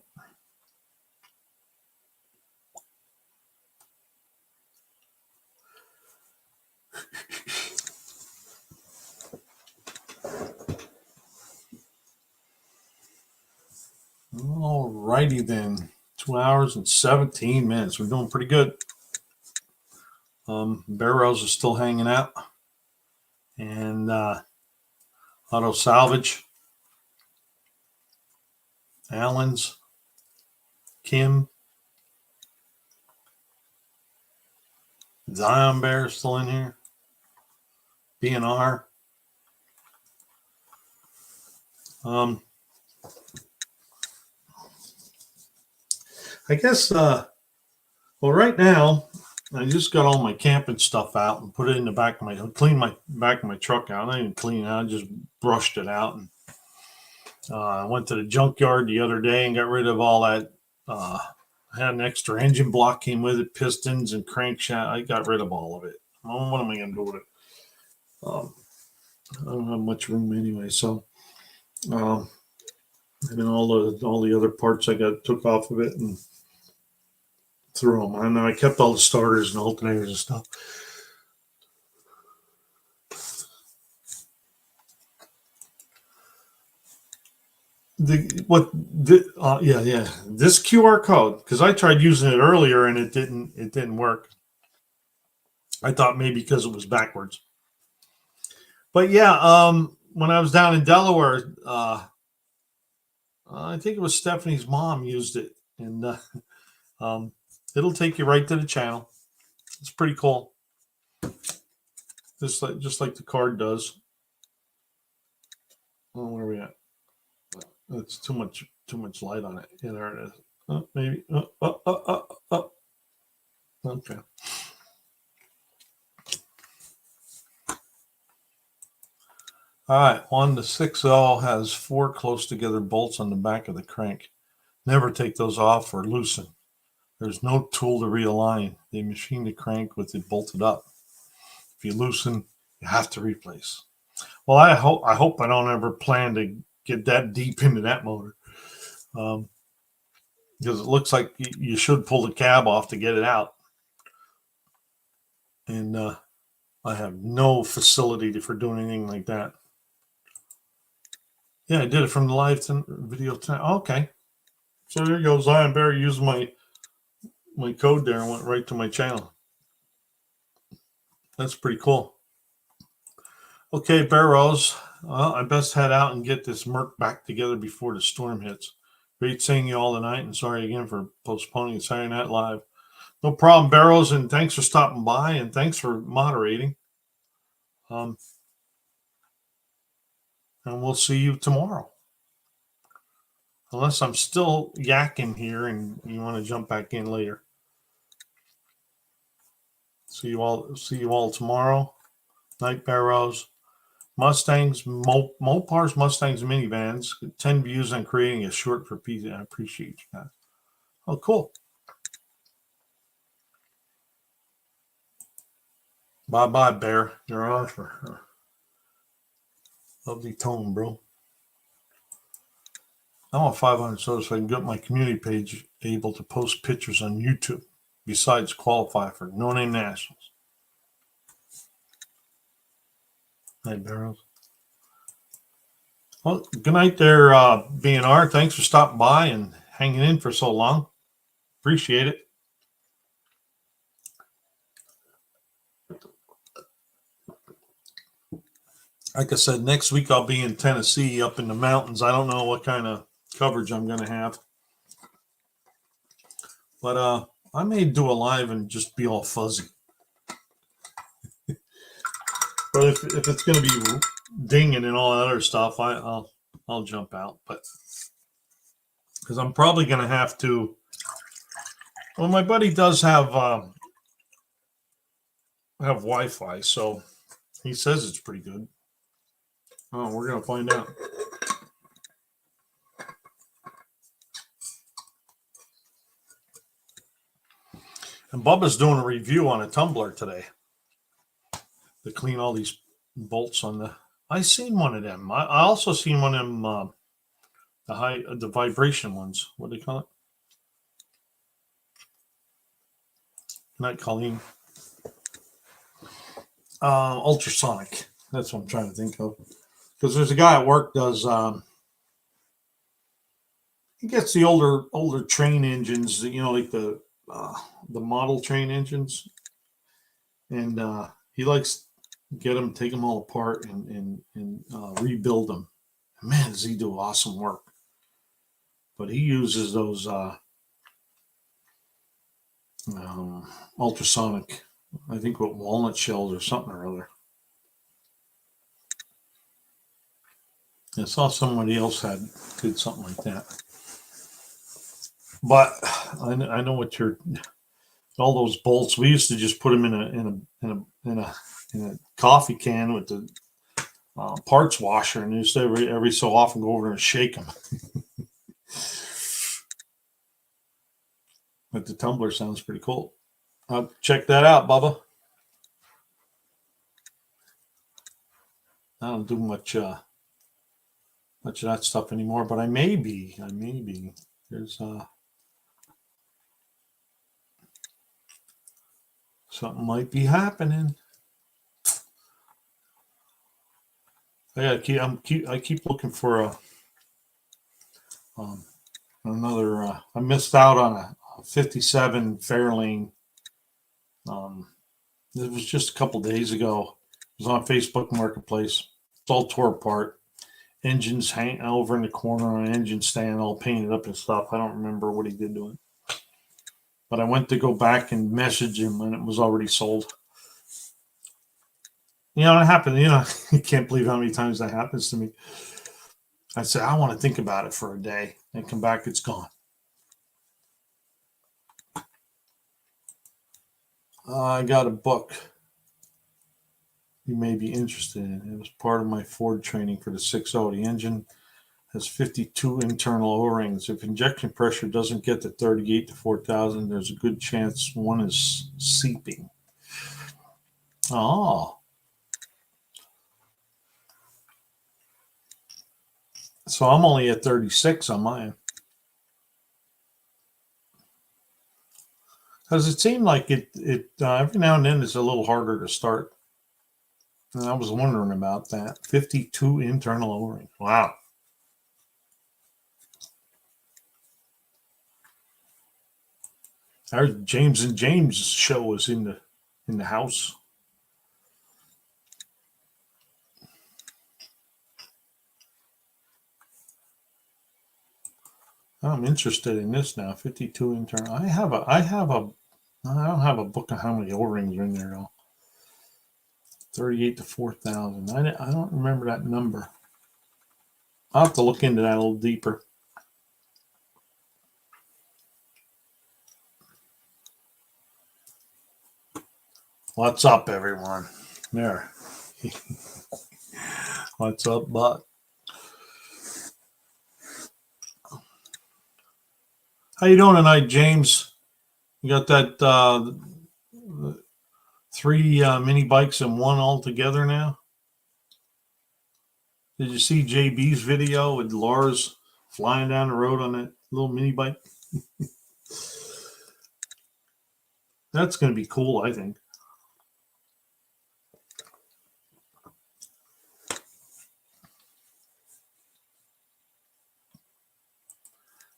All righty then. 2 hours and 17 minutes. We're doing pretty good. Barrows is still hanging out. And Auto Salvage. Allen's. Kim. Zion Bear is still in here. B&R. I guess, well, right now, I just got all my camping stuff out and put it in the back of cleaned my back of my truck out. I didn't clean it out, I just brushed it out. And I went to the junkyard the other day and got rid of all that. I had an extra engine block came with it, pistons and crankshaft. I got rid of all of it. What am I going to do with it? I don't have much room anyway. So, and then all the other parts I took off of it and threw them. And I kept all the starters and alternators and stuff. This QR code, because I tried using it earlier and it didn't work. I thought maybe because it was backwards. But yeah, when I was down in Delaware, I think it was Stephanie's mom used it, and it'll take you right to the channel. It's pretty cool, just like the card does. Oh, where are we at? That's too much light on it. Yeah, there it is. Maybe. Okay. All right, 1-6L has 4 close together bolts on the back of the crank. Never take those off or loosen. There's no tool to realign. They machine the crank with it bolted up. If you loosen, you have to replace. Well, I hope I don't ever plan to get that deep into that motor, because it looks like you should pull the cab off to get it out, and I have no facility for doing anything like that. Yeah, I did it from the live video tonight. Okay, so there goes Zion Barry used my code there and went right to my channel. That's pretty cool. Okay, Barrows. Well, I best head out and get this Merc back together before the storm hits. Great seeing you all tonight, and sorry again for postponing Saturday Night Live. No problem, Barrows, and thanks for stopping by, and thanks for moderating. And we'll see you tomorrow. Unless I'm still yakking here and you want to jump back in later. See you all tomorrow. Night, Barrows. Mustangs, Mopar's Mustangs minivans. 10 views on creating a short for pizza. I appreciate you guys. Oh, cool. Bye, Bear. You're on for lovely tone, bro. I want 500 so I can get my community page able to post pictures on YouTube. Besides, qualify for No Name Nationals. Night, Barrows. Well, good night there, B&R. Thanks for stopping by and hanging in for so long. Appreciate it. Like I said, next week I'll be in Tennessee up in the mountains. I don't know what kind of coverage I'm going to have. But I may do a live and just be all fuzzy. But if it's going to be dinging and all that other stuff, I'll jump out. But because I'm probably going to have to. Well, my buddy does have Wi-Fi, so he says it's pretty good. Oh, we're going to find out. And Bubba's doing a review on a tumbler today to clean all these bolts on the. I seen one of them. I also seen one of them, the vibration ones. What do they call it? Good night, Colleen. Ultrasonic. That's what I'm trying to think of. Because there's a guy at work does. He gets the older train engines, like the model train engines, and he likes to get them, take them all apart, and rebuild them. Man, does he do awesome work! But he uses those ultrasonic, I think, with walnut shells or something or other. I saw somebody else did something like that. But I know what all those bolts. We used to just put them in a coffee can with the parts washer, and just every so often go over and shake them. But the tumbler sounds pretty cool. Check that out, Bubba. I don't do much of that stuff anymore, but I may be. There's something might be happening. I keep looking for another. I missed out on a 57 Fairlane. It was just a couple days ago. It was on Facebook Marketplace. It's all tore apart. Engines hanging over in the corner on an engine stand, all painted up and stuff. I don't remember what he did to it. But I went to go back and message him, and it was already sold. It happened. You can't believe how many times that happens to me. I said, I want to think about it for a day. And come back, it's gone. I got a book you may be interested in. It was part of my Ford training for the 6.0. The engine has 52 internal O-rings. If injection pressure doesn't get to 38 to 4,000, there's a good chance one is seeping. Oh. So I'm only at 36 on mine. Because it seemed like it every now and then it's a little harder to start. And I was wondering about that. 52 internal O-rings. Wow. Our James and James show is in the house. I'm interested in this now. 52 internal. I don't have a book of how many O-rings are in there though. 38 to 4,000. I don't remember that number. I'll have to look into that a little deeper. What's up, everyone? There. What's up, Buck? How you doing tonight, James? You got that 3 mini bikes and one all together now? Did you see JB's video with Lars flying down the road on that little mini bike? That's going to be cool, I think.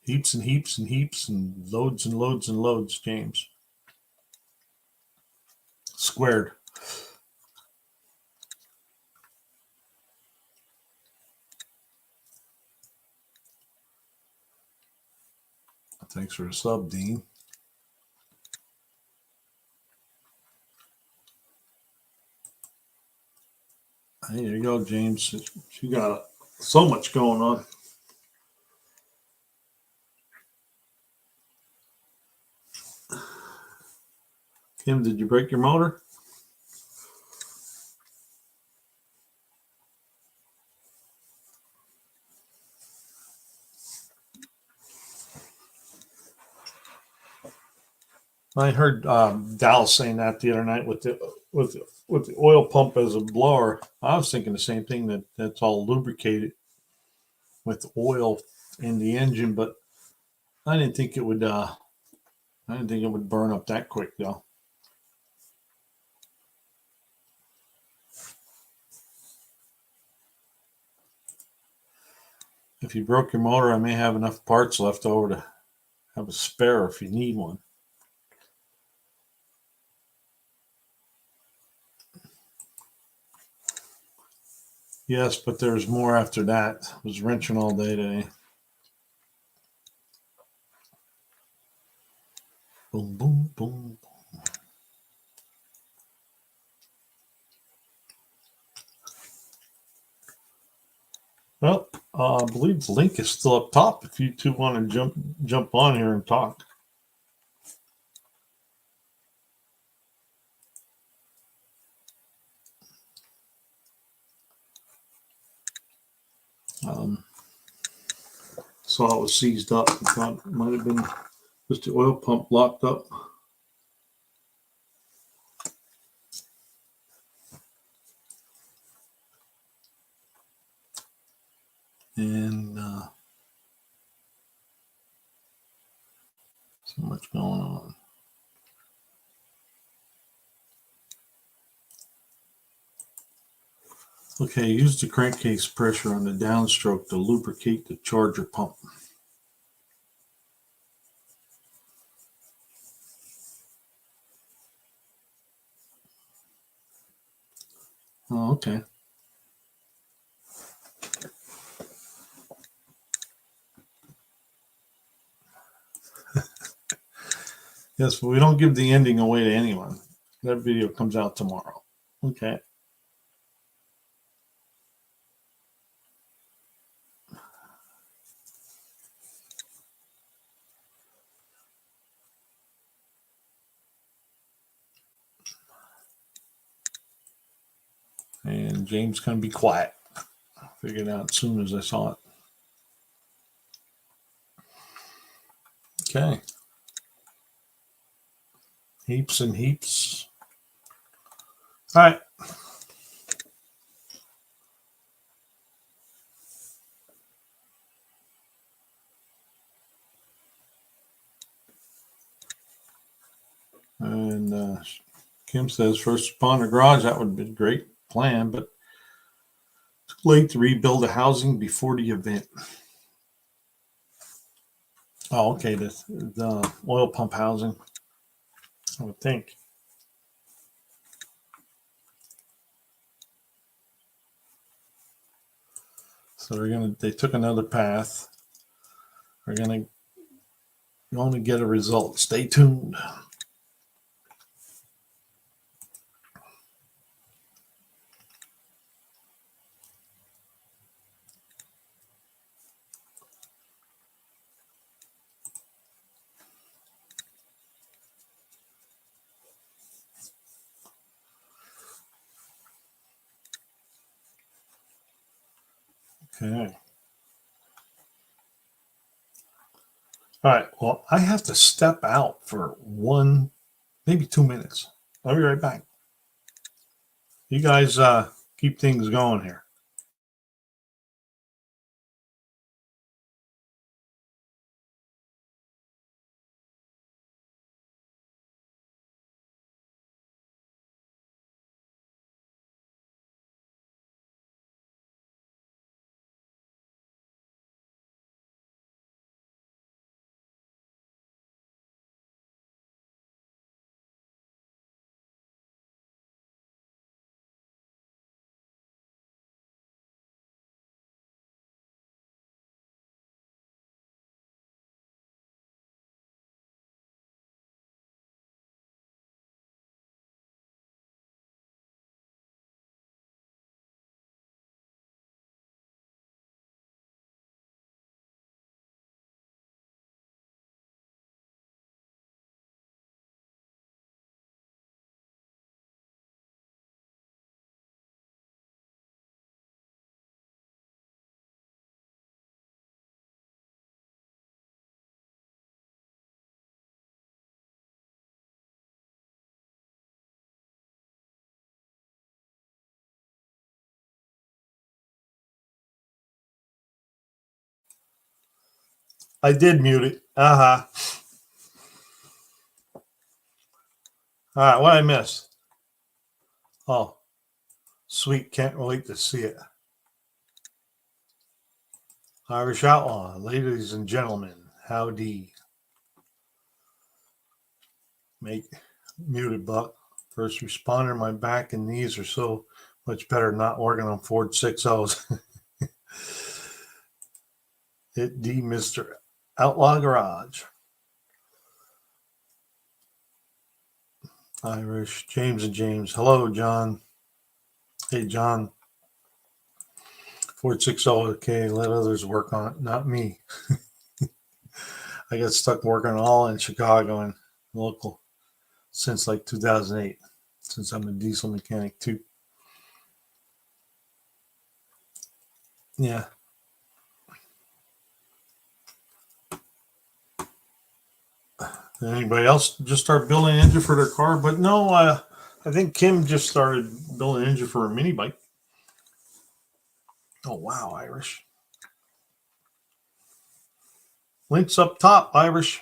Heaps and heaps and heaps and loads and loads and loads, James. Squared. Thanks for the sub, Dean. Hey, there you go, James. You got so much going on. Kim, did you break your motor? I heard Dallas saying that the other night with the oil pump as a blower. I was thinking the same thing, that's all lubricated with oil in the engine, but I didn't think it would. I didn't think it would burn up that quick, though. If you broke your motor, I may have enough parts left over to have a spare if you need one. Yes, but there's more after that. I was wrenching all day today. Boom, boom, boom. Well, I believe the link is still up top if you two want to jump on here and talk. Saw it was seized up. I thought it might have been just the oil pump locked up. And so much going on. Okay, use the crankcase pressure on the downstroke to lubricate the charger pump. Oh, okay. Yes, but we don't give the ending away to anyone. That video comes out tomorrow. Okay. And James going to be quiet. Figured it out as soon as I saw it. Okay. Heaps and heaps. All right. And Kim says first responder garage, that would have been a great plan, but too late to rebuild the housing before the event. Oh, okay, the oil pump housing, I would think. So they took another path. We're going to get a result. Stay tuned. Okay. All right. Well, I have to step out for maybe 2 minutes. I'll be right back. You guys keep things going here. I did mute it. Uh-huh. All right, what I missed? Oh, sweet. Can't wait to see it. Irish Outlaw, ladies and gentlemen, howdy. Make muted buck. First responder, my back and knees are so much better not working on Ford 6.0s. It D Mr. Outlaw Garage. Irish, James and James. Hello, John. Hey, John. Ford 6.0, okay, let others work on it, not me. I got stuck working all in Chicago and local since like 2008, since I'm a diesel mechanic too. Yeah. Did anybody else just start building an engine for their car? But no, I think Kim just started building an engine for a mini bike. Oh, wow, Irish. Links up top, Irish.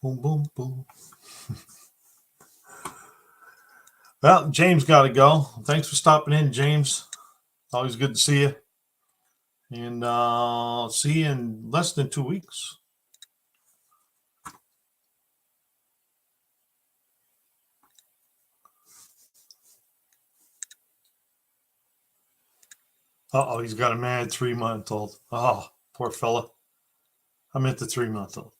Boom, boom, boom. Well, James got to go. Thanks for stopping in, James. Always good to see you. And see you in less than 2 weeks. Uh-oh, he's got a mad 3-month-old. Oh, poor fella. I meant the 3-month-old.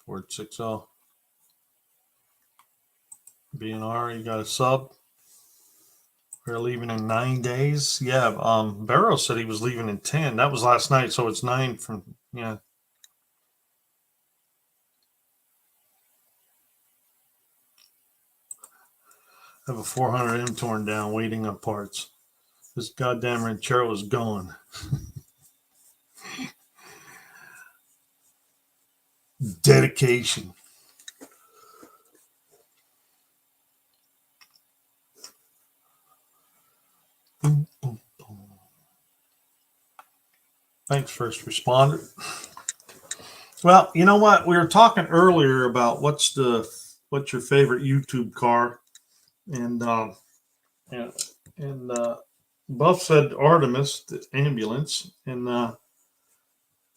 Ford 6.0. B&R, you got a sub. We're leaving in 9 days. Yeah, Barrow said he was leaving in 10. That was last night, so it's 9 from, yeah. I have a 400M torn down, waiting on parts. This goddamn Ranchero is gone. Dedication. Boom, boom, boom. Thanks, first responder. Well, you know what? We were talking earlier about what's your favorite YouTube car, and and, and Buff said Artemis, the ambulance, and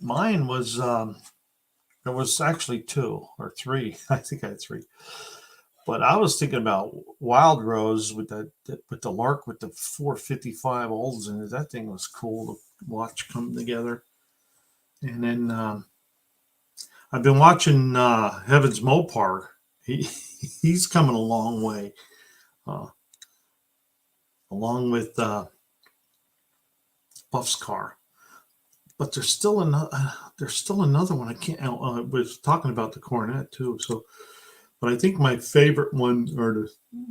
mine was there was actually two or three. I think I had three, but I was thinking about Wild Rose with with the Lark with the 455 olds in it. That thing was cool to watch come together. And then I've been watching Heaven's Mopar. He's coming a long way, along with Buff's car. But there's still another one. I can't. I was talking about the Coronet too. So, but I think my favorite one, or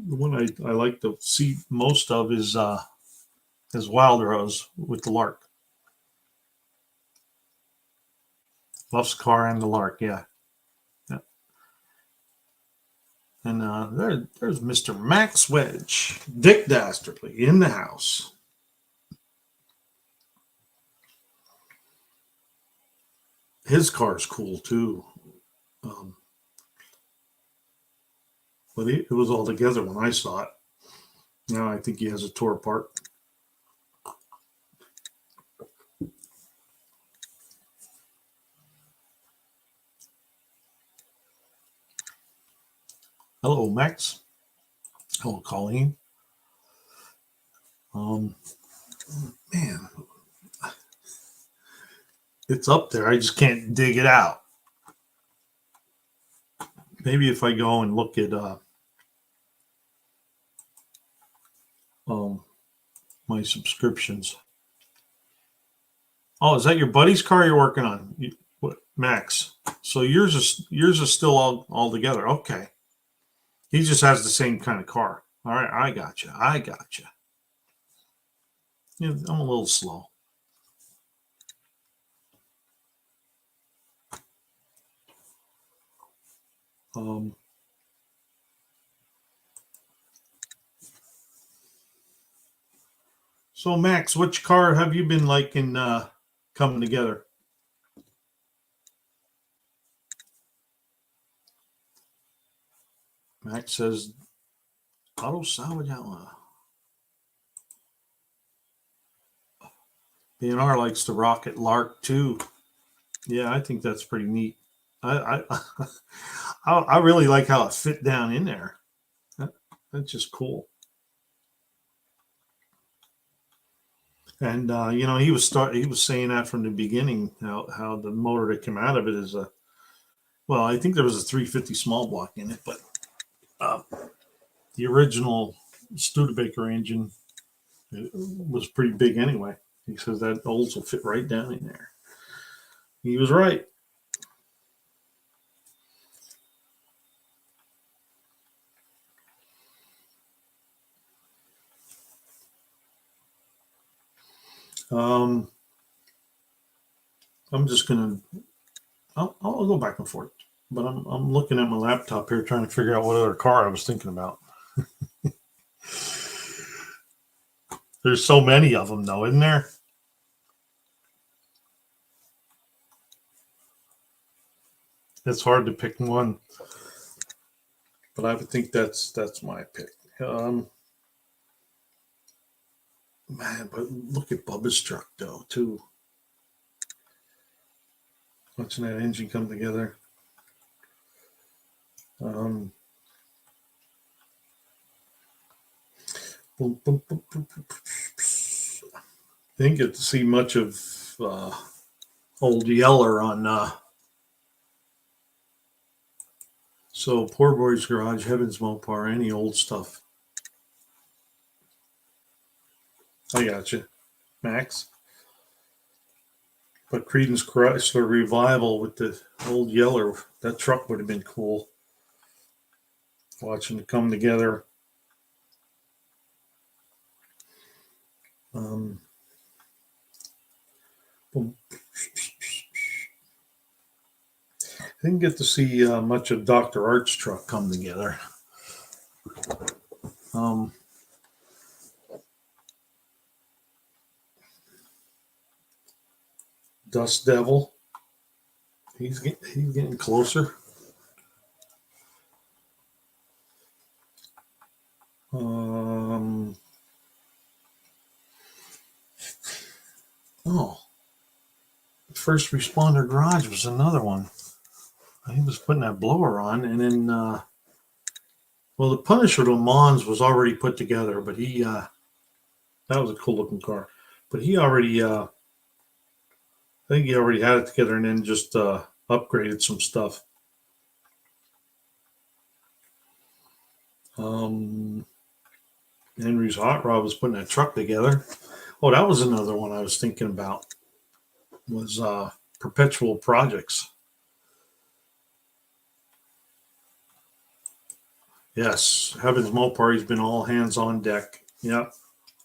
the one I like to see most of, is Wild Rose with the Lark. Buff's car and the Lark, yeah. And there's Mr. Max Wedge, Dick Dastardly in the house. His car's cool too. But it was all together when I saw it. Now I think he has a tore apart. Hello, Max. Hello, Colleen. Man, it's up there. I just can't dig it out. Maybe if I go and look at my subscriptions. Oh, is that your buddy's car you're working on, Max? So yours is still all together. Okay. He just has the same kind of car. All right, I got you. Yeah, I'm a little slow. So Max, which car have you been liking coming together? Max says auto salvage outlet. B&R likes the Rocket Lark too. Yeah, I think that's pretty neat. I I really like how it fit down in there. That's just cool. And he was saying that from the beginning, how the motor that came out of it is well, I think there was a 350 small block in it, but the original Studebaker engine was pretty big anyway. He says that olds will fit right down in there. He was right. I'm just gonna. I'll go back and forth, but I'm looking at my laptop here, trying to figure out what other car I was thinking about. There's so many of them, though, isn't there? It's hard to pick one, but I would think that's my pick. Man, but look at Bubba's truck though, too. Watching that engine come together. Didn't get to see much of Old Yeller on. So Poor Boy's Garage, Heaven's Mopar, any old stuff. I got you, Max. But Creedence Chrysler Revival with the Old Yeller, that truck would have been cool. Watching it come together. Didn't get to see much of Dr. Art's truck come together. Dust Devil. He's getting closer. Oh, First Responder Garage was another one. He was putting that blower on, and then the Punisher Le Mans was already put together, but that was a cool looking car. But he already, I think he already had it together, and then just upgraded some stuff. Henry's Hot Rod was putting that truck together. Oh, that was another one I was thinking about. Was Perpetual Projects. Yes, Heaven's Mopar, he's been all hands on deck. Yep.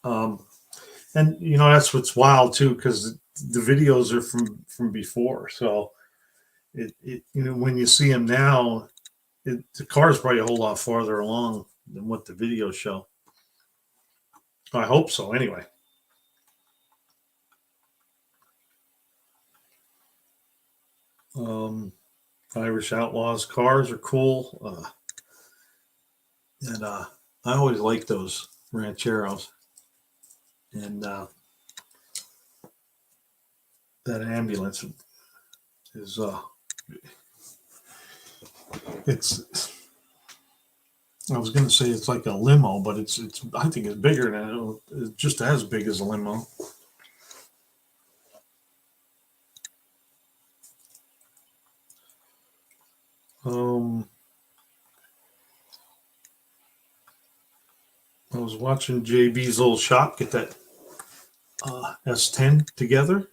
And that's what's wild too, because the videos are from before. So it when you see him now, the car's probably a whole lot farther along than what the videos show. I hope so. Anyway. Irish Outlaws cars are cool. And I always like those rancheros. And that ambulance is it's I was going to say it's like a limo, but it's I think it's bigger than it's just as big as a limo. I was watching JB's old shop get that S10 together.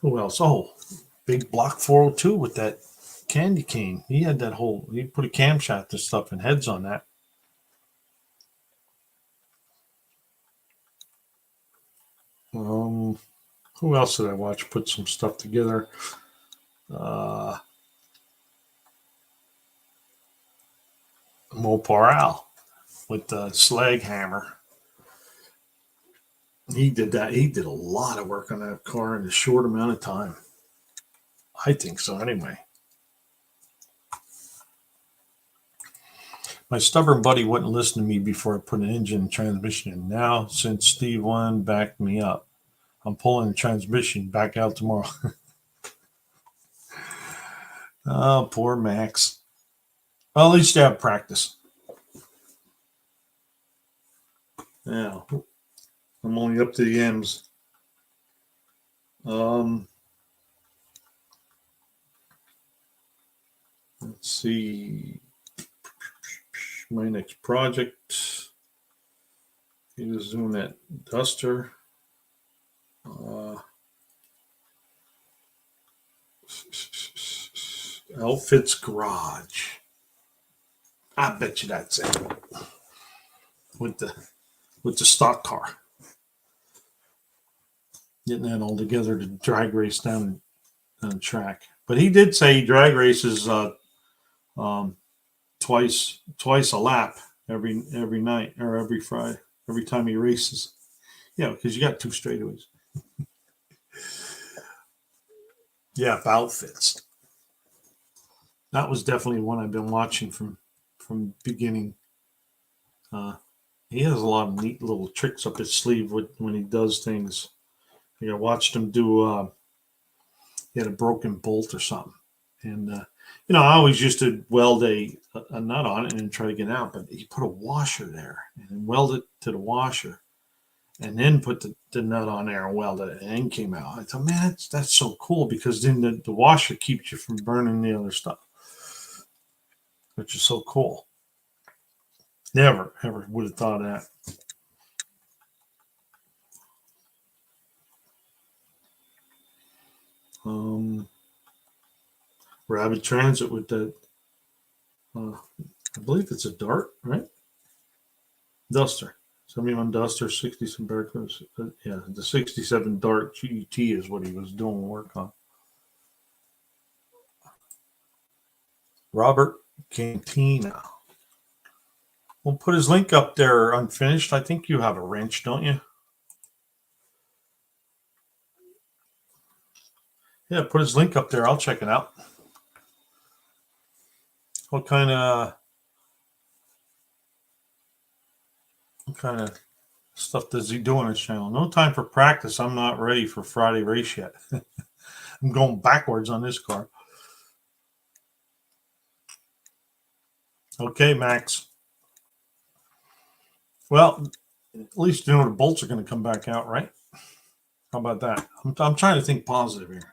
Who else? Oh, big block 402 with that candy cane. He had that whole, he put a camshaft and stuff and heads on that. Who else did I watch put some stuff together? Mopar Al with the slag hammer. He did that. He did a lot of work on that car in a short amount of time. I think so, anyway. My stubborn buddy wouldn't listen to me before I put an engine and transmission in. Now, since Steve One backed me up, I'm pulling the transmission back out tomorrow. Oh, poor Max. Well, at least you have practice. Yeah. I'm only up to the M's. Let's see. My next project. He was doing that Duster. Outfits Garage. I bet you that's it. With the stock car. Getting that all together to drag race down the track. But he did say he drag races twice a lap every night or every Friday, every time he races. Yeah, because you got two straightaways. Yeah, outfits. That was definitely one I've been watching from beginning. He has a lot of neat little tricks up his sleeve when he does things. I watched him do. He had a broken bolt or something, and I always used to weld a nut on it and then try to get out, but he put a washer there and welded it to the washer, and then put the nut on there and welded it, and then came out. I thought, man, that's so cool, because then the washer keeps you from burning the other stuff, which is so cool. Never ever would have thought of that. Rapid Transit with the, I believe it's a Dart, right? Duster. 71 Duster, 67 Barracudas. Yeah, the 67 Dart GT is what he was doing work on. Robert Cantina. We'll put his link up there unfinished. I think you have a wrench, don't you? Yeah, put his link up there. I'll check it out. What kind of stuff does he do on his channel? No time for practice. I'm not ready for Friday race yet. I'm going backwards on this car. Okay, Max. Well, at least you know the bolts are going to come back out, right? How about that? I'm trying to think positive here.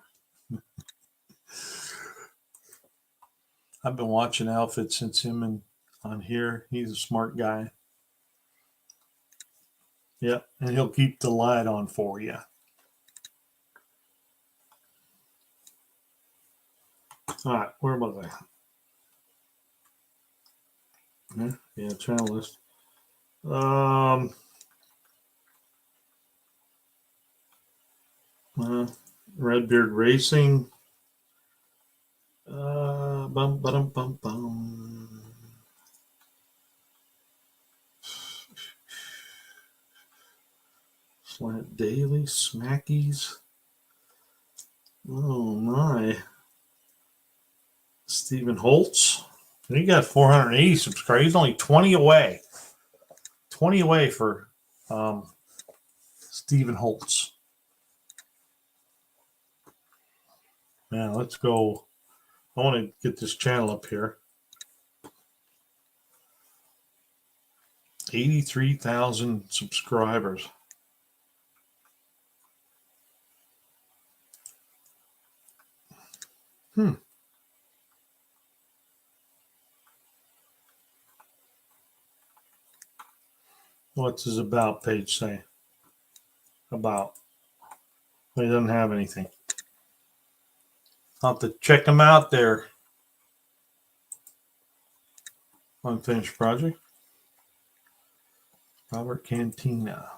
I've been watching Outfit since him and on here. He's a smart guy. Yeah, and he'll keep the light on for you. All right, where was I? Yeah, channel list. Redbeard Racing. Bum, ba-dum, bum, bum. Slant Daily, Smackies. Oh my. Stephen Holtz. He got 480 subscribers. He's only 20 away. 20 away for Stephen Holtz. Now let's go. I want to get this channel up here. 83,000 subscribers. What's his about page say? About. He doesn't have anything. I'll have to check him out there. Unfinished project. Robert Cantina.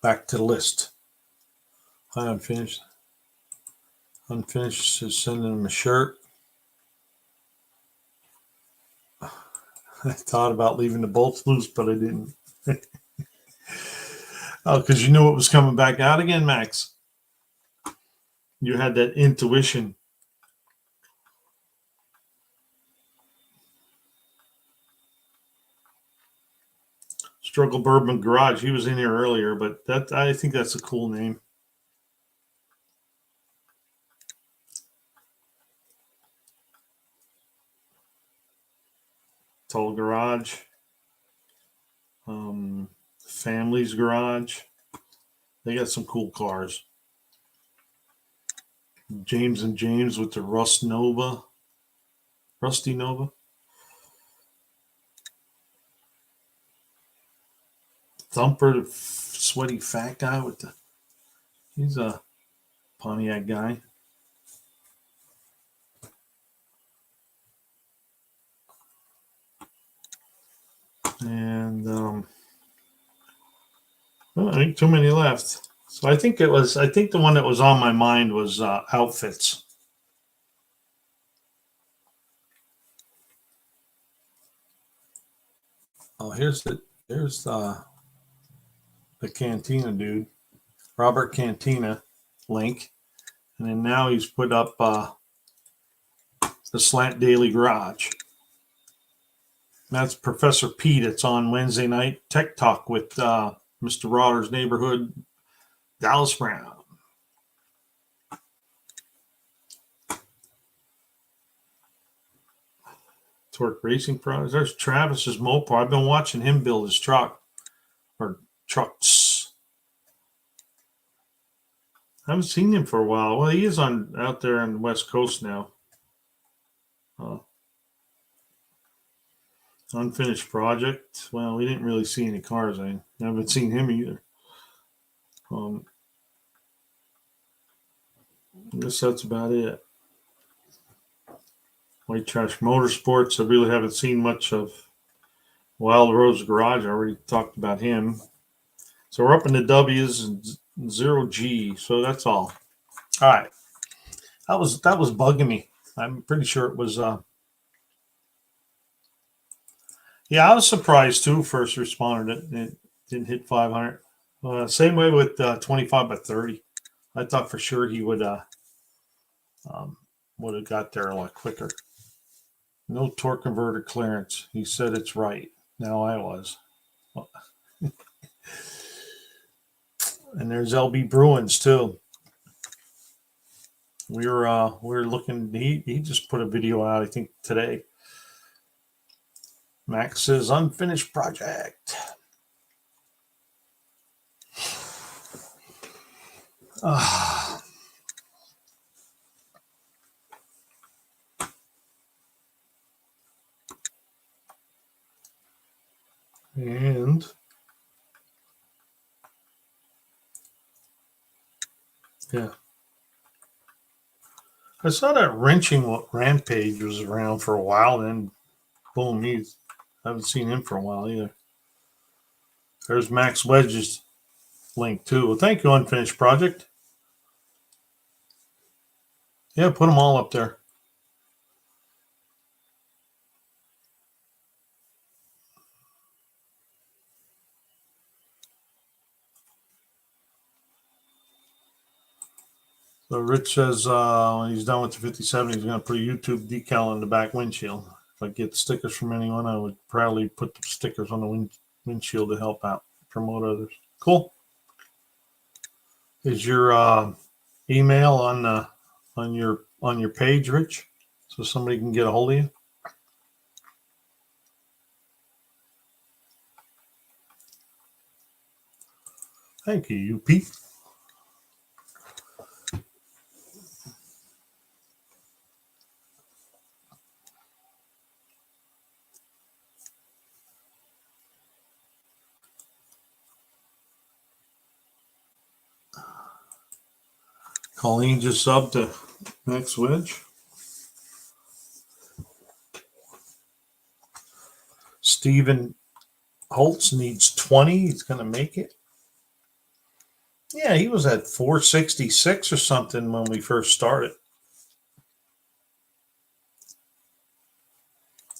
Back to the list. Hi, unfinished. Unfinished is sending him a shirt. I thought about leaving the bolts loose, but I didn't. Oh, because you knew it was coming back out again, Max. You had that intuition. Struggle Bourbon Garage. He was in here earlier, but that I think that's a cool name. Tall Garage. Family's Garage. They got some cool cars. James and James with the Rusty Nova. Thumper, the sweaty fat guy with the. He's a Pontiac guy. And I think too many left. So I think the one that was on my mind was Outfits. Oh, here's the Cantina dude, Robert Cantina link, and then now he's put up the Slant Daily Garage. That's Professor Pete. It's on Wednesday night Tech Talk with Mr. Rotter's neighborhood, Dallas Brown. Torque Racing Products. There's Travis's Mopar. I've been watching him build his truck or trucks. I haven't seen him for a while. Well, he is out there on the West Coast now. Unfinished project. Well, we didn't really see any cars. I haven't seen him either. I guess that's about it. White Trash Motorsports. I really haven't seen much of Wild Rose Garage. I already talked about him. So we're up in the W's and 0G. So that's all. All right. That was bugging me. I'm pretty sure it was. Yeah, I was surprised too. First responder that it didn't hit 500. Same way with 25 by 30. I thought for sure he would have got there a lot quicker. No torque converter clearance. He said it's right. Now I was. And there's LB Bruins too. We were looking. He just put a video out, I think today. Max says unfinished project. And yeah, I saw that wrenching Rampage was around for a while. Then boom, I haven't seen him for a while either. There's Max Wedge's link too. Well, thank you, unfinished project. Yeah, put them all up there. So Rich says when he's done with the 57, he's going to put a YouTube decal on the back windshield. If I get stickers from anyone, I would proudly put the stickers on the windshield to help out, promote others. Cool. Is your email on your page, Rich, so somebody can get a hold of you? Thank you, UP. Colleen just subbed to Max Wedge. Stephen Holtz needs 20. He's going to make it. Yeah, he was at 466 or something when we first started.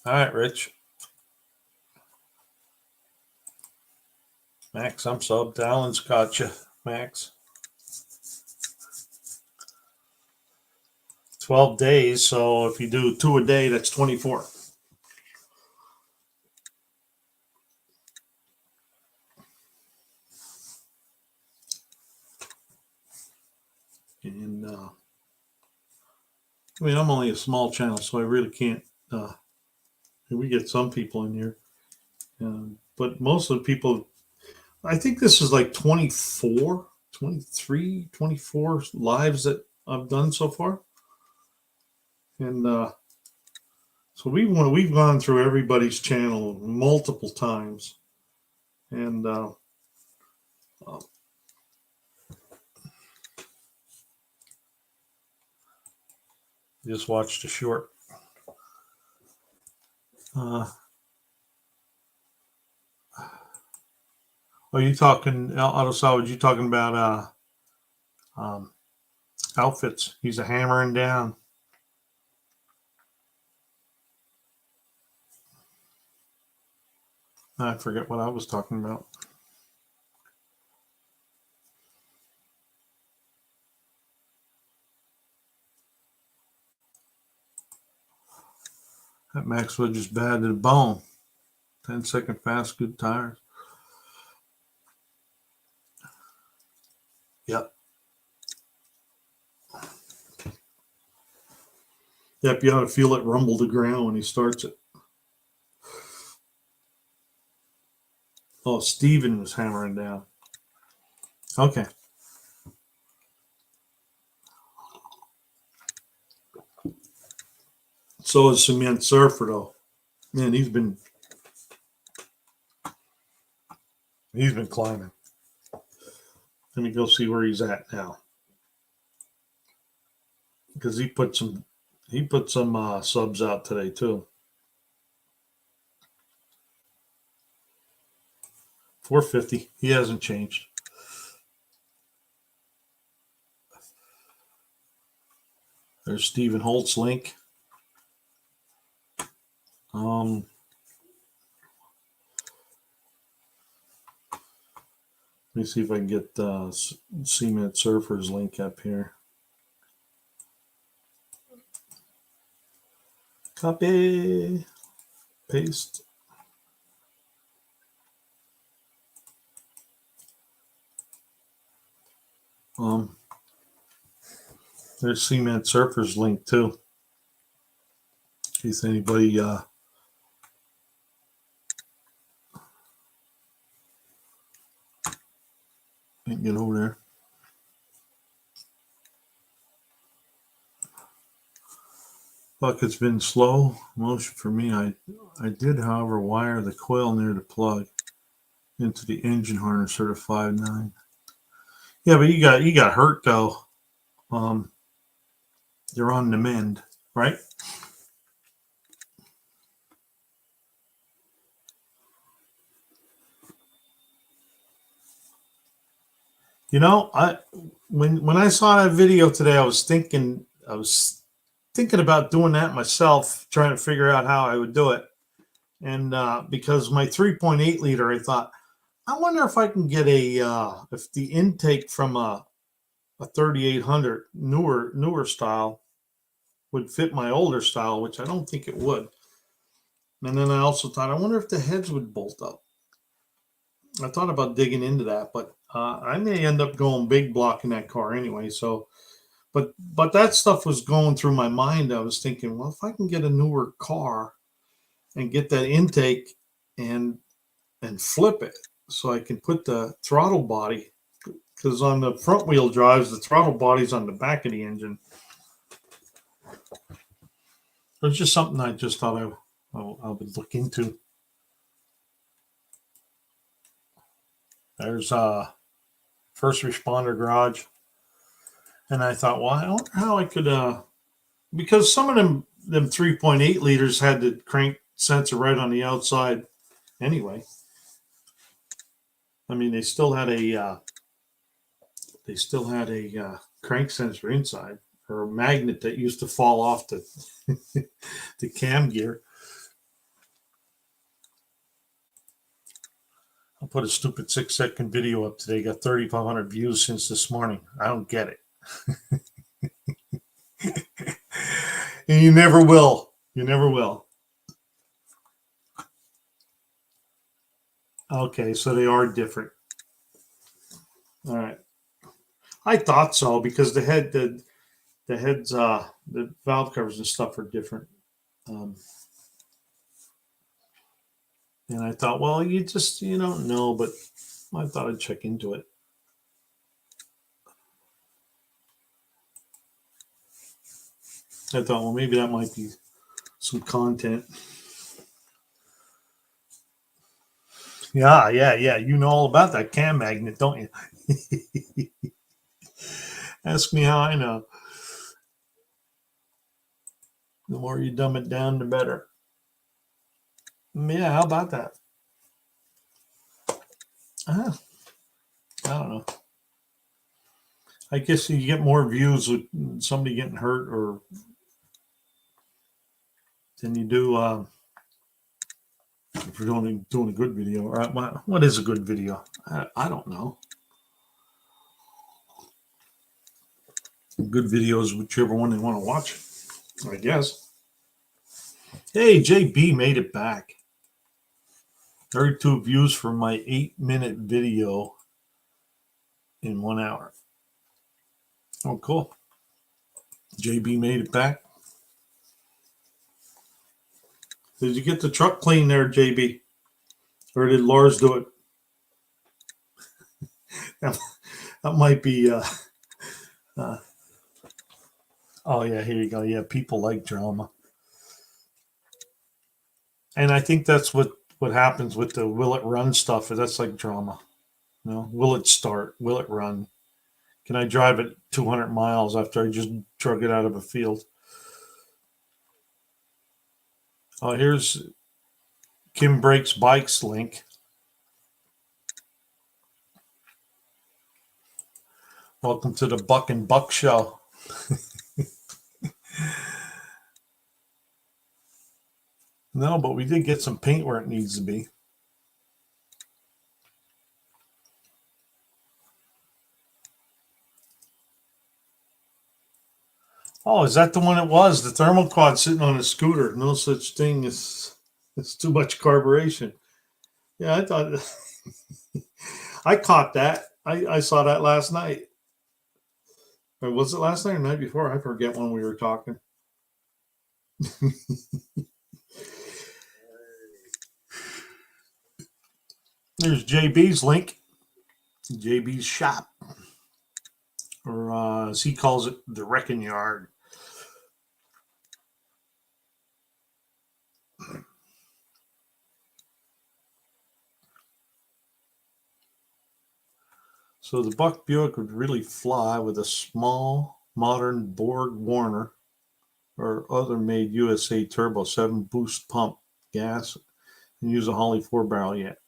All right, Rich. Max, I'm subbed. Alan's got you, Max. 12 days, so if you do 2 a day, that's 24. And I mean, I'm only a small channel, so I really can't. We get some people in here, but most of the people, I think this is like 24, 23, 24 lives that I've done so far. And so we've gone through everybody's channel multiple times, and just watched a short. Are you talking Auto Salvage? You talking about outfits? He's a hammering down. I forget what I was talking about. That Max Wedge is bad to the bone. 10-second fast, good tires. Yep. Yep, you ought to feel it rumble the ground when he starts it. Oh, Steven was hammering down. Okay. So is Cement Surfer, though. Man, he's been climbing. Let me go see where he's at now. Because he put some subs out today too. 450. He hasn't changed. There's Stephen Holt's link. Let me see if I can get Cement Surfers link up here. Copy, paste. There's Cement Surfers link too. In case anybody can't get over there. Fuck, it's been slow motion for me. I did, however, wire the coil near the plug into the engine harness at 5.9. Yeah, but you got hurt though. You're on the mend, right? You know, when I saw that video today, I was thinking about doing that myself, trying to figure out how I would do it. And because my 3.8 liter, I thought, I wonder if I can get if the intake from a 3800 newer style would fit my older style, which I don't think it would. And then I also thought, I wonder if the heads would bolt up. I thought about digging into that, but I may end up going big block in that car anyway. So, but that stuff was going through my mind. I was thinking, well, if I can get a newer car and get that intake and flip it, so I can put the throttle body, because on the front wheel drives, the throttle body's on the back of the engine. It was just something I just thought I would look into. There's First Responder Garage. And I thought, well, I wonder how I could, because some of them 3.8 liters had the crank sensor right on the outside anyway. I mean, they still had a crank sensor inside, or a magnet that used to fall off the the cam gear. I'll put a stupid 6-second video up today. Got 3,500 views since this morning. I don't get it. And you never will. You never will. Okay, so they are different. All right. I thought so, because the heads, the valve covers and stuff are different. And I thought, well, you don't know, but I thought I'd check into it. I thought, well, maybe that might be some content. Yeah. You know all about that cam magnet, don't you? Ask me how I know. The more you dumb it down, the better. Yeah, how about that? I don't know. I guess you get more views with somebody getting hurt or than you do if you're doing a good video. Or what is a good video? I don't know. Good video is whichever one they want to watch, I guess. Hey, JB made it back. 32 views for my 8-minute video in 1 hour. Oh, cool. JB made it back. Did you get the truck clean there, JB? Or did Lars do it? that might be... oh, yeah, here you go. Yeah, people like drama. And I think that's what happens with the will it run stuff. That's like drama. You know, will it start? Will it run? Can I drive it 200 miles after I just drug it out of a field? Oh, here's Kim Breaks Bikes link. Welcome to the Buck and Buck Show. No, but we did get some paint where it needs to be. Oh, is that the one it was? The thermal quad sitting on a scooter. No such thing as it's too much carburation. Yeah, I thought I caught that. I saw that last night. Or was it last night or the night before? I forget when we were talking. There's JB's link. JB's shop. Or as he calls it, the wrecking yard. So the Buck Buick would really fly with a small, modern Borg Warner or other made USA turbo 7 boost pump gas and use a Holly 4-barrel yet.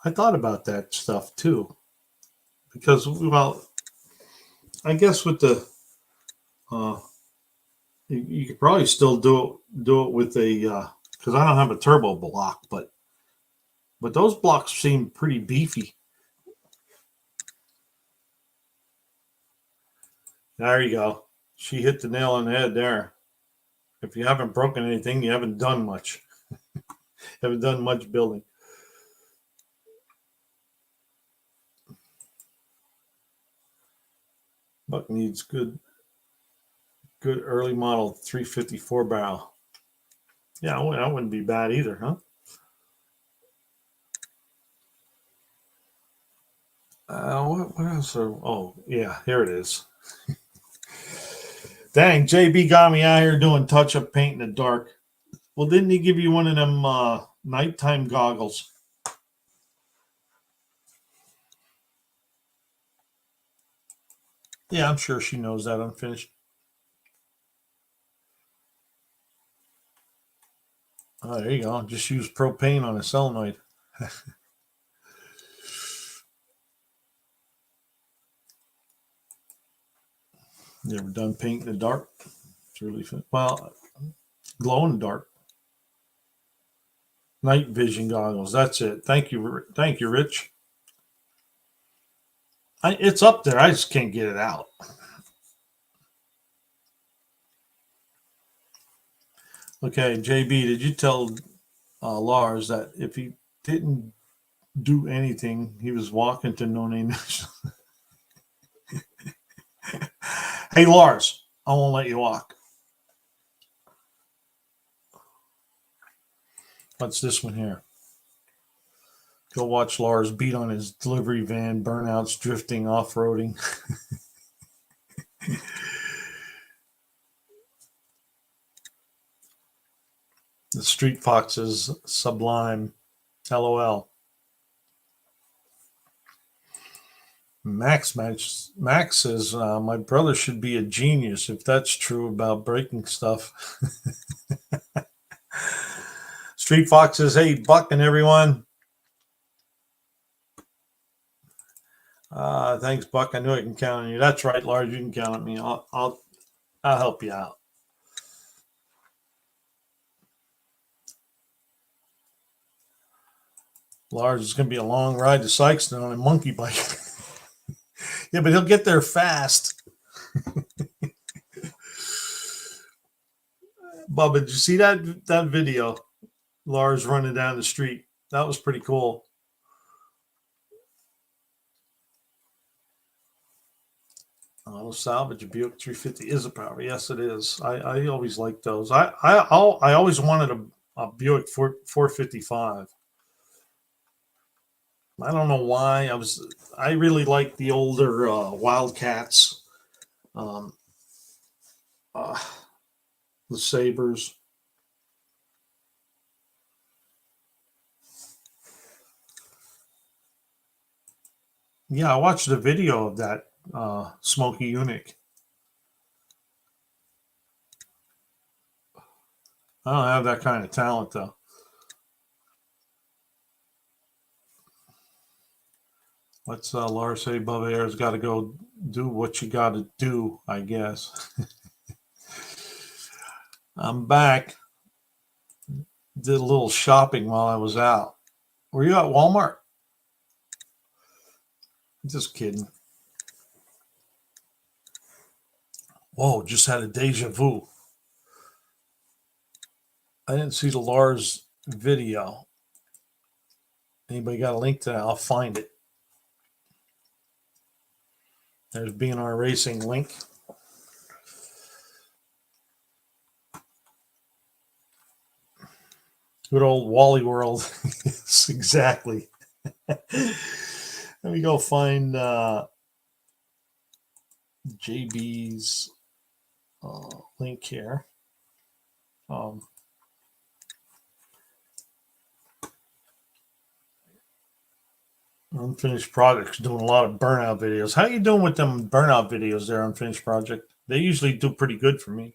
I thought about that stuff too. Because, well, I guess with the, you could probably still do it with a, because I don't have a turbo block, but those blocks seem pretty beefy. There you go. She hit the nail on the head there. If you haven't broken anything, you haven't done much. Haven't done much building. Buck needs good early model 354 barrel. Yeah, that wouldn't be bad either, huh? What else? Oh, yeah, here it is. Dang, JB got me out here doing touch-up paint in the dark. Well, didn't he give you one of them nighttime goggles? Yeah, I'm sure she knows that unfinished. Oh, there you go. Just use propane on a solenoid. You ever done paint in the dark? It's really fun. Well, glow in the dark. Night vision goggles. That's it. Thank you, Rich. It's up there. I just can't get it out. Okay, JB, did you tell Lars that if he didn't do anything, he was walking to no name? Hey, Lars, I won't let you walk. What's this one here? Go watch Lars beat on his delivery van, burnouts, drifting, off-roading. The Street Foxes, sublime. LOL. Max says, my brother should be a genius if that's true about breaking stuff. Street Foxes, hey, Buck and everyone. Thanks, Buck. I knew I can count on you. That's right, Lars. You can count on me. I'll help you out. Lars, it's going to be a long ride to Sykeston on a monkey bike. Yeah, but he'll get there fast. Bubba, did you see that video? Lars running down the street. That was pretty cool. Auto salvage, a Buick 350 is a power. Yes, it is. I always liked those. I always wanted a Buick 455. I don't know why. I really liked the older Wildcats, the Sabres. Yeah, I watched a video of that Smoky Eunuch. I don't have that kind of talent, though. What's Lars say above air's got to go do what you got to do, I guess. I'm back. Did a little shopping while I was out. Were you at Walmart? Just kidding. Whoa, just had a deja vu. I didn't see the Lars video. Anybody got a link to that? I'll find it. There's B&R Racing link. Good old Wally World. Yes, exactly. Let me go find JB's link here. Unfinished Projects doing a lot of burnout videos. How you doing with them burnout videos there, Unfinished Project? They usually do pretty good for me.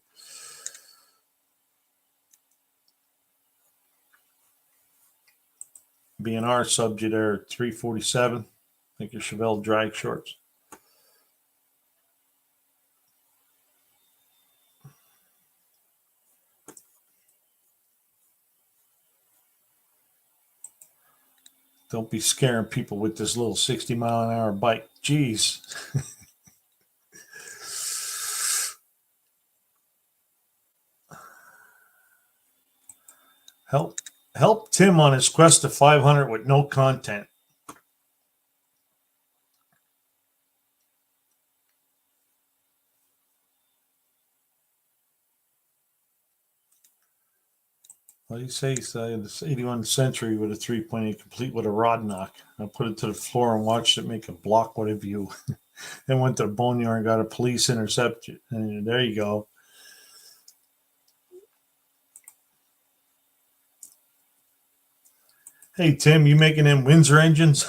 B&R subbed you there at 347. I think your Chevelle drag shorts. Don't be scaring people with this little 60-mile-an-hour bike. Jeez. Help Tim on his quest to 500 with no content. What do you say? This 81 Century with a 3.8 complete with a rod knock. I put it to the floor and watched it make a block what a view. Then went to the boneyard and got a police interception. And there you go. Hey, Tim, you making them Windsor engines?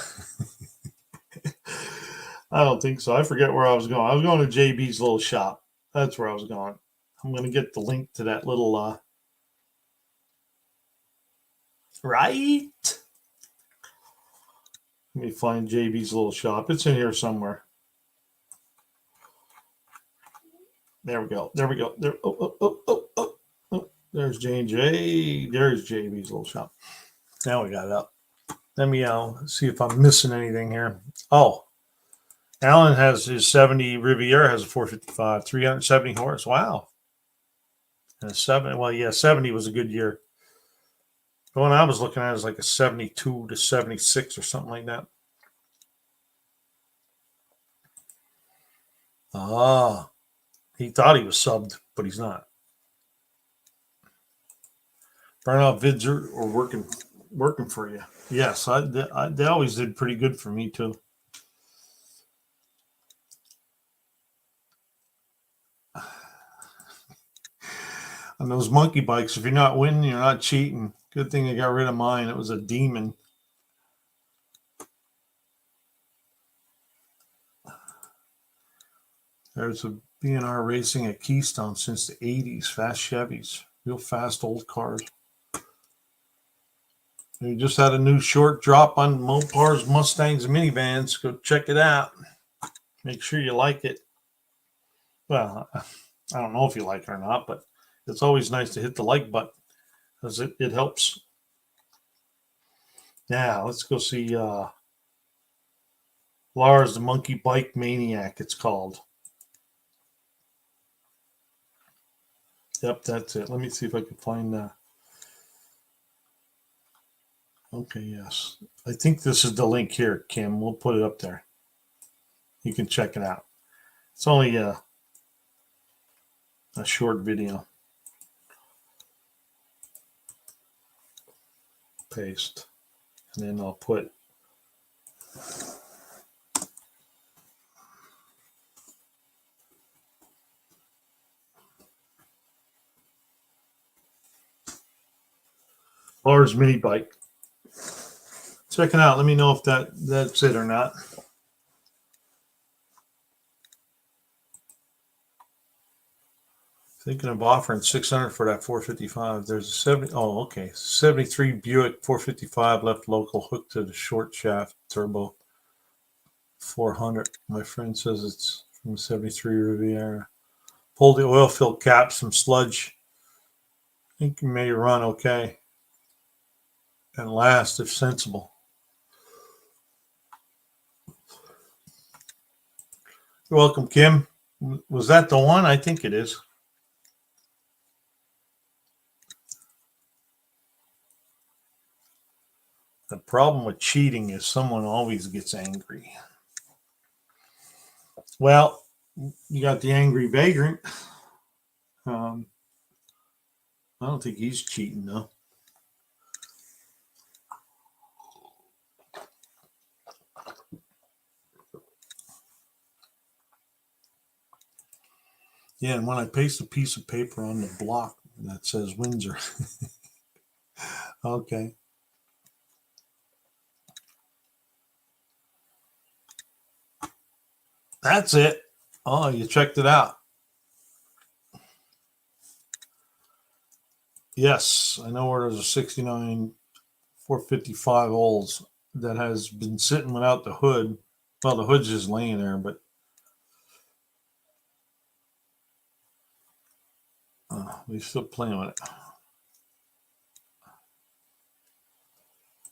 I don't think so. I forget where I was going. I was going to JB's little shop. That's where I was going. I'm going to get the link to that little... Right? Let me find JB's little shop. It's in here somewhere. There we go. There we go. There. Oh. There's J&J. There's JB's little shop. Now we got it up. Let me see if I'm missing anything here. Oh, Alan has his 70 Riviera has a 455, 370 horse. Wow. And a 7. Well, yeah, 70 was a good year. The one I was looking at is like a 72 to 76 or something like that. Ah, he thought he was subbed, but he's not. Burnout vids are working for you. Yes, they always did pretty good for me too. On those monkey bikes, if you're not winning, you're not cheating. Good thing I got rid of mine. It was a demon. There's a B&R Racing at Keystone since the 80s. Fast Chevys. Real fast old cars. We just had a new short drop on Mopar's Mustangs and minivans. Go check it out. Make sure you like it. Well, I don't know if you like it or not, but it's always nice to hit the like button because it helps. Now, let's go see Lars, the Monkey Bike Maniac, it's called. Yep, that's it. Let me see if I can find that. Okay, yes. I think this is the link here, Kim. We'll put it up there. You can check it out. It's only a short video. Paste. And then I'll put Lars mini bike. Check it out. Let me know if that's it or not. Thinking of offering $600 for that 455. There's a 70. Oh, okay. 73 Buick 455 left local hooked to the short shaft turbo. 400. My friend says it's from 73 Riviera. Pull the oil fill cap, some sludge. I think you may run okay and last if sensible. You're welcome, Kim. Was that the one? I think it is. The problem with cheating is someone always gets angry. Well, you got the angry vagrant. I don't think he's cheating, though. Yeah, and when I paste a piece of paper on the block that says Windsor. Okay. That's it. Oh, you checked it out. Yes, I know where there's a 69 455 Olds that has been sitting without the hood. Well, the hood's just laying there, but we're still playing with it.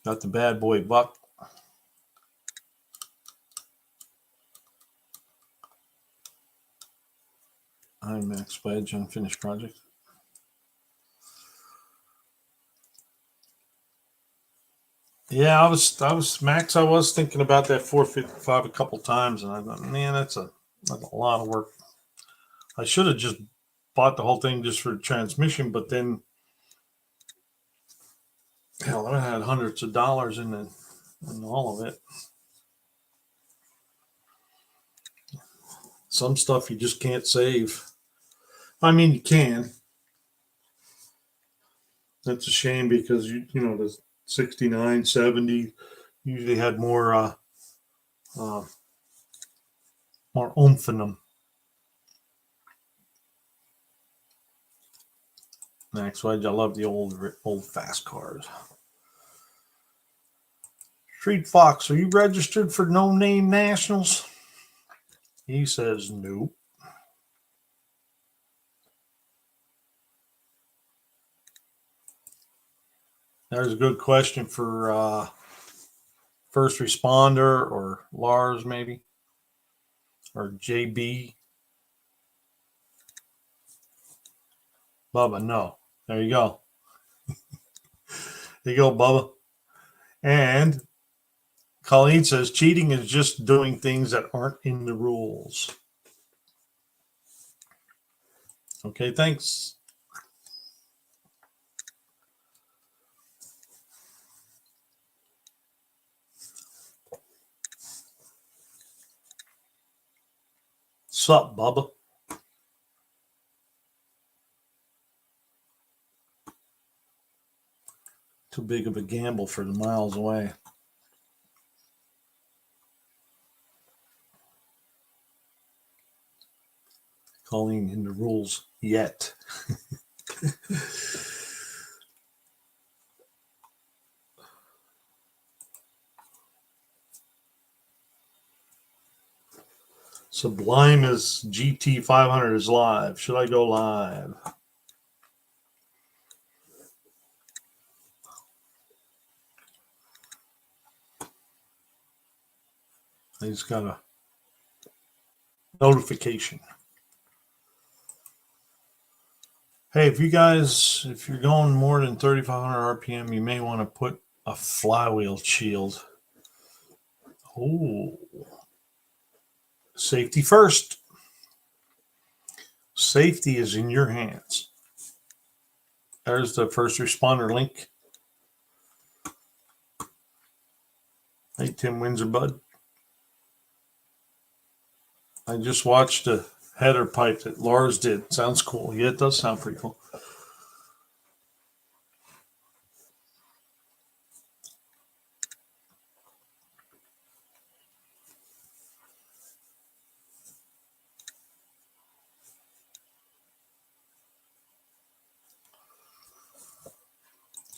Got the bad boy buck. IMAX wedge, unfinished project. Yeah, I was Max. I was thinking about that 455 a couple times, and I thought, man, that's a lot of work. I should have just bought the whole thing just for transmission, but then, hell, I had hundreds of dollars in all of it. Some stuff you just can't save. I mean, you can. That's a shame because you know the 69, 70 usually had more oomph in them. Max Wedge, I love the old fast cars. Street Fox, are you registered for No Name Nationals? He says nope. There's a good question for first responder or Lars, maybe, or JB. Bubba, no. There you go. There you go, Bubba. And Colleen says cheating is just doing things that aren't in the rules. Okay, thanks. Sup, Bubba? Too big of a gamble for the miles away. Colleen in the rules yet. Sublime is GT 500 is live. Should I go live? I just got a notification. Hey, if you're going more than 3,500 RPM, you may want to put a flywheel shield. Oh, safety first. Safety is in your hands. There's the first responder link. Hey, Tim Windsor, bud. I just watched a header pipe that Lars did. Sounds cool. Yeah, it does sound pretty cool.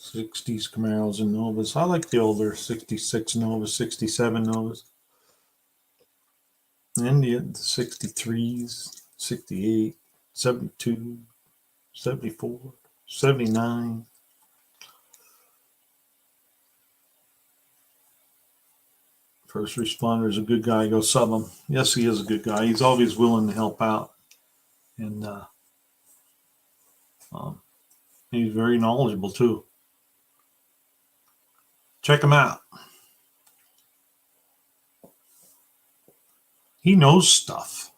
'60s Camaros and Novas. I like the older '66 Novas, '67 Novas. India, the 63s, 68, 72, 74, 79. First responder is a good guy. Go sub him. Yes, he is a good guy. He's always willing to help out. And um, he's very knowledgeable, too. Check him out. He knows stuff.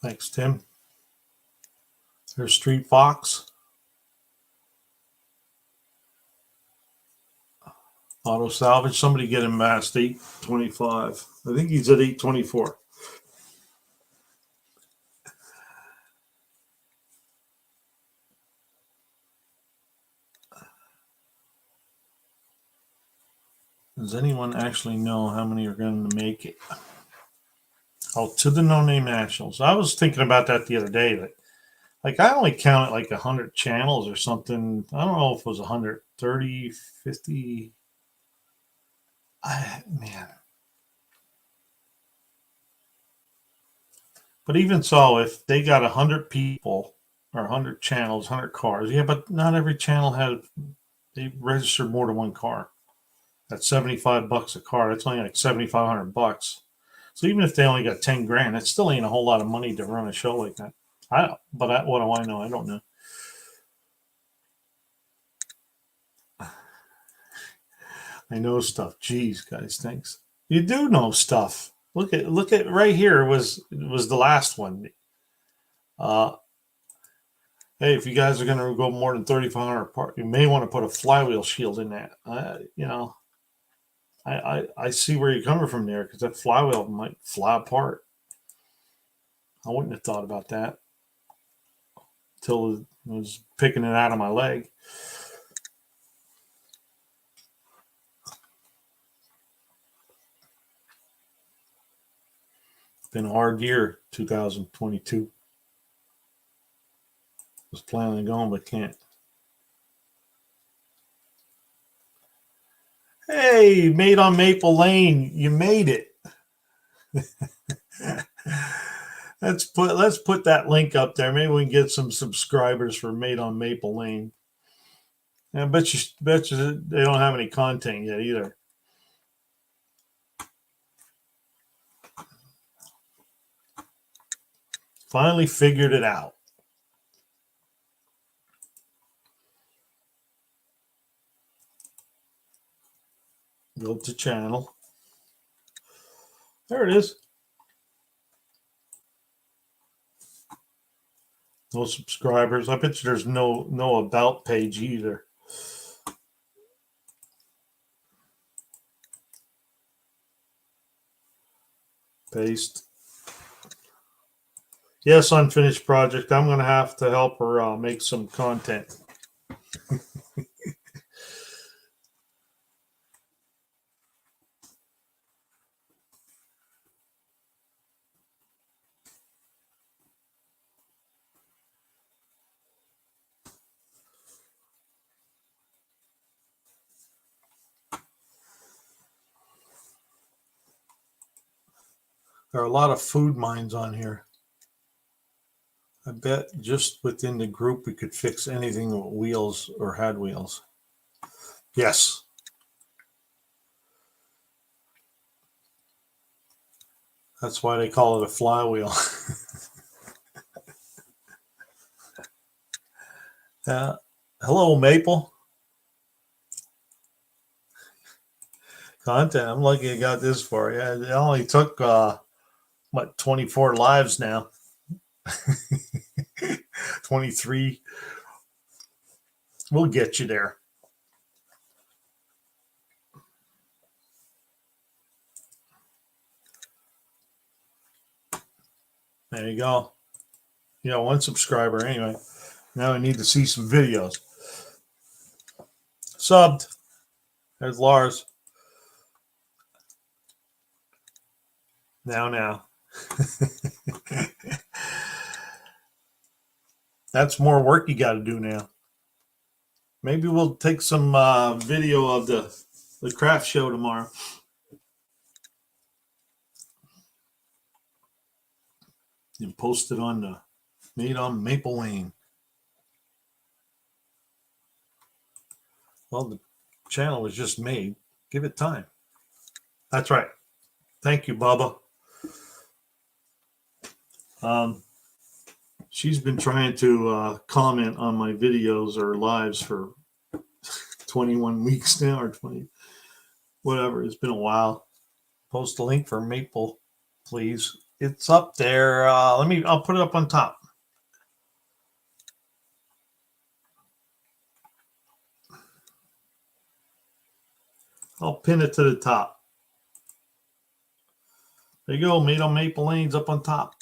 Thanks, Tim. There's Street Fox. Auto salvage. Somebody get him past 825. I think he's at 824. Does anyone actually know how many are going to make it? Oh, to the no-name nationals. I was thinking about that the other day. Like I only counted like 100 channels or something. I don't know if it was 130, 50. Man. But even so, if they got 100 people or 100 channels, 100 cars, yeah, but not every channel they registered more than one car. That's $75 a car. That's only like $7,500. So even if they only got 10 grand, it still ain't a whole lot of money to run a show like that. What do I know? I don't know. I know stuff. Jeez, guys, thanks. You do know stuff. Look at right here was the last one. Hey, if you guys are going to go more than 3,500 part, you may want to put a flywheel shield in that. I see where you're coming from there because that flywheel might fly apart. I wouldn't have thought about that until it was picking it out of my leg. Been a hard year, 2022. Was planning on going, but can't. Hey, made on Maple Lane, you made it. let's put that link up there. Maybe we can get some subscribers for Made on Maple Lane. I bet you they don't have any content yet either. Finally figured it out. Go to channel. There it is. No subscribers. I bet you there's no about page either. Paste. Yes, unfinished project. I'm going to have to help her make some content. There are a lot of food mines on here. I bet just within the group we could fix anything with wheels or had wheels. Yes. That's why they call it a flywheel. Hello, Maple. Content. I'm lucky I got this far. Yeah, it only took 24 lives now. 23. We'll get you there. There you go. You know, one subscriber anyway. Now I need to see some videos. Subbed. There's Lars. Now. That's more work you got to do now. Maybe we'll take some video of the craft show tomorrow. And post it on the Made on Maple Lane. Well, the channel was just made. Give it time. That's right. Thank you, Bubba. She's been trying to comment on my videos or lives for 21 weeks now, or 20, whatever. It's been a while. Post a link for Maple, please. It's up there. I'll put it up on top. I'll pin it to the top. There you go. Made on Maple Lane's up on top.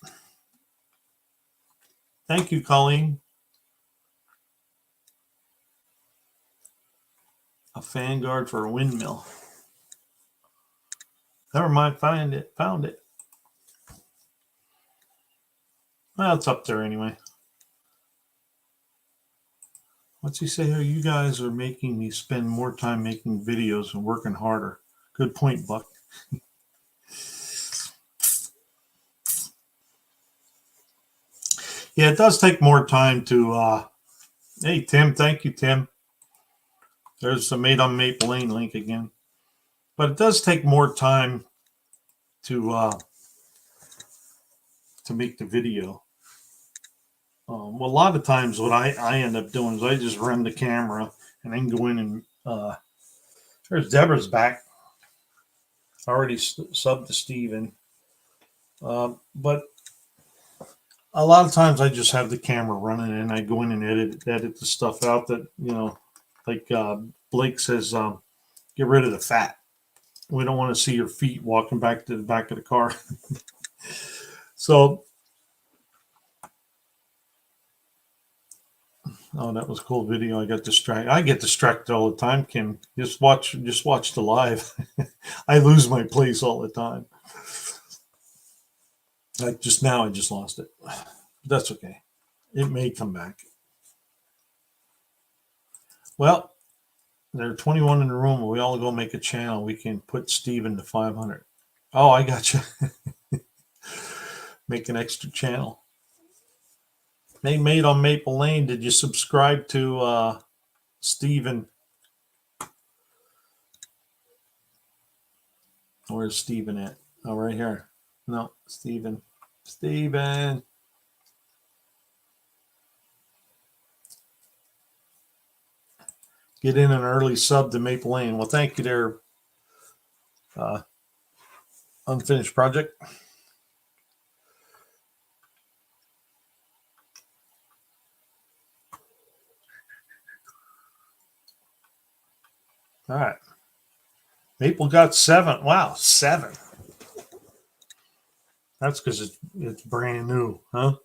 Thank you, Colleen. A fan guard for a windmill. Never mind. Found it. Well, it's up there anyway. What's he say here? You guys are making me spend more time making videos and working harder. Good point, Buck. Yeah, it does take more time to hey, Tim. Thank you, Tim. There's the Made on Maple Lane link again. But it does take more time to make the video. Well, a lot of times what I end up doing is I just run the camera and then go in and there's Deborah's back. I already subbed to Steven. But a lot of times I just have the camera running and I go in and edit the stuff out that, like Blake says, get rid of the fat. We don't want to see your feet walking back to the back of the car. So, oh, that was a cool video. I got distracted. I get distracted all the time, Kim. Just watch the live. I lose my place all the time. Like just now, I just lost it. But that's okay. It may come back. Well, there are 21 in the room. We all go make a channel. We can put Steven to 500. Oh, I got you. Make an extra channel. They Made on Maple Lane. Did you subscribe to Steven? Where's Steven at? Oh, right here. No, Steven. Get in an early sub to Maple Lane. Well, thank you there, Unfinished Project. All right. Maple got 7. Wow, 7. That's because it's brand new, huh?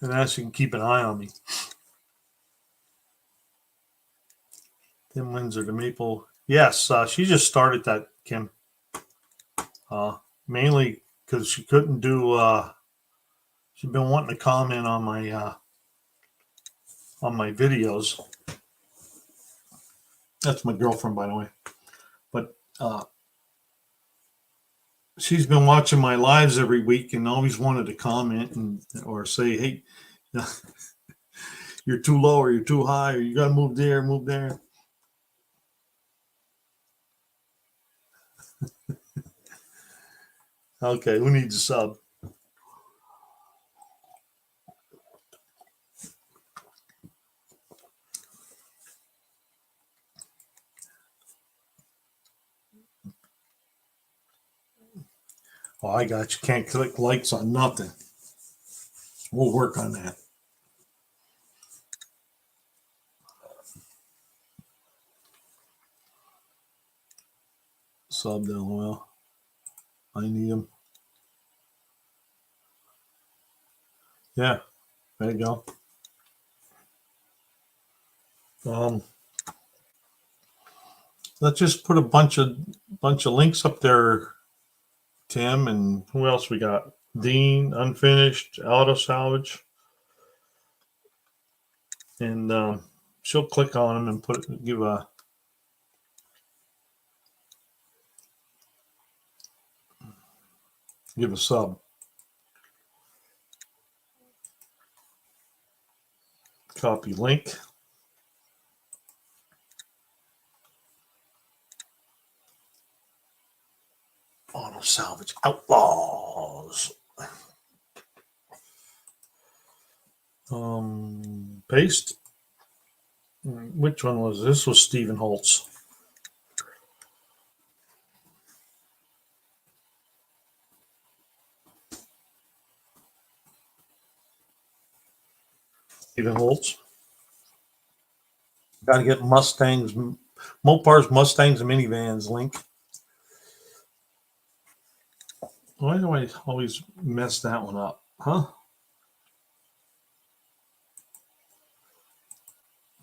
And now she can keep an eye on me. Tim Windsor to Maple. Yes, she just started that, Kim. Mainly because she couldn't do. She'd been wanting to comment on my videos. That's my girlfriend, by the way. But she's been watching my lives every week and always wanted to comment or say, "Hey, you're too low, or you're too high, or you got to move there, move there." Okay, who needs a sub? Oh, I got you. Can't click likes on nothing. We'll work on that. Sub LOL. I need them. Yeah, there you go. Let's just put a bunch of bunch of links up there, Tim, and who else we got? Dean, Unfinished, Auto Salvage. And she'll click on them and give a sub. Copy link. Auto Salvage Outlaws. Paste. Which one was this? Was Stephen Holtz. Stephen Holtz. Got to get Mustangs, Mopar's Mustangs and minivans link. Why do I always mess that one up? Huh?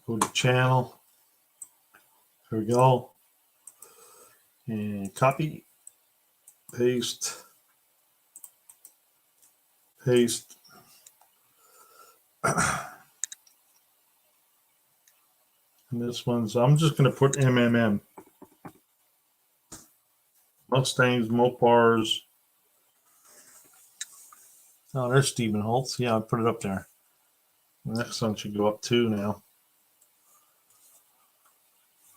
Go to channel. There we go. And copy. Paste. Paste. And this one's, I'm just going to put MMM. Mustangs, Mopars. Oh, there's Stephen Holtz. Yeah, I put it up there. The next one should go up too now.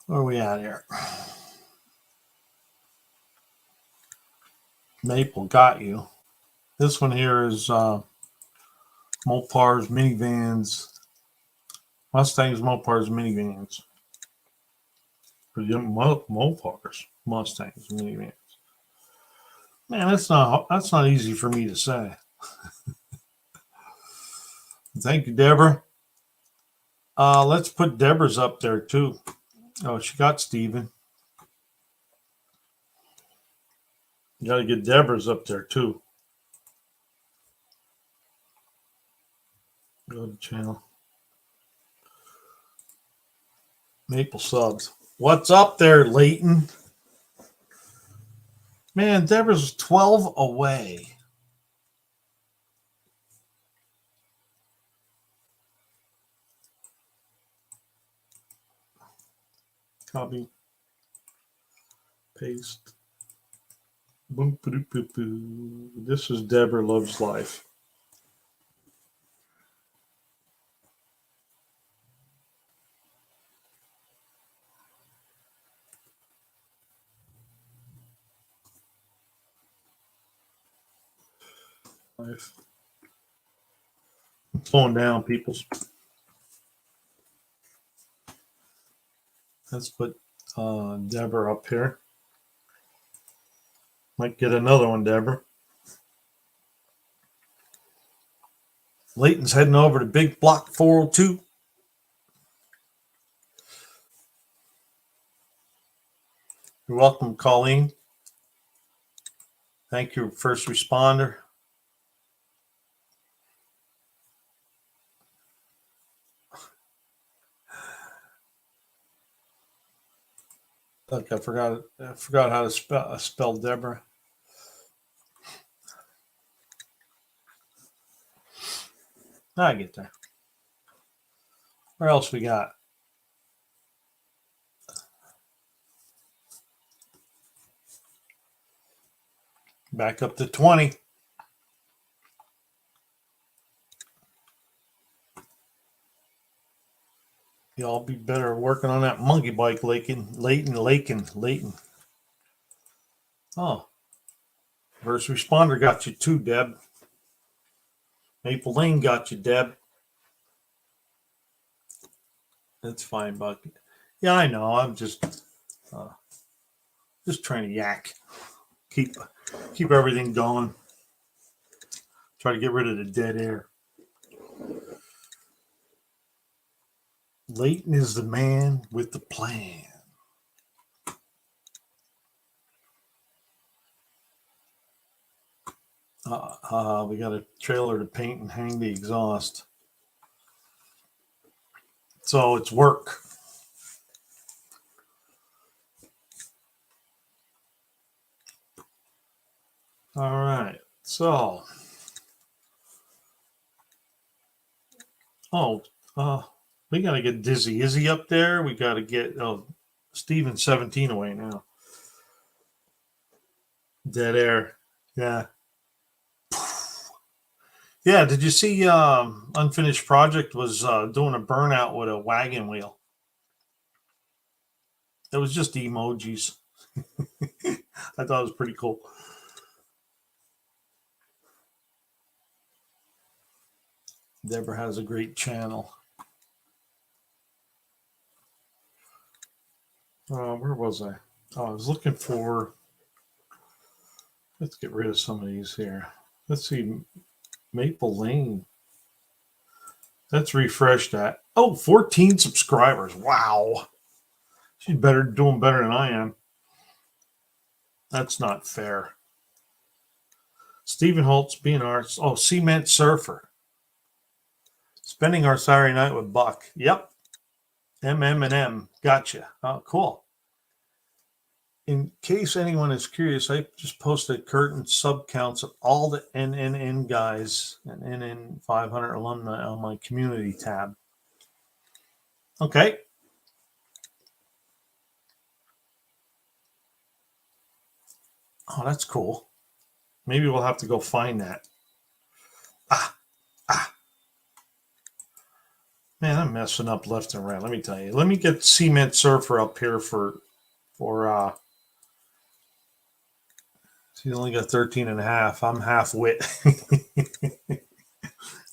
Where are we at here? Maple got you. This one here is Mopars, minivans. Mustangs, Mopars, minivans. Mopars, Mustangs, minivans. Man, that's not easy for me to say. Thank you, Deborah. Let's put Deborah's up there too. Oh, she got Steven. You got to get Deborah's up there too. Go to channel. Maple subs. What's up there, Leighton? Man, Deborah's 12 away. Copy. Paste. Boom, boom, boom, boom. This is Deborah Loves Life. I'm slowing down, peoples. Let's put Deborah up here. Might get another one, Deborah. Leighton's heading over to Big Block 402. You're welcome, Colleen. Thank you, first responder. Look, I forgot how to spell Deborah. I get there. Where else we got? Back up to 20. Y'all be better working on that monkey bike, Leighton. Oh. First responder got you too, Deb. Maple Lane got you, Deb. That's fine, Buck. Yeah, I know. I'm just trying to yak. Keep everything going. Try to get rid of the dead air. Leighton is the man with the plan. We got a trailer to paint and hang the exhaust. So it's work. All right. So, we got to get Dizzy Izzy up there. We got to get Steven 17 away now. Dead air. Yeah. Yeah. Did you see Unfinished Project was doing a burnout with a wagon wheel? It was just emojis. I thought it was pretty cool. Deborah has a great channel. Where was I? Oh, I was looking for. Let's get rid of some of these here. Let's see. Maple Lane. Let's refresh that. Oh, 14 subscribers. Wow. She's doing better than I am. That's not fair. Stephen Holtz, B&R. Oh, Cement Surfer. Spending our Saturday night with Buck. Yep. M. Gotcha. Oh, cool. In case anyone is curious, I just posted current sub counts of all the NNN guys and NN 500 alumni on my community tab. Okay. Oh, that's cool. Maybe we'll have to go find that. Man, I'm messing up left and right. Let me tell you. Let me get Cement Surfer up here for he's only got 13 and a half. I'm half wit.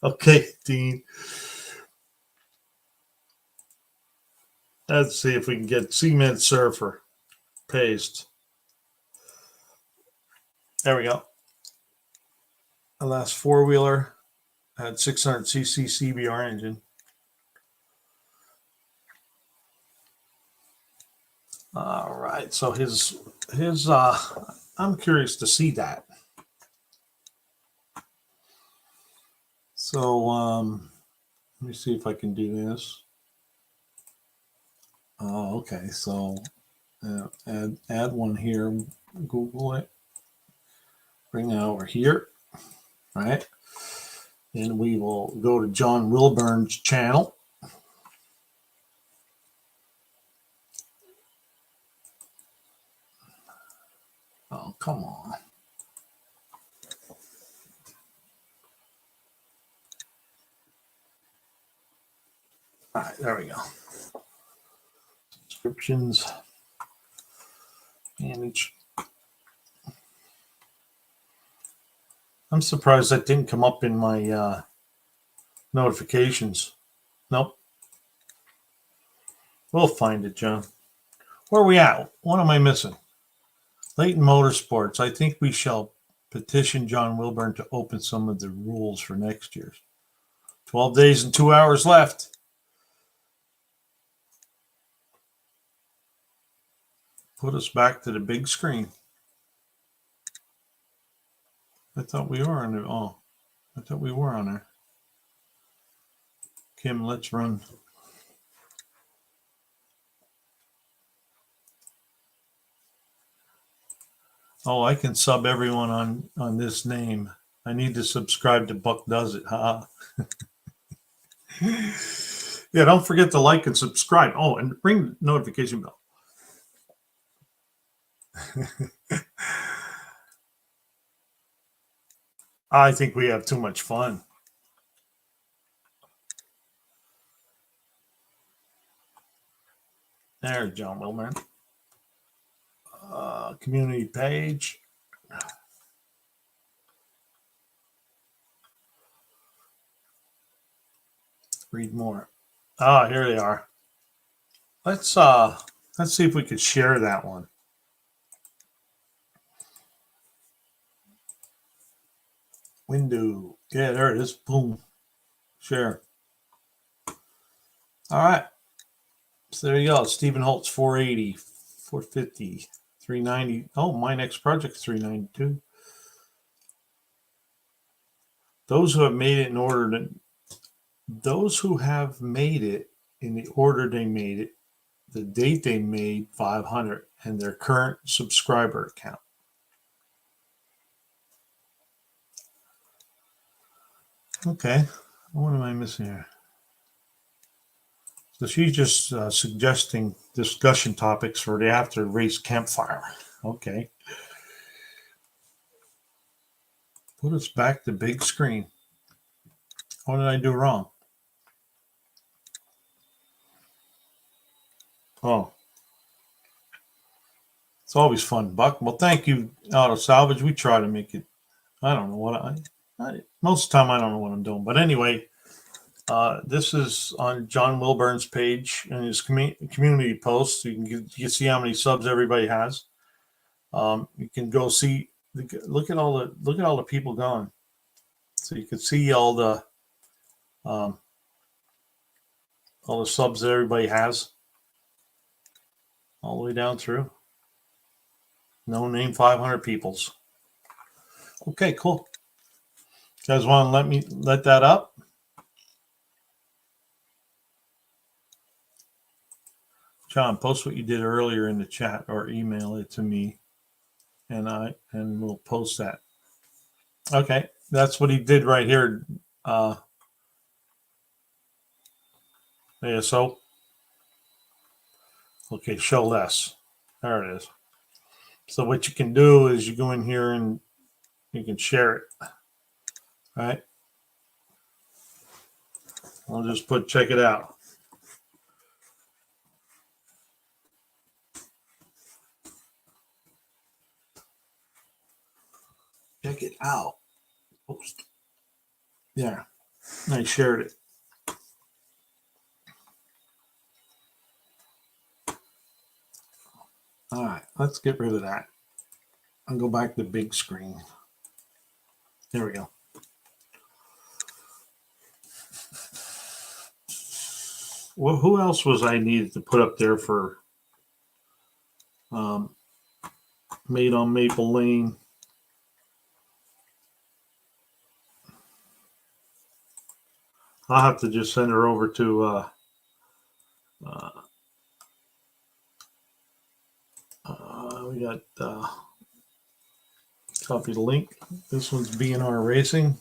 Okay, Dean. Let's see if we can get Cement Surfer. Paste. There we go. The last four-wheeler had 600cc CBR engine. All right, so his I'm curious to see that. So let me see if I can do this. Oh, okay. So add one here. Google it. Bring that over here. All right. Then we will go to John Wilburn's channel. Oh, come on. All right, there we go. Subscriptions. Manage. I'm surprised that didn't come up in my notifications. Nope. We'll find it, John. Where are we at? What am I missing? Leighton Motorsports. I think we shall petition John Wilburn to open some of the rules for next year's. 12 days and 2 hours left. Put us back to the big screen. I thought we were on there. Oh, I thought we were on there. Kim, let's run. Oh, I can sub everyone on this name. I need to subscribe to Buck Does It. Ha. Yeah, don't forget to like and subscribe. Oh, and ring the notification bell. I think we have too much fun. There's John Wilburn. Community page. Read more. Here they are. Let's see if we could share that one. Window. Yeah, there it is. Boom. Share. All right. So there you go. Stephen Holtz, 480, 450, 390. Oh, my next project, 392. Those who have made it in the order they made it, the date they made 500, and their current subscriber count. Okay. What am I missing here? So she's just suggesting discussion topics for the after race campfire. Okay. Put us back to big screen. What did I do wrong? Oh. It's always fun, Buck. Well, thank you, Auto Salvage. We try to make it. I don't know what most of the time I don't know what I'm doing. But anyway, this is on John Wilburn's page and his community posts. You can see how many subs everybody has. You can go see. Look at all the people going. So you can see all the subs that everybody has, all the way down through. No name 500 peoples. Okay, cool. You guys want to let that up? John, post what you did earlier in the chat or email it to me, and we'll post that. Okay, that's what he did right here. ASO. Okay, show less. There it is. So what you can do is you go in here and you can share it. All right. I'll just put check it out. Check it out. Post. Yeah. I shared it. All right, let's get rid of that and go back to big screen. There we go. Well, who else was I needed to put up there for Made on Maple Lane? I'll have to just send her over to we got copy the link. This one's B&R Racing.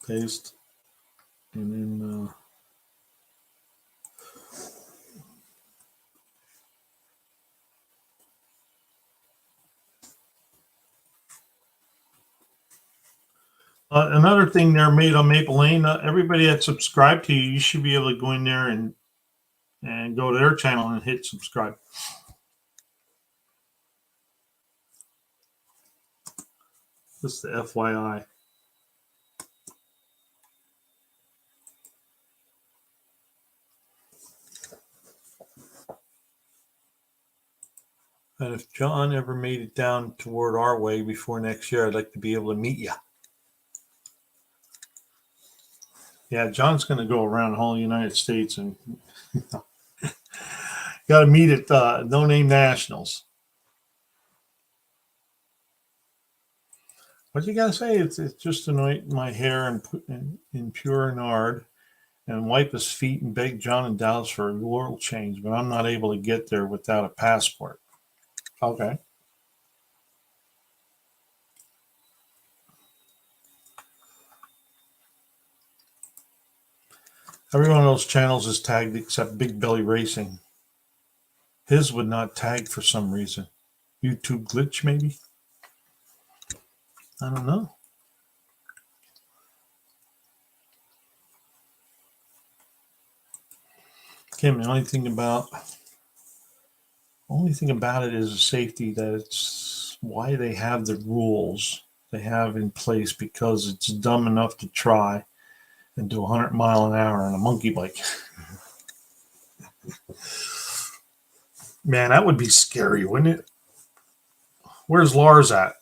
Paste. And then another thing there, Made on Maple Lane. Everybody that subscribed to you, you should be able to go in there and go to their channel and hit subscribe. Just the FYI. And if John ever made it down toward our way before next year, I'd like to be able to meet you. Yeah, John's going to go around the whole United States and got to meet at No Name Nationals. What you got to say? It's just anoint my hair and put in pure nard and wipe his feet and beg John and Dallas for a oil change, but I'm not able to get there without a passport. Okay. Every one of those channels is tagged except Big Belly Racing. His would not tag for some reason. YouTube glitch, maybe? I don't know. Kim, the only thing about it is the safety, that it's why they have the rules they have in place, because it's dumb enough to try and do 100 mile an hour on a monkey bike. Man, that would be scary, wouldn't it? Where's Lars at?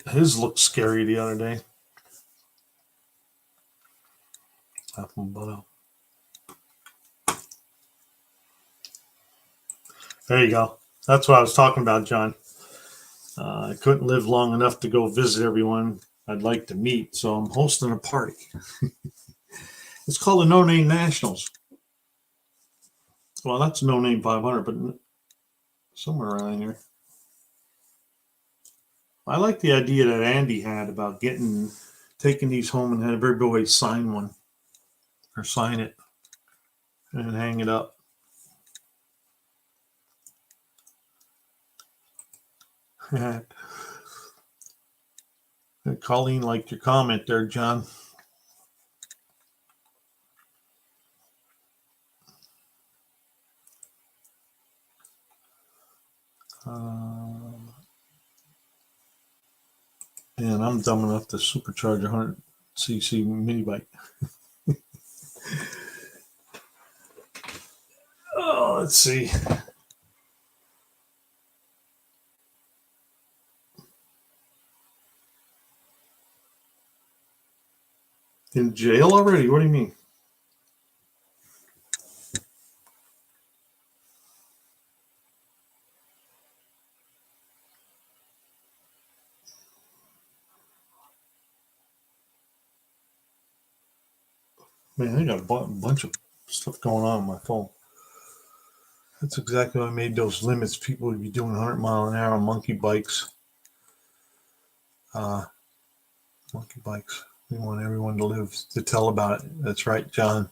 His looked scary the other day. There you go. That's what I was talking about, John. I couldn't live long enough to go visit everyone I'd like to meet, so I'm hosting a party. It's called the No Name Nationals. Well, that's no name 500, but somewhere around here. I like the idea that Andy had about taking these home and have everybody sign one or sign it and hang it up. Colleen liked your comment there, John. And I'm dumb enough to supercharge a 100cc mini bike. Oh, let's see. In jail already? What do you mean? Man, I got a bunch of stuff going on my phone. That's exactly why I made those limits. People would be doing 100 mile an hour on monkey bikes. Monkey bikes. We want everyone to tell about it. That's right, John.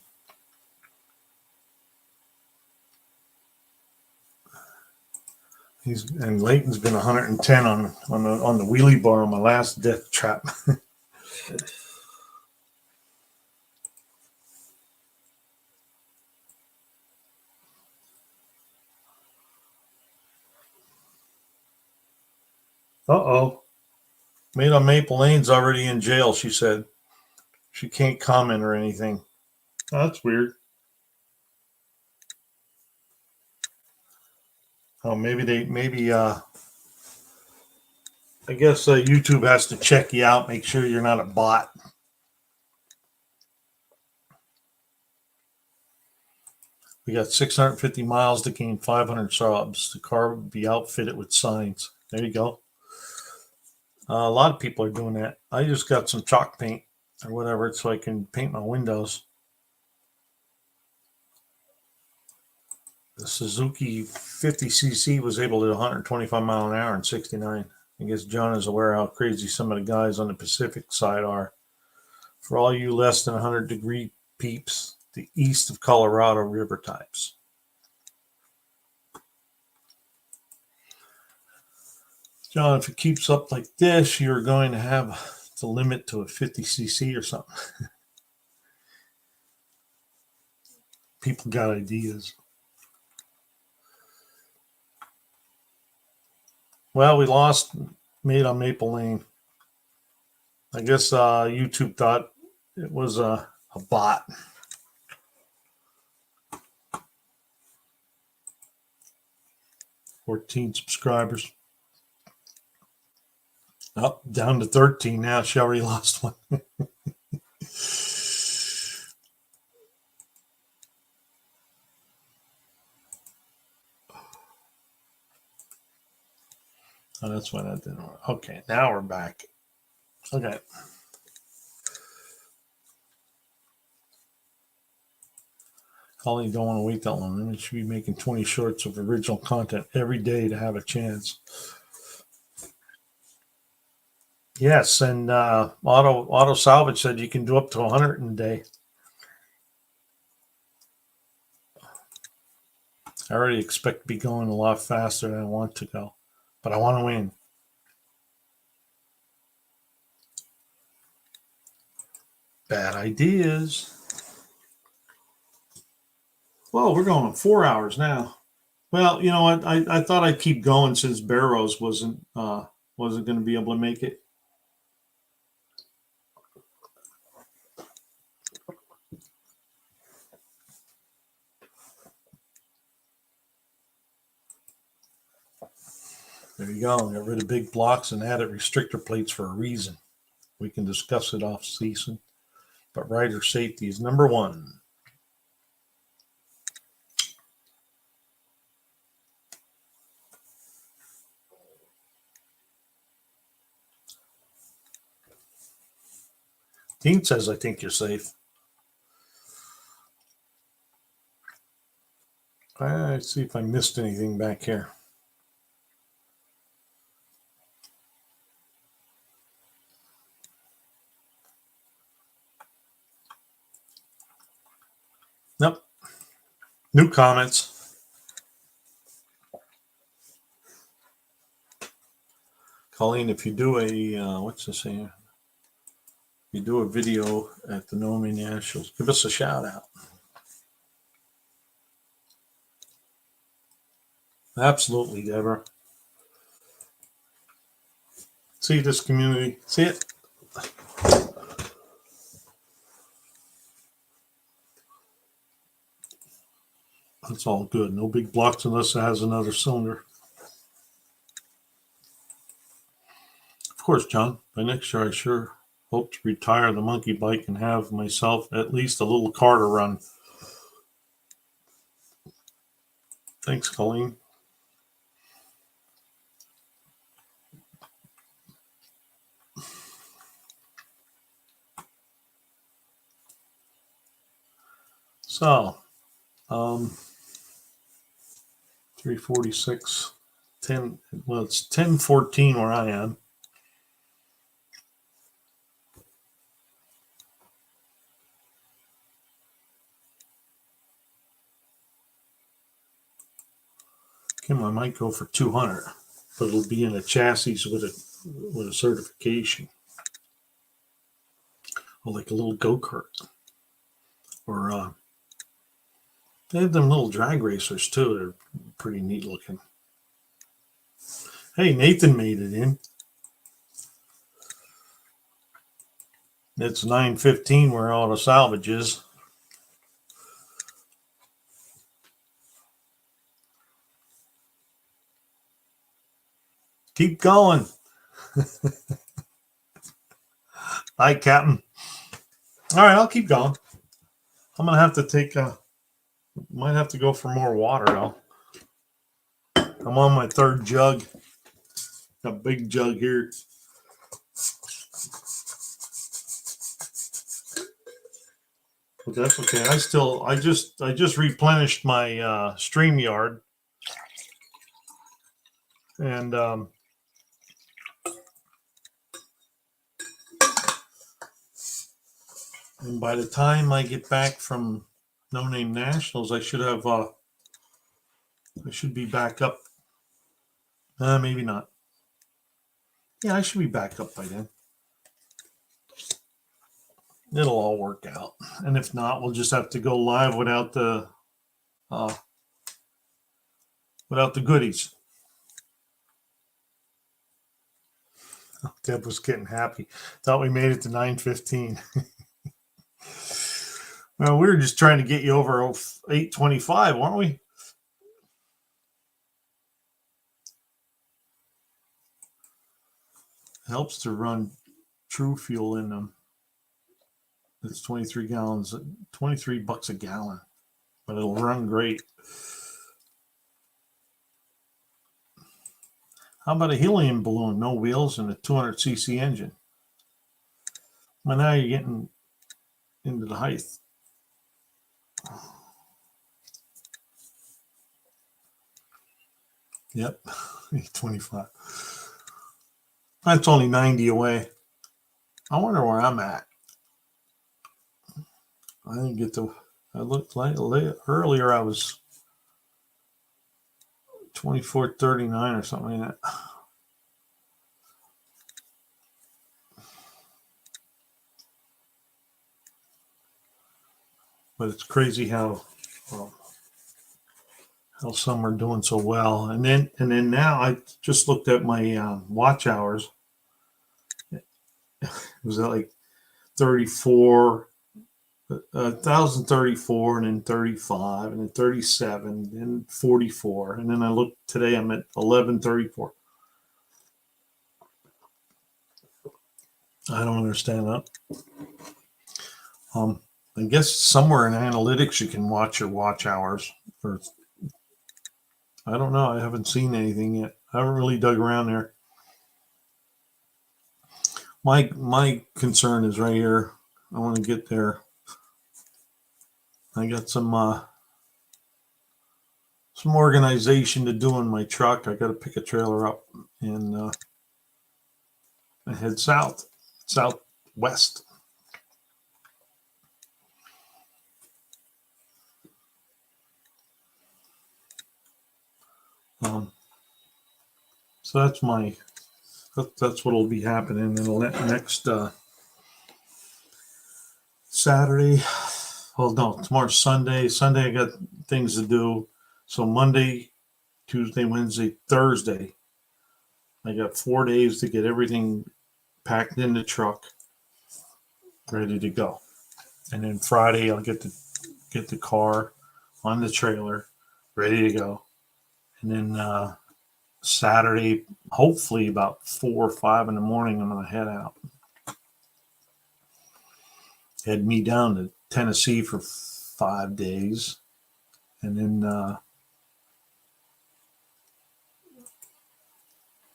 And Leighton's been 110 on the wheelie bar on my last death trap. Uh-oh. Made on Maple Lane's already in jail, she said. She can't comment or anything. Oh, that's weird. Oh, I guess YouTube has to check you out, make sure you're not a bot. We got 650 miles to gain 500 subs. The car would be outfitted with signs. There you go. A lot of people are doing that. I just got some chalk paint or whatever so I can paint my windows. The Suzuki 50cc was able to do 125 mile an hour in 69. I guess John is aware how crazy some of the guys on the Pacific side are. For all you less than 100-degree peeps, the east of Colorado river types. John, if it keeps up like this, you're going to have to limit to a 50cc or something. People got ideas. Well, we lost Made on Maple Lane. I guess YouTube thought it was a bot. $14 subscribers. Up down to 13 now. She already lost one. Oh, that's why that didn't work. Okay, now we're back. Okay. Colleen, don't want to wait that long. We should be making 20 shorts of original content every day to have a chance. Yes, and Auto Salvage said you can do up to 100 in a day. I already expect to be going a lot faster than I want to go, but I want to win. Bad ideas. Well, we're going on 4 hours now. Well, you know what? I thought I'd keep going since Barrows wasn't going to be able to make it. There you go. Get rid of big blocks and added restrictor plates for a reason. We can discuss it off season, but rider safety is number one. Dean says, I think you're safe. Let's see if I missed anything back here. Nope. New comments. Colleen, if you do a, what's this here? You do a video at the Nomi Nationals, give us a shout out. Absolutely, Deborah. See this community? See it? That's all good. No big blocks unless it has another cylinder. Of course, John. By next year, I sure hope to retire the monkey bike and have myself at least a little car to run. Thanks, Colleen. So, 346, 10, well, it's 10:14 where I am. Kim, I might go for 200, but it'll be in a chassis with a certification. Or like a little go-kart. Or they have them little drag racers too. They're pretty neat looking. Hey, Nathan made it in. It's 9:15 where all the salvage is. Keep going. Hi, Captain. All right, I'll keep going. I'm gonna have to take might have to go for more water now. I'm on my third jug. A big jug here. But that's okay. I just replenished my StreamYard. And by the time I get back from No Name Nationals, I should have I should be back up. Maybe not. Yeah, I should be back up by then. It'll all work out. And if not, we'll just have to go live without the goodies. Oh, Deb was getting happy. Thought we made it to 9:15. Well, we were just trying to get you over 8:25, weren't we? It helps to run True Fuel in them. It's 23 gallons, $23 a gallon, but it'll run great. How about a helium balloon, no wheels, and a 200cc engine? Well, now you're getting into the height. Yep, 25. That's only 90 away. I wonder where I'm at. I didn't get to. I looked earlier. I was 24:39 or something like that. But it's crazy how some are doing so well. And then now I just looked at my watch hours. It was at like 34. 1,034, and then 35, and then 37, and 44, and then I looked today. I'm at 1134. I don't understand that. I guess somewhere in analytics you can watch your watch hours. Or I don't know. I haven't seen anything yet. I haven't really dug around there. My concern is right here. I want to get there. I got some some organization to do in my truck. I got to pick a trailer up and head southwest. So that's what'll be happening in the next Saturday. Well, no, tomorrow's Sunday. Sunday I got things to do. So Monday, Tuesday, Wednesday, Thursday, I got 4 days to get everything packed in the truck, ready to go. And then Friday I'll get the car on the trailer, ready to go. And then Saturday, hopefully about 4 or 5 in the morning, I'm gonna head out. Head me down to Tennessee for 5 days, and then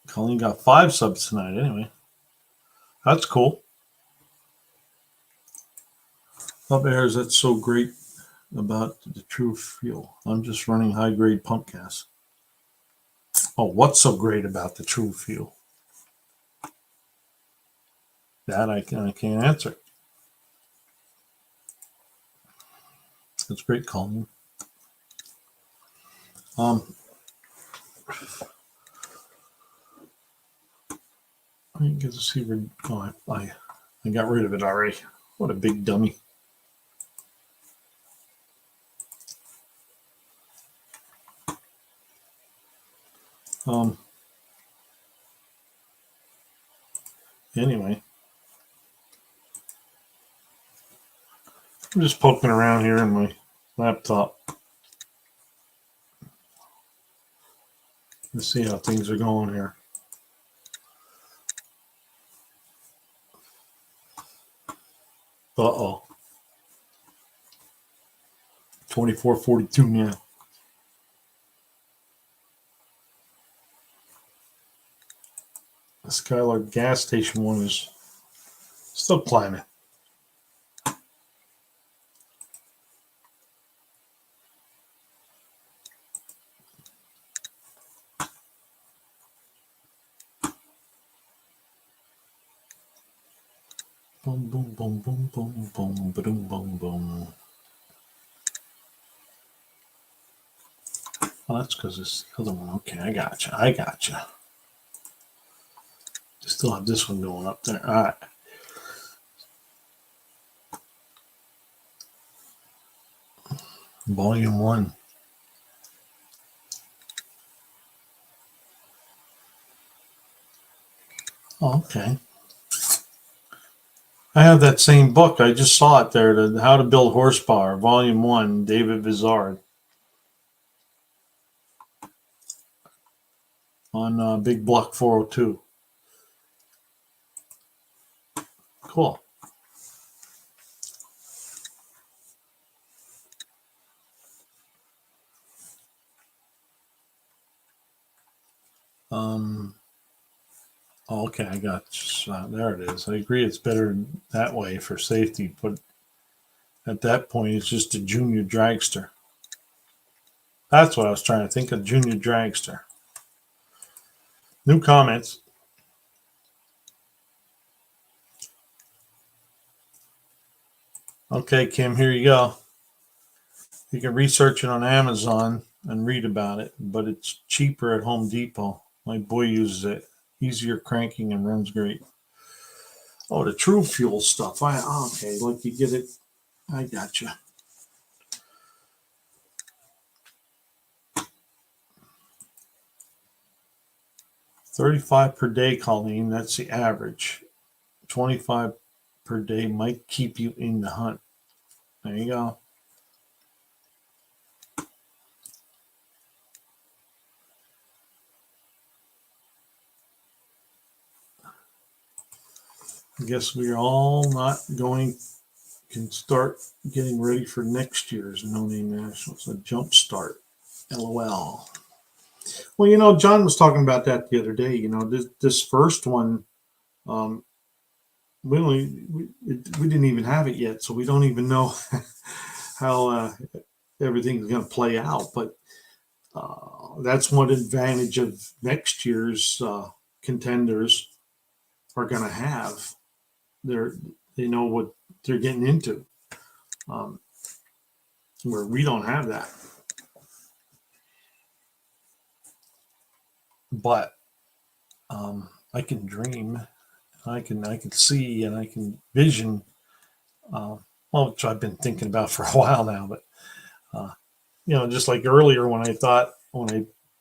Colleen got 5 subs tonight. Anyway, that's cool. Up airs, that's so great about the true fuel. I'm just running high grade pump gas. Oh, what's so great about the true fuel? That I can't answer. That's great, Colleen. I didn't get to see. Oh, I got rid of it already. What a big dummy. Anyway, I'm just poking around here in my laptop. Let's see how things are going here. Uh-oh. 2442 now. The Skylark gas station one is still climbing. Boom, boom, boom, boom, boom, boom, boom, boom, boom. Well, that's because it's the other one. Okay, I gotcha. Still have this one going up there. All right. Volume 1. Oh, okay. I have that same book. I just saw it there. How to Build Horsepower, Volume 1, David Vizard. On Big Block 402. Cool. Okay, I got there it is. I agree it's better that way for safety, but at that point it's just a junior dragster. That's what I was trying to think of, junior dragster. New comments. Okay, Kim, here you go. You can research it on Amazon and read about it, but it's cheaper at Home Depot. My boy uses it. Easier cranking and runs great. Oh, the True Fuel stuff. Okay, like you get it. I gotcha. $35 per day, Colleen. That's the average. $25 per day might keep you in the hunt. There you go. I guess we're all can start getting ready for next year's No Name Nationals, a jump start. LOL. Well, John was talking about that the other day. This first one, we didn't even have it yet, so we don't even know how everything's going to play out. But that's one advantage of next year's contenders are going to have. They know what they're getting into, where we don't have that. But I can dream, I can see, and I can vision. Which I've been thinking about for a while now. But just like earlier when I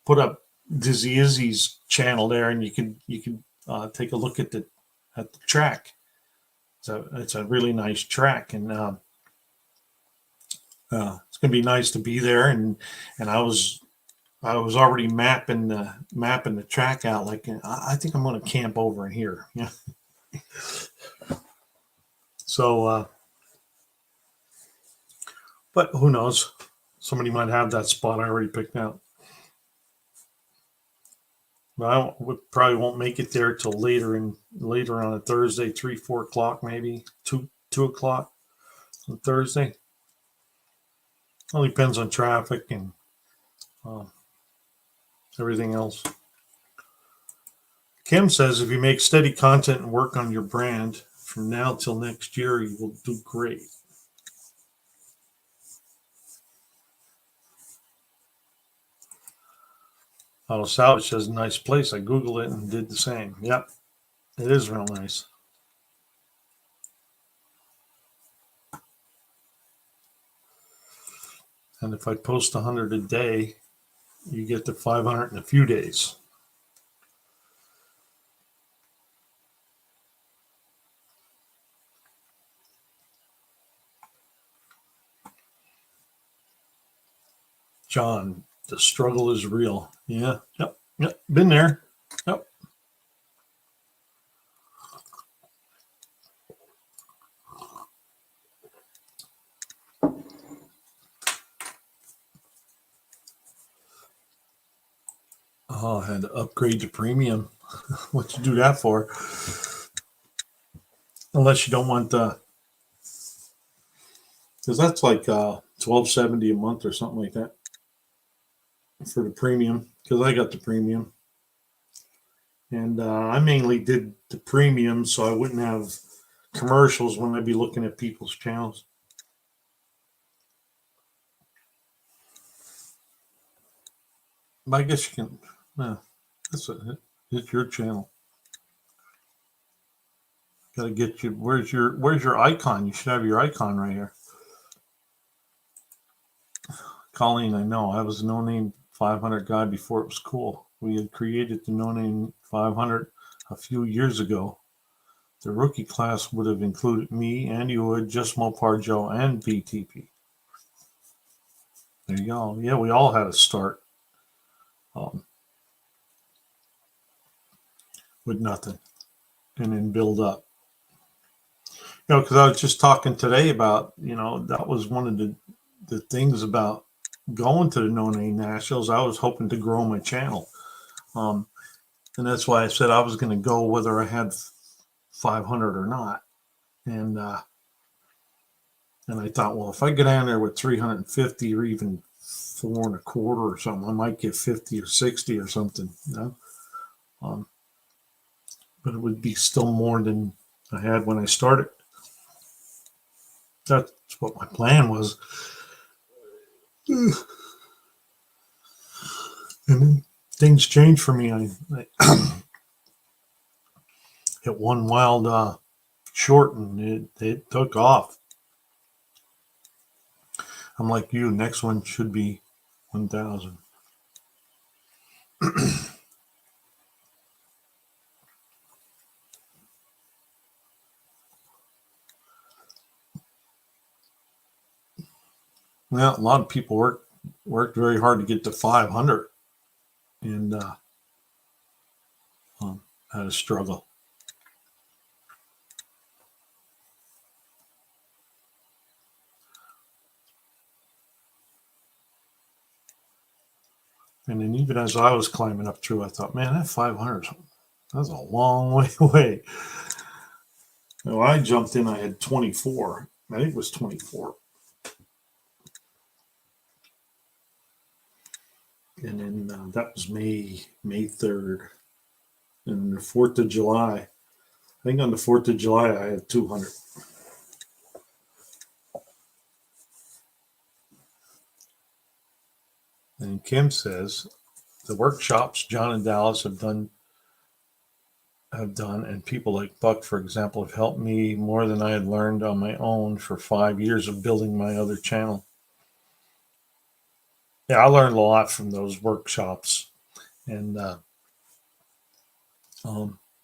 put up Dizzy Izzy's channel there, and you could take a look at the track. So it's a really nice track, and it's gonna be nice to be there. And I was already mapping the track out. Like, I think I'm gonna camp over in here. Yeah. So, but who knows? Somebody might have that spot I already picked out. But we probably won't make it there till later on a Thursday, 3-4 o'clock, maybe 2 o'clock on Thursday. All depends on traffic and everything else. Kim says if you make steady content and work on your brand from now till next year, you will do great. Auto Salvage says nice place. I Googled it and did the same. Yep, it is real nice. And if I post 100 a day, you get to 500 in a few days. John, the struggle is real. Yeah. Yep. Been there. Yep. Oh, I had to upgrade to premium. What'd you do that for? Unless you don't want because that's like $12.70 a month or something like that for the premium. Because I got the premium, and I mainly did the premium so I wouldn't have commercials when I'd be looking at people's channels. But I guess you can. It's your channel. Got to get you. Where's your icon? You should have your icon right here. Colleen, I know. I was a no-name 500 guy before it was cool. We had created the no-name 500 a few years ago. The rookie class would have included me, Andy Wood, Just Mopar Joe, and BTP. There you go. Yeah, we all had a start with nothing and then build up. Because I was just talking today about, that was one of the things about going to the no-name nationals. I was hoping to grow my channel. And that's why I said I was going to go whether I had 500 or not. And I thought, well, if I get down there with 350 or even 4 1/4 or something, I might get 50 or 60 or something, but it would be still more than I had when I started. That's what my plan was. And then things changed for me. I hit one wild short and it took off. I'm like you. Next one should be 1,000. Well, a lot of people worked very hard to get to 500, and had a struggle. And then even as I was climbing up through, I thought, man, that 500, that's a long way away. When I jumped in, I had 24. I think it was 24. And then that was May 3rd. And the 4th of July, I think on the 4th of July, I had 200. And Kim says, the workshops John and Dallas have done, and people like Buck, for example, have helped me more than I had learned on my own for 5 years of building my other channel. Yeah, I learned a lot from those workshops, and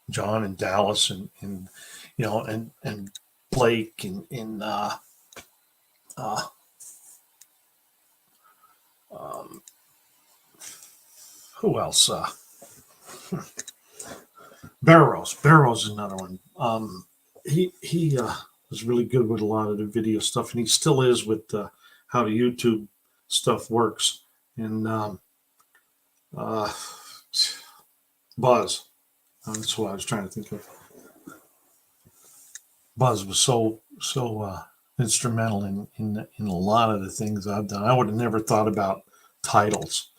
John and Dallas, and you know, and Blake, and um, who else? Barrows is another one. He was really good with a lot of the video stuff, and he still is with how the YouTube stuff works. And uh, Buzz, that's what I was trying to think of. Buzz was so instrumental in a lot of the things I've done. I would have never thought about titles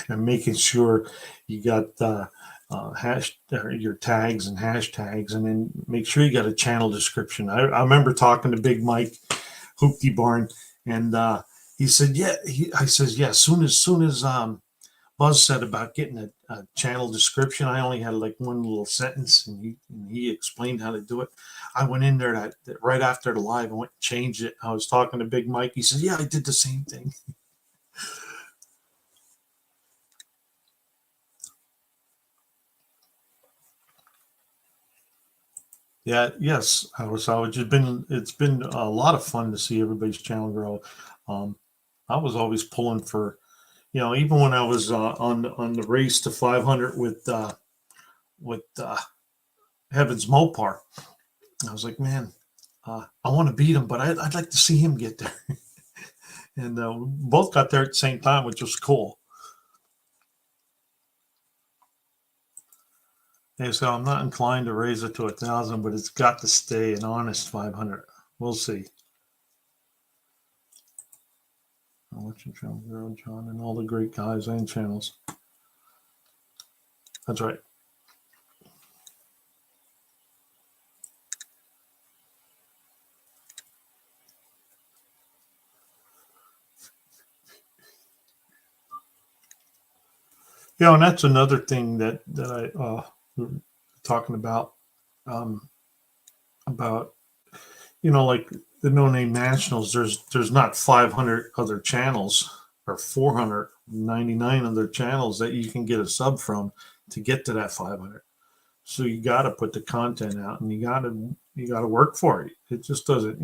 and making sure you got your tags and hashtags, and then make sure you got a channel description. I remember talking to Big Mike Hoopty Barn, and he said, "Yeah." I says, "Yeah." Soon as Buzz said about getting a channel description, I only had like one little sentence, and he explained how to do it. I went in there right after the live and went and changed it. I was talking to Big Mike. He said, "Yeah, I did the same thing." Yeah, yes, I was. It's been a lot of fun to see everybody's channel grow. Um, I was always pulling for, even when I was on the race to 500 with Heaven's Mopar. I was like, man, I want to beat him, but I'd like to see him get there. And we both got there at the same time, which was cool. And so I'm not inclined to raise it to 1,000, but it's got to stay an honest 500. We'll see. I'll let you channel grow, John, and all the great guys and channels. That's right. And that's another thing that I we're talking about about like the No Name Nationals. There's not 500 other channels or 499 other channels that you can get a sub from to get to that 500. So you got to put the content out, and you got to work for it. It just doesn't,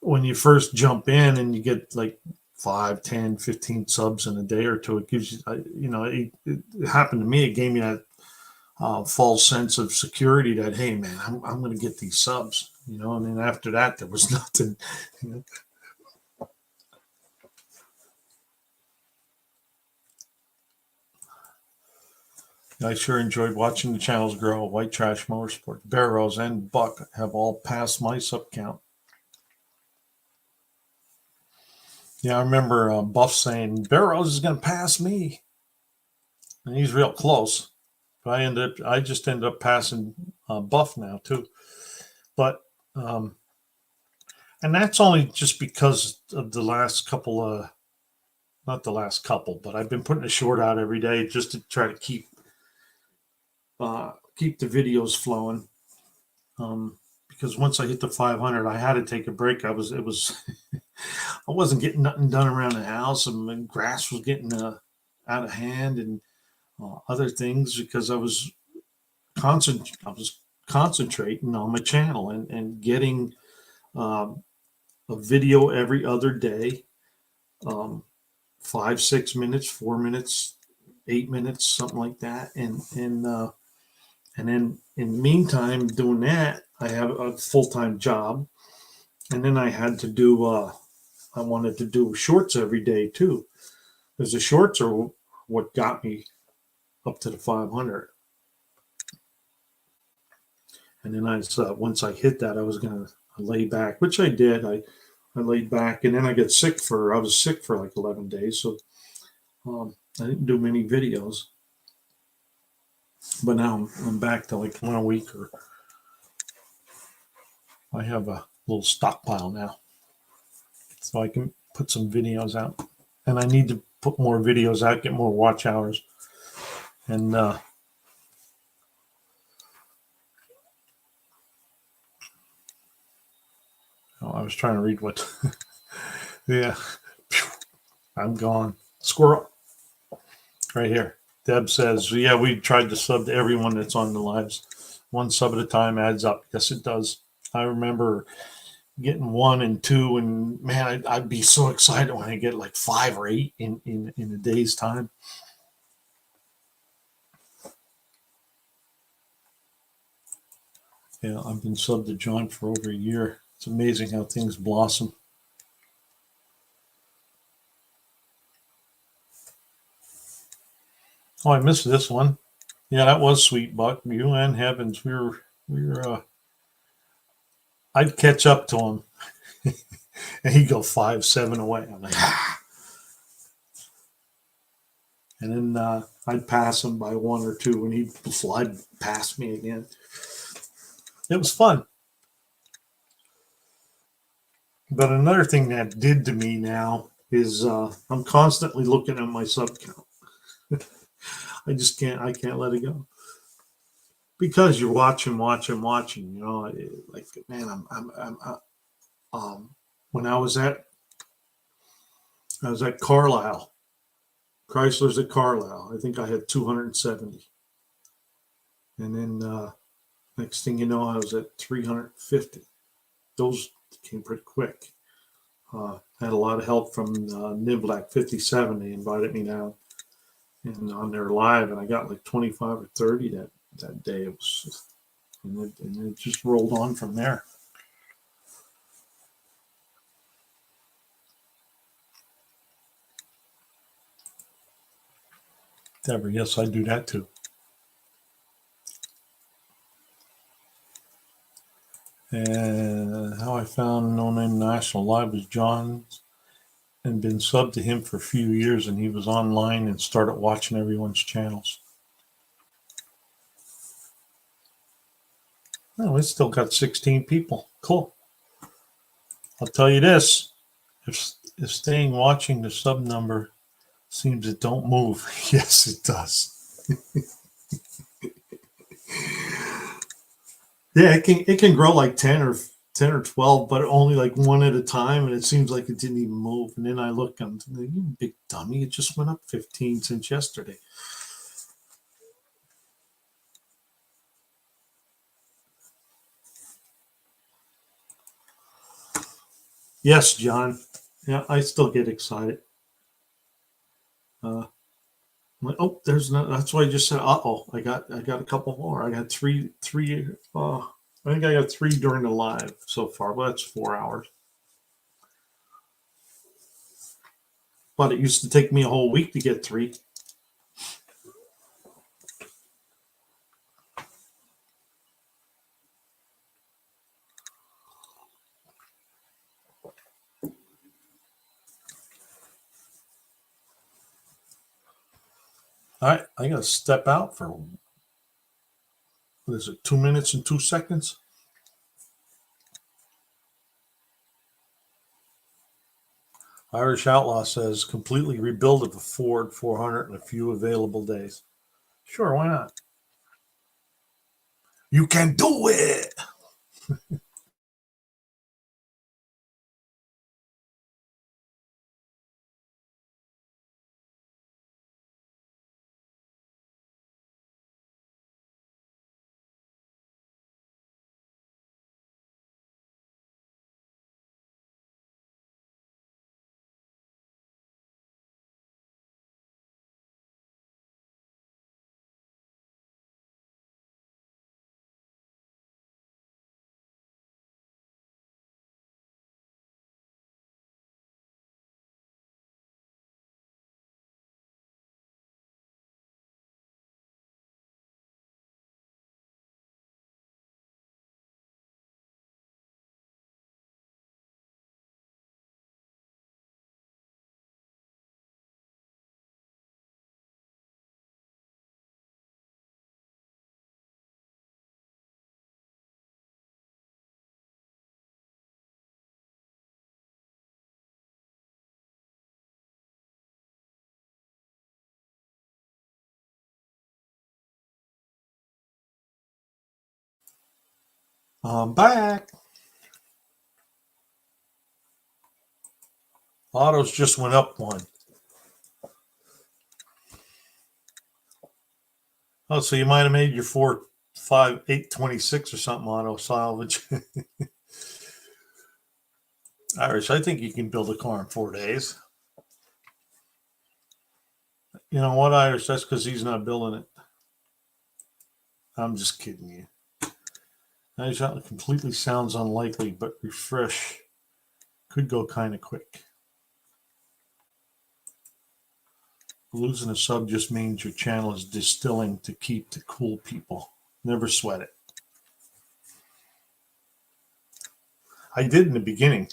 when you first jump in and you get like 5, 10, 15 subs in a day or two, it gives you, it happened to me. It gave me that false sense of security that, hey man, I'm going to get these subs, and then after that, there was nothing, I sure enjoyed watching the channels grow. White Trash Motorsport, Barrows, and Buck have all passed my sub count. Yeah, I remember Buff saying Barrows is going to pass me, and he's real close. But I just ended up passing Buff now too. But and that's only just because of the last couple of, not the last couple, but I've been putting a short out every day just to try to keep the videos flowing. Because once I hit the 500, I had to take a break. I wasn't getting nothing done around the house, and my grass was getting out of hand, and other things, because I was concentrating on my channel and getting a video every other day, 5, 6 minutes, 4 minutes, 8 minutes, something like that, and then in the meantime, doing that, I have a full-time job, and then I had to do. I wanted to do shorts every day too, because the shorts are what got me up to the 500. And then once I hit that, I was going to lay back, which I did. I I laid back, and then I was sick for like 11 days, so I didn't do many videos. But now I'm back to like 1 week, or I have a little stockpile now, so I can put some videos out. And I need to put more videos out, get more watch hours, and I was trying to read what. Yeah, I'm gone. Squirrel. Right here. Deb says, yeah, we tried to sub to everyone that's on the lives. One sub at a time adds up. Yes, it does. I remember getting 1 and 2, and man, I'd be so excited when I get like 5 or 8 in a day's time. Yeah, I've been subbed to John for over a year. It's amazing how things blossom. Oh, I missed this one. Yeah, that was sweet, Buck. You and Heavens, we were. I'd catch up to him, and he'd go 5-7 away. I'm like, ah. And then I'd pass him by 1 or 2, and he'd fly past me again. It was fun. But another thing that did to me now is I'm constantly looking at my sub count. I can't let it go. Because you're watching, you know, like, man, when I was at Carlisle, Chrysler's at Carlisle. I think I had 270. And then next thing you know, I was at 350. Those came pretty quick. Had a lot of help from Nivlac 57. They invited me down and on their live, and I got like 25 or 30 that day. It was just, and it just rolled on from there. Deborah, yes, I do that too. And how I found No Name National Live was John, and been subbed to him for a few years, and he was online and started watching everyone's channels. Oh, we still got 16 people. Cool. I'll tell you this: if staying watching the sub number seems it don't move, yes, it does. Yeah, it can grow like 10 or 12, but only like one at a time, and it seems like it didn't even move. And then I look, I'm thinking, you big dummy, it just went up 15 since yesterday. Yes, John. Yeah, I still get excited. I'm like, oh, there's no. That's why I just said, oh, I got a couple more. I got three. I think I got 3 during the live so far, but that's 4 hours. But it used to take me a whole week to get 3. All right, I gotta step out for, what is it, 2 minutes and 2 seconds? Irish Outlaw says completely rebuild a Ford 400 in a few available days. Sure, why not? You can do it. I'm back. Autos just went up one. Oh, so you might have made your 4, 5, 826 or something auto salvage. Irish, I think you can build a car in 4 days. You know what, Irish? That's because he's not building it. I'm just kidding you. Irish, that completely sounds unlikely, but refresh could go kind of quick. Losing a sub just means your channel is distilling to keep the cool people. Never sweat it. I did in the beginning.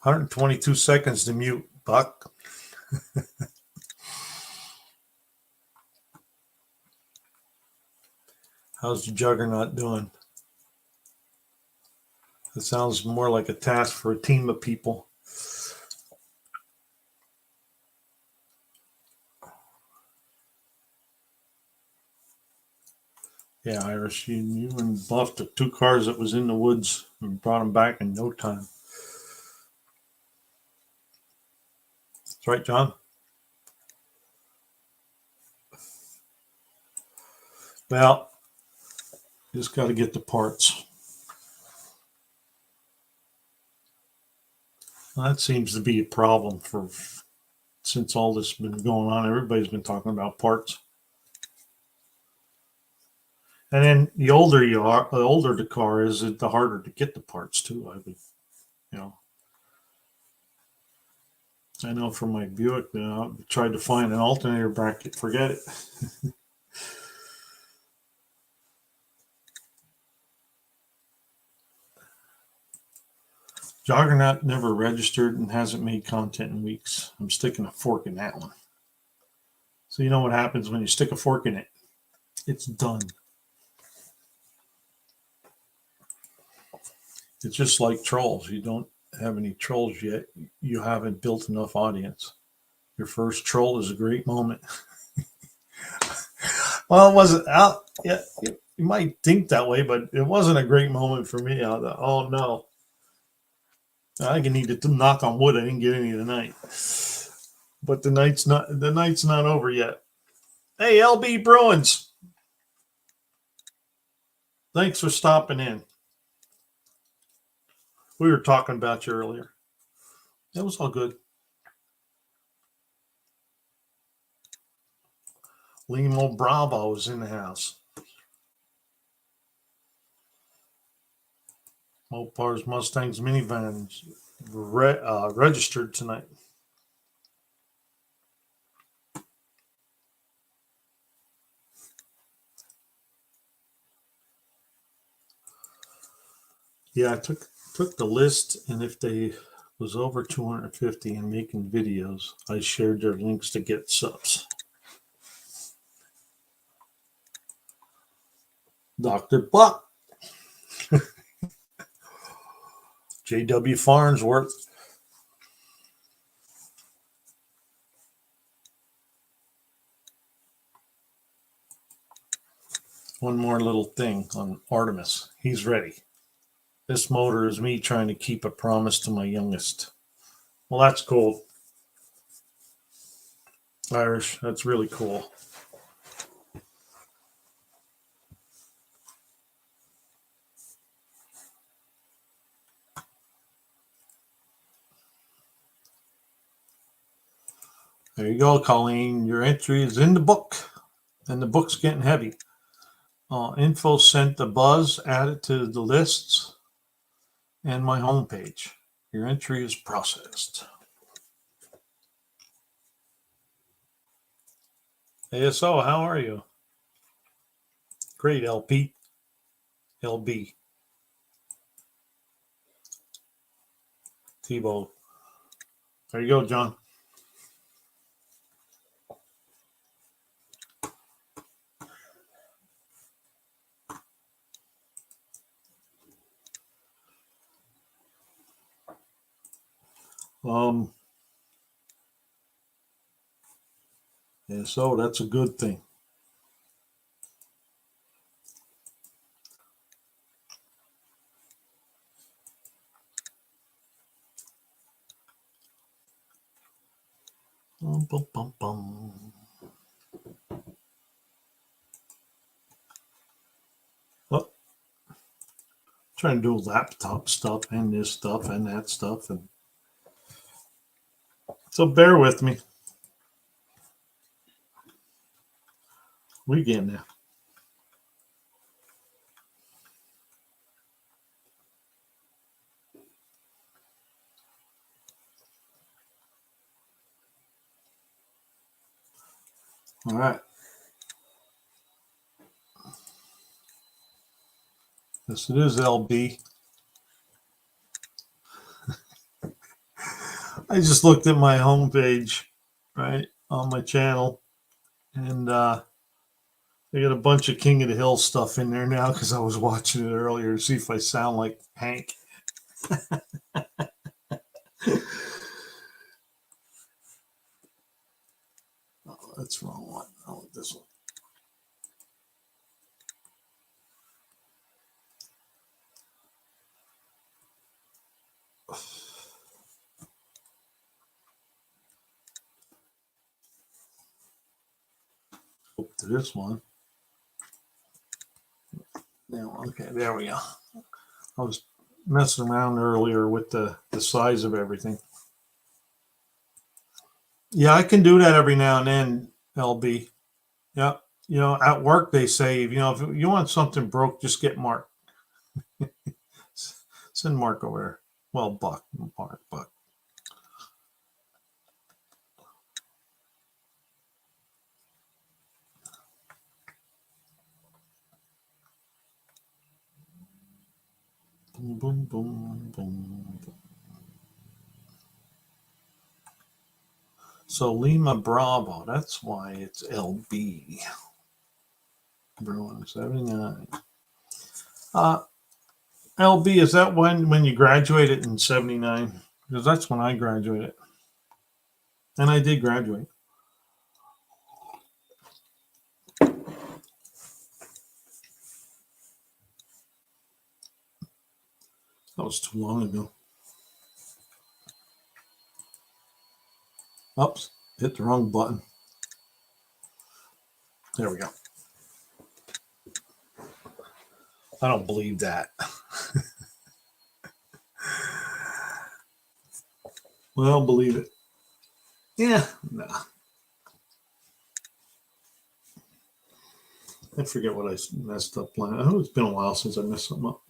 $122 seconds to mute, Buck. How's the Juggernaut doing? It sounds more like a task for a team of people. Yeah, Irish, you and Buff took 2 cars that was in the woods and brought them back in no time. That's right, John. Well, just got to get the parts. That seems to be a problem since all this has been going on. Everybody's been talking about parts. And then the older you are, the older the car is, the harder to get the parts too. I know from my Buick, I tried to find an alternator bracket. Forget it. Juggernaut never registered and hasn't made content in weeks. I'm sticking a fork in that one. So you know what happens when you stick a fork in it? It's done. It's just like trolls. You don't have any trolls yet. You haven't built enough audience. Your first troll is a great moment. Well, it wasn't out. Yeah, you might think that way, but it wasn't a great moment for me. Oh no. I can need to knock on wood. I didn't get any tonight. But the night's not over yet. Hey, LB Bruins. Thanks for stopping in. We were talking about you earlier. It was all good. Limo Bravo is in the house. Mopar's Mustangs minivans registered tonight. Yeah, I took the list, and if they was over 250 and making videos, I shared their links to get subs. Dr. Buck. J.W. Farnsworth. One more little thing on Artemis. He's ready. This motor is me trying to keep a promise to my youngest. Well, that's cool. Irish, that's really cool. There you go, Colleen. Your entry is in the book, and the book's getting heavy. Info sent a buzz, added to the lists, and my homepage. Your entry is processed. ASO, how are you? Great, LP. LB. Tebow. There you go, John. Yeah, so that's a good thing. Bum, bum, bum, bum. Oh, trying to do laptop stuff and this stuff and that stuff, and so bear with me. We getting there. All right. Yes, it is LB. I just looked at my homepage, right, on my channel, and they got a bunch of King of the Hill stuff in there now because I was watching it earlier to see if I sound like Hank. Oh, that's the wrong one. Oh, this one. Up to this one. Now, okay, there we go. I was messing around earlier with the size of everything. Yeah, I can do that every now and then, LB. Yeah. You know, at work they say, you know, if you want something broke, just get Mark. Send Mark over there. Well, Buck. Buck. Boom, boom, boom, boom, boom. So Lima Bravo, that's why it's LB. Bruin 79. LB, is that when you graduated in 79? Because that's when I graduated. And I did graduate. That was too long ago. Oops, hit the wrong button. There we go. I don't believe that. Well, believe it. Yeah, nah. I forget what I messed up playing. Oh, it's been a while since I messed something up.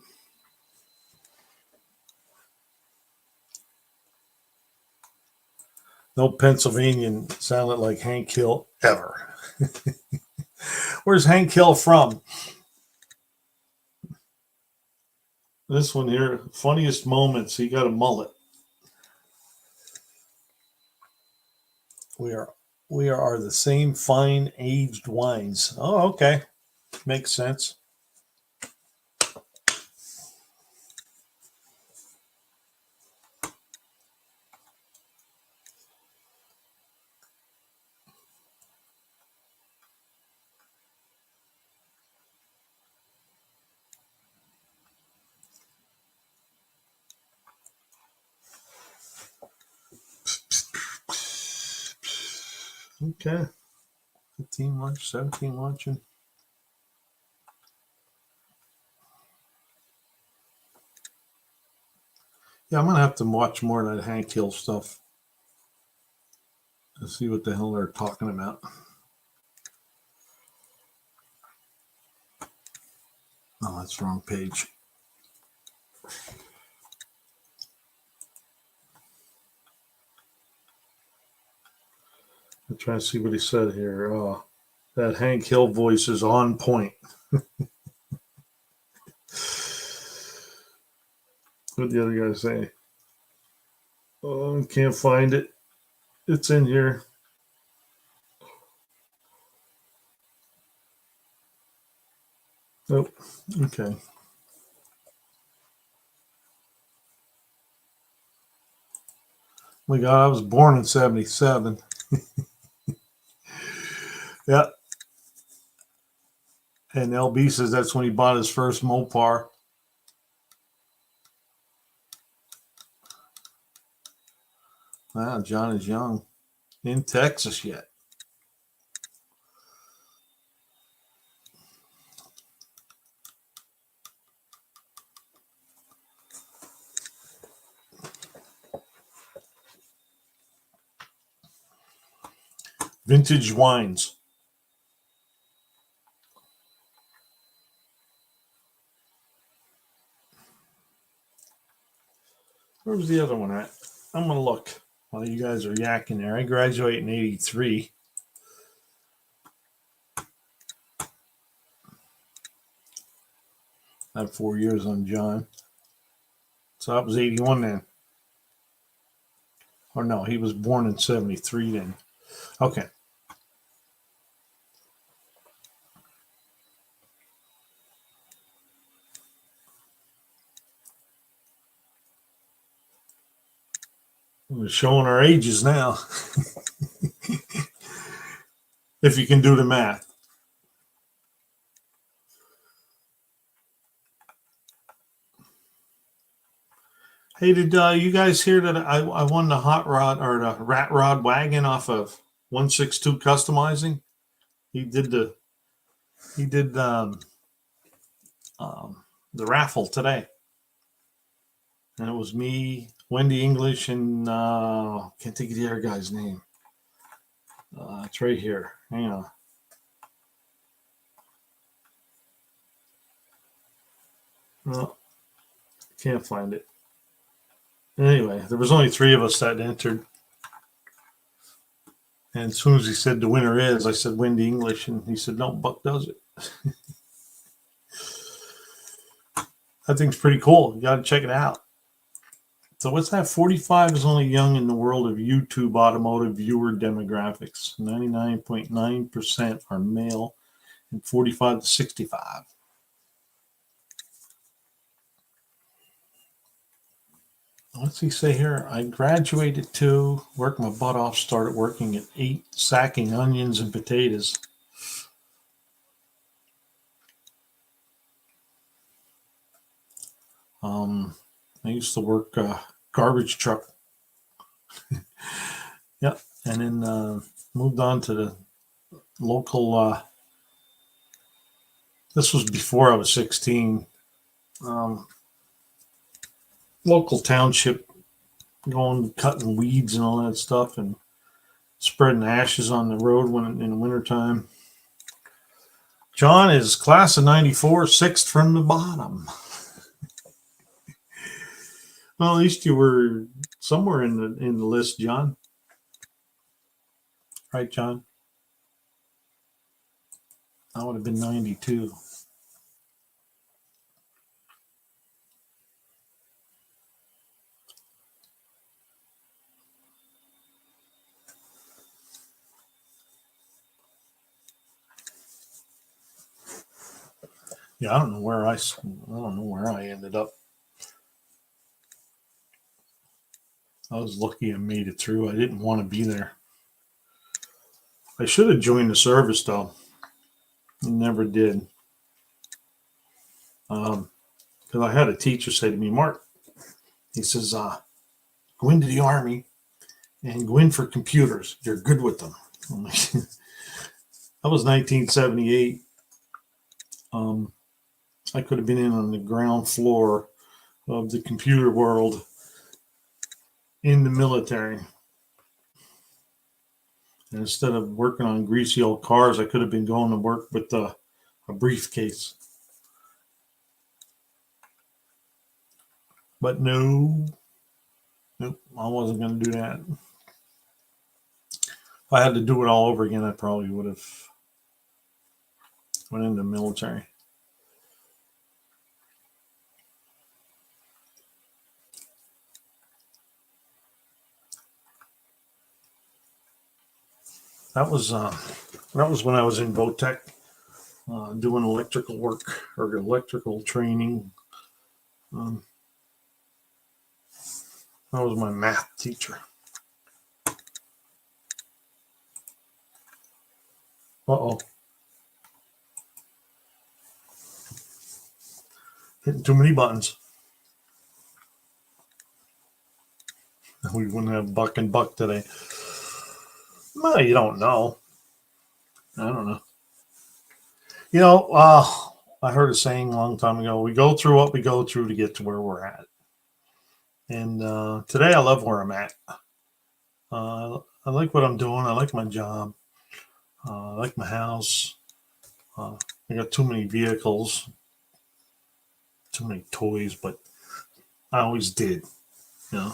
No Pennsylvanian sounded like Hank Hill ever. Where's Hank Hill from? This one here, funniest moments. He got a mullet. We are the same fine aged wines. Oh, okay, makes sense. Okay, 15 lunch, 17 luncheon. Yeah, I'm gonna have to watch more of that Hank Hill stuff to see what the hell they're talking about. Oh, that's the wrong page. I'm trying to see what he said here. That Hank Hill voice is on point. What the other guy say? Oh, can't find it. It's in here. Nope. Okay. My God, I was born in 77. Yep. And LB says that's when he bought his first Mopar. Wow, John is young. in Texas yet. Vintage wines. Where was the other one at? I'm going to look while you guys are yakking there. I graduated in 83. I had 4 years on John. So that was 81 then. Or no, he was born in 73 then. Okay. We're showing our ages now. If you can do the math. Hey, did you guys hear that I won the hot rod or the rat rod wagon off of 162 Customizing? He did the raffle today, and it was me, Wendy English, and can't think of the other guy's name. It's right here. Hang on. Well, can't find it. Anyway, there was only 3 of us that entered. And as soon as he said the winner is, I said Wendy English, and he said, no, Buck does it. That thing's pretty cool. You got to check it out. So what's that? 45 is only young in the world of YouTube automotive viewer demographics. 99.9% are male and 45 to 65. What's he say here? I graduated too, worked my butt off, started working at 8, sacking onions and potatoes. I used to work garbage truck. Yep. And then moved on to the local, this was before I was 16, local township, going cutting weeds and all that stuff and spreading ashes on the road when in the wintertime. John is class of 94, 6th from the bottom. Well, at least you were somewhere in the list, John. Right, John? I would have been 92. Yeah, I don't know where I ended up. I was lucky I made it through. I didn't want to be there. I should have joined the service though. I never did. Because I had a teacher say to me, Mark, he says, go into the Army and go in for computers. You're good with them. I'm like, that was 1978. I could have been in on the ground floor of the computer world in the military. And instead of working on greasy old cars, I could have been going to work with a briefcase. But nope, I wasn't going to do that. If I had to do it all over again, I probably would have went into the military. That was when I was in Votech, doing electrical work or electrical training. That was my math teacher. Uh-oh. Hitting too many buttons. We wouldn't have Buck and Buck today. Well, you don't know. I don't know. I heard a saying a long time ago, we go through what we go through to get to where we're at. And today I love where I'm at. I like what I'm doing. I like my job. I like my house. I got too many vehicles, too many toys, but I always did. You know,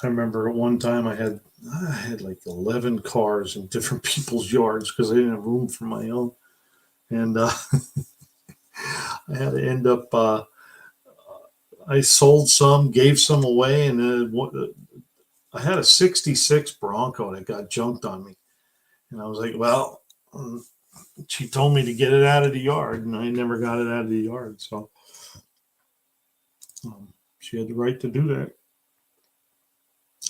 I remember at one time I had like 11 cars in different people's yards because I didn't have room for my own, and I had to end up. I sold some, gave some away, and I had a '66 Bronco that got junked on me, and I was like, well. She told me to get it out of the yard, and I never got it out of the yard. So she had the right to do that.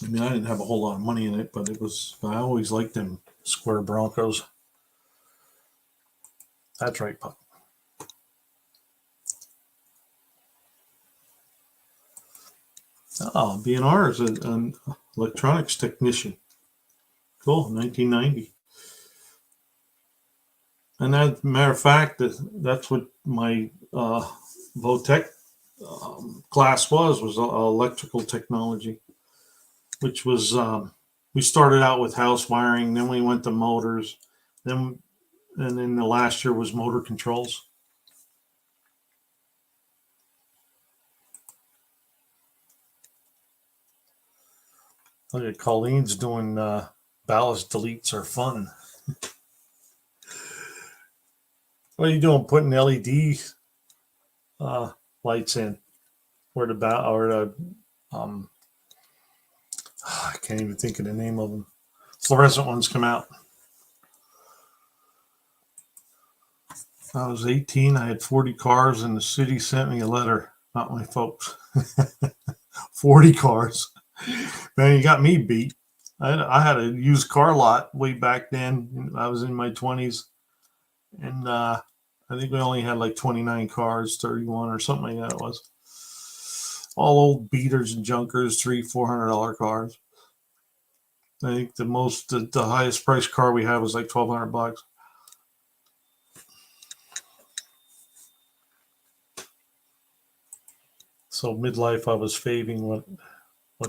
I mean, I didn't have a whole lot of money in it, but I always liked them square Broncos. That's right, Puck. Oh, B&R is an electronics technician. Cool, 1990. And as a matter of fact, that's what my Votech class was electrical technology, which was we started out with house wiring, then we went to motors, and then the last year was motor controls. Look at Colleen's doing ballast deletes are fun. What are you doing? Putting LED lights in where the I can't even think of the name of them. Fluorescent ones come out. I was 18. I had 40 cars, and the city sent me a letter. Not my folks. 40 cars. Man, you got me beat. I had a used car lot way back then. I was in my 20s, and I think we only had like 29 cars, 31 or something like that. It was all old beaters and junkers, $300-400 cars. I think the highest price car we had was like $1,200. So midlife, I was faving what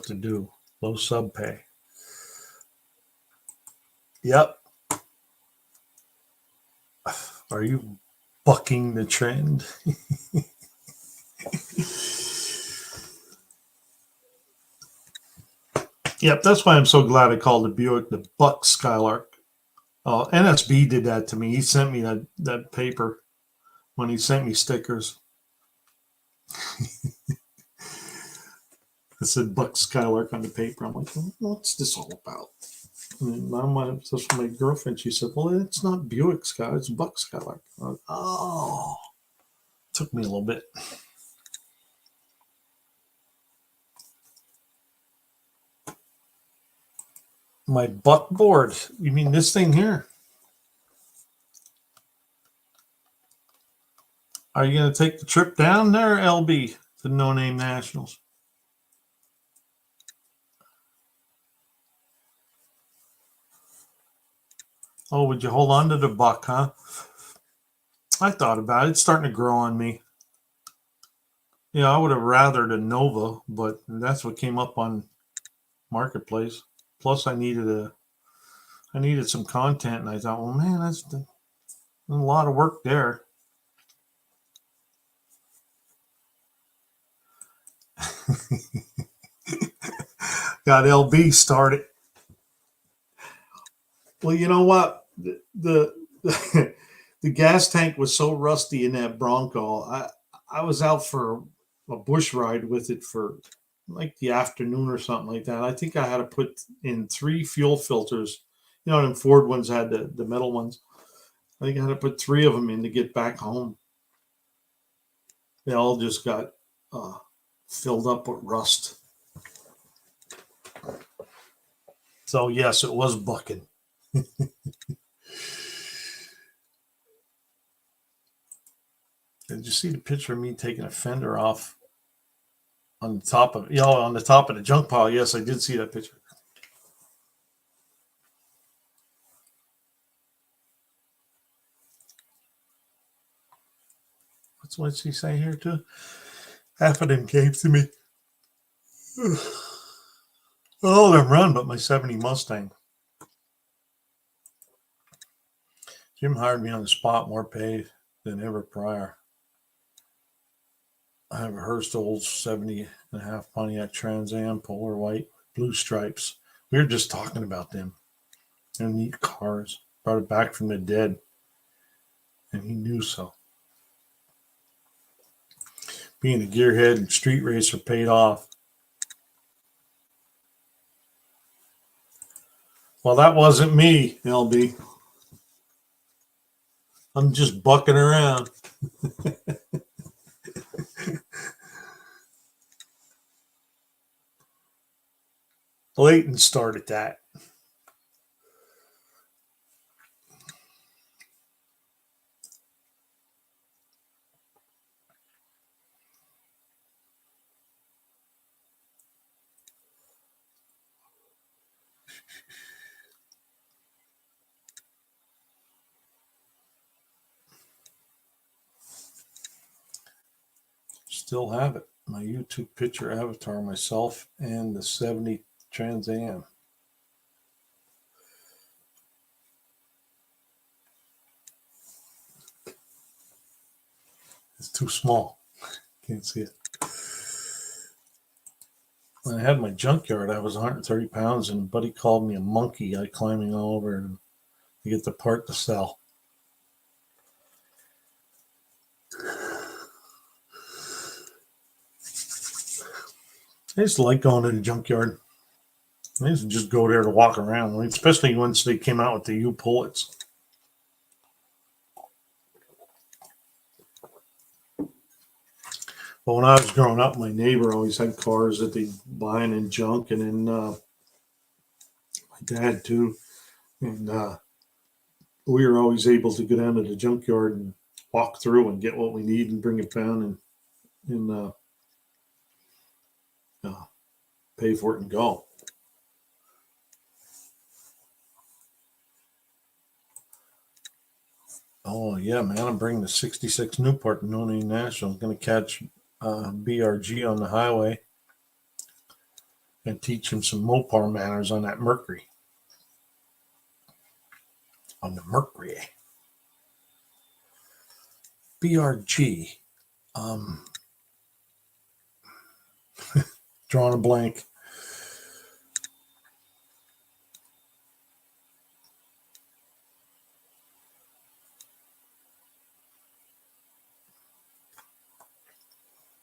to do. Low sub pay. Yep. Are you bucking the trend? Yep, that's why I'm so glad I called the Buick the Buck Skylark. NSB did that to me. He sent me that paper when he sent me stickers. It said Buck Skylark on the paper. I'm like, what's this all about? And that's my girlfriend. She said, well, it's not Buick Skylark, it's Buck Skylark. Like, oh, took me a little bit. My buck board. You mean this thing here? Are you going to take the trip down there, LB, to No Name Nationals? Oh, would you hold on to the buck, huh? I thought about it. It's starting to grow on me. I would have rathered a Nova, but that's what came up on Marketplace. Plus, I needed some content, and I thought, well, man, that's a lot of work there. Got LB started. Well, you know what? The the gas tank was so rusty in that Bronco. I was out for a bush ride with it for like the afternoon or something like that. I think I had to put in 3 fuel filters. Them Ford ones had the metal ones. I think I had to put 3 of them in to get back home. They all just got filled up with rust. So yes, it was bucking. Did you see the picture of me taking a fender off on the top of the junk pile? Yes, I did see that picture. That's what she say here too. Half of them gave to me. All of them run, but my 70 Mustang. Jim hired me on the spot, more pay than ever prior. I have a Hearst old 70 and a half Pontiac Trans Am, polar white, blue stripes. We were just talking about them. They're neat cars. Brought it back from the dead. And he knew so. Being a gearhead and street racer paid off. Well, that wasn't me, LB. I'm just bucking around. Leighton started that. Still have it. My YouTube picture avatar, myself, and the 70 Trans Am. It's too small. Can't see it. When I had my junkyard, I was 130 pounds, and Buddy called me a monkey. I climbing all over and to get the part to sell. I used to like going to the junkyard. I used to just go there to walk around, especially once they came out with the U-Pullets. But when I was growing up, my neighbor always had cars that they'd buy in junk, and then my dad too. And we were always able to go down to the junkyard and walk through and get what we need and bring it down and pay for it and go. Oh yeah, man! I'm bringing the '66 Newport to No Name National. I'm going to catch BRG on the highway and teach him some Mopar manners on that Mercury. On the Mercury. BRG. Drawing a blank.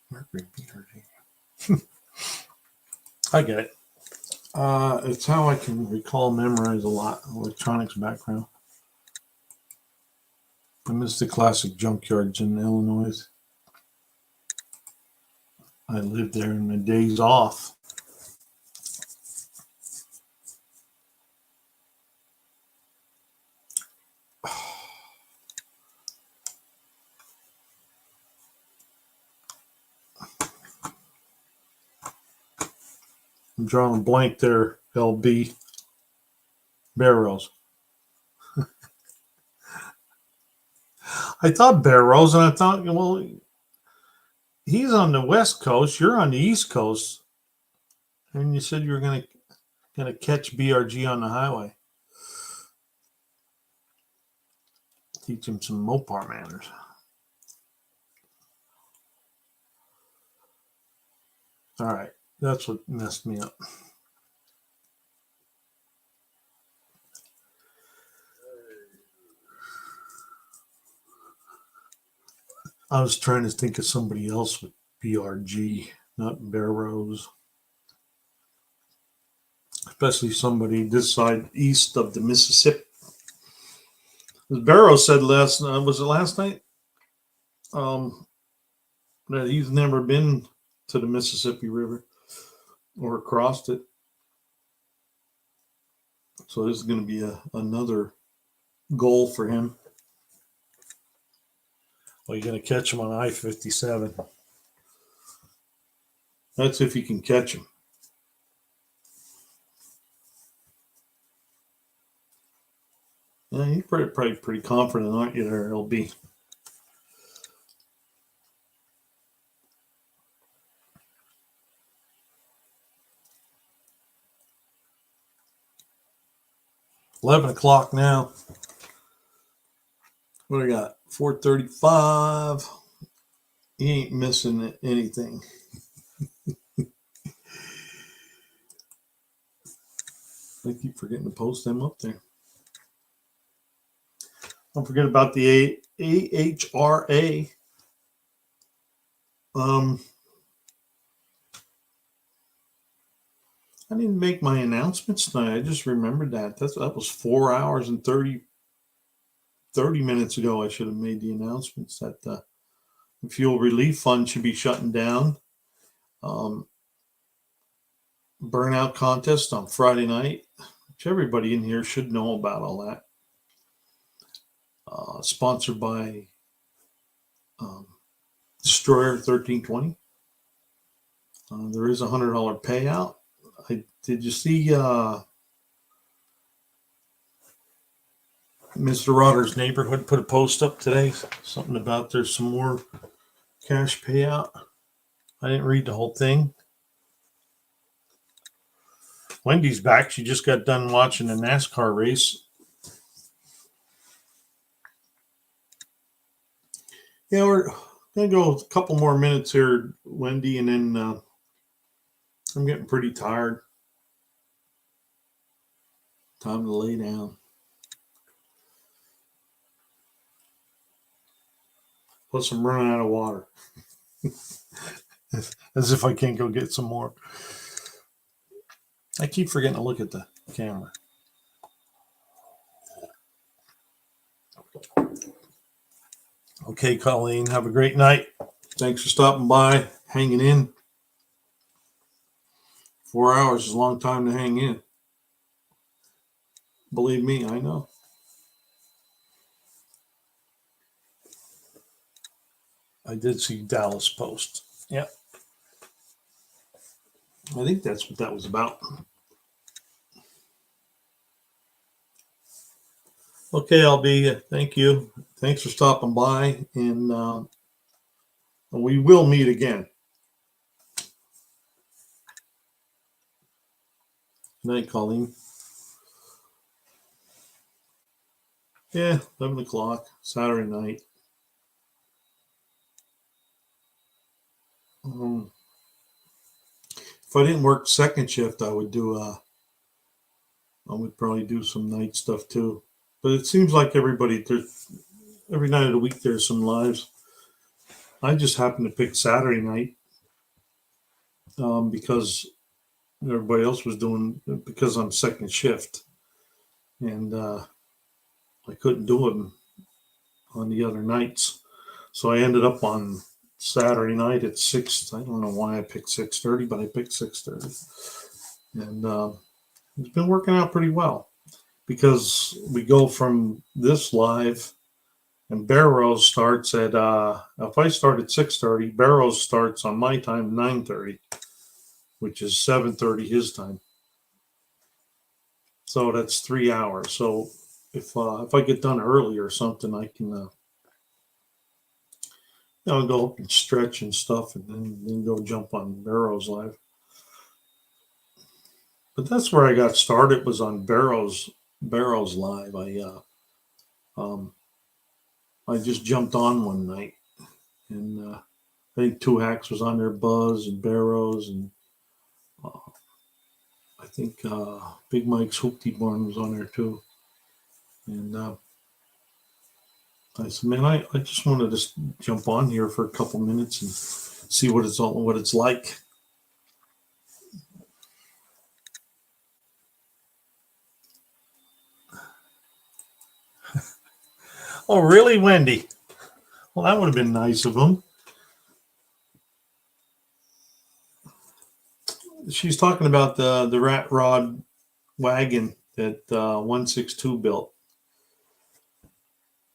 Mercury BRG. I get it. It's how I can recall, memorize a lot. Electronics background. I miss the classic junkyards in Illinois. I lived there in my days off. I'm drawing a blank there, LB. Barrows. I thought Barrows, and I thought, well, he's on the West Coast. You're on the East Coast, and you said you were gonna catch BRG on the highway. Teach him some Mopar manners. All right, that's what messed me up. I was trying to think of somebody else with BRG, not Barrows. Especially somebody this side east of the Mississippi. As Barrows said was it last night? That he's never been to the Mississippi River or crossed it. So this is going to be another goal for him. Well, you're going to catch him on I-57. That's if you can catch him. Yeah, you're probably pretty confident, aren't you, there, LB? 11 o'clock now. What do I got? 4:35. He ain't missing anything. I keep forgetting to post them up there. Don't forget about the AHRA. I didn't make my announcements tonight. I just remembered that. That was 4 hours and 30 minutes ago. I should have made the announcements that the fuel relief fund should be shutting down. Burnout contest on Friday night, which everybody in here should know about all that. Sponsored by Destroyer 1320. There is a $100 payout. Did you see Mr. Rotter's neighborhood put a post up today? Something about there's some more cash payout. I didn't read the whole thing. Wendy's back. She just got done watching a NASCAR race. Yeah, we're going to go a couple more minutes here, Wendy, and then I'm getting pretty tired. Time to lay down. Plus, I'm running out of water. As if I can't go get some more. I keep forgetting to look at the camera. Okay, Colleen, have a great night. Thanks for stopping by, hanging in. 4 hours is a long time to hang in. Believe me, I know. I did see Dallas post. Yep. I think that's what that was about. Okay, LB, thank you. Thanks for stopping by, and we will meet again. Good night, Colleen. Yeah, 11 o'clock, Saturday night. If I didn't work second shift, I would probably do some night stuff too. But it seems like every night of the week there's some lives. I just happened to pick Saturday night because everybody else was doing, because I'm second shift, and I couldn't do them on the other nights. So I ended up on Saturday night at 6. I don't know why I picked 6:30, but I picked 6:30, and it's been working out pretty well because we go from this live, and Barrows starts at if I start at 6:30, Barrows starts on my time 9:30, which is 7:30 his time. So that's 3 hours. So if I get done early or something, I can go up and stretch and stuff, and then go jump on Barrows live. But that's where I got started, was on Barrows live. I just jumped on one night, and I think Two Hacks was on there, Buzz and Barrows, and I think Big Mike's Hoopty Barn was on there too. And I said, man, I just wanted to jump on here for a couple minutes and see what it's like. Oh, really, Wendy? Well, that would have been nice of him. She's talking about the rat rod wagon that 162 built.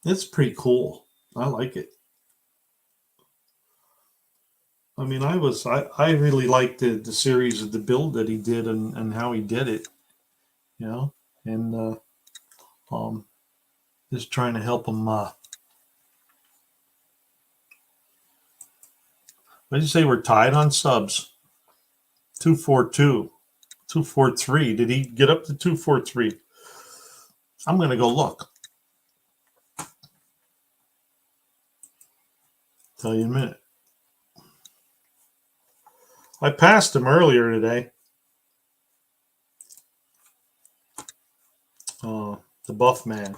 It's pretty cool. I like it. I mean, I really liked the series of the build that he did and how he did it, and just trying to help him. What did you say? We're tied on subs. 242, 243. Did he get up to 243? I'm going to go look. Tell you in a minute. I passed him earlier today. The buff man.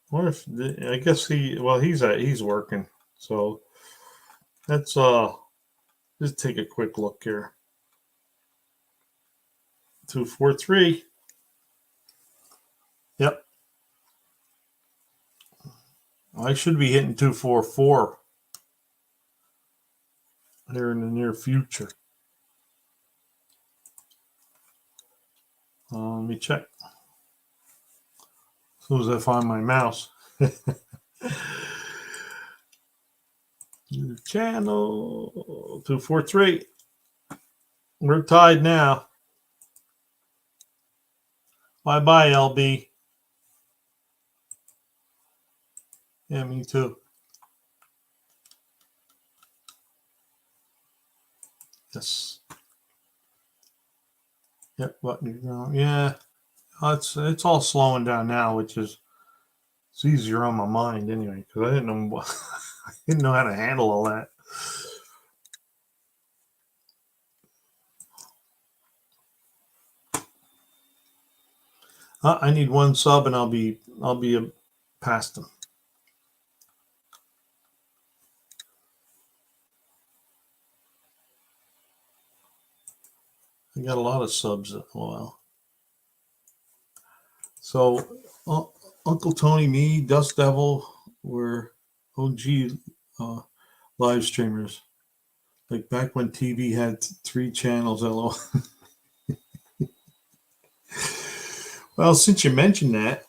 What if I guess he's working. So let's just take a quick look here. 243. Yep. I should be hitting 244 here in the near future. Let me check. As soon as I find my mouse. New channel 243. We're tied now. Bye bye, LB. Yeah, me too. Yes. Yep. Yeah. It's all slowing down now, which is it's easier on my mind anyway because I didn't know I didn't know how to handle all that. I need one sub and I'll be past them. I got a lot of subs in a while. So Uncle Tony, me, Dust Devil were OG live streamers. Like back when TV had 3 channels, LO. Well, since you mentioned that,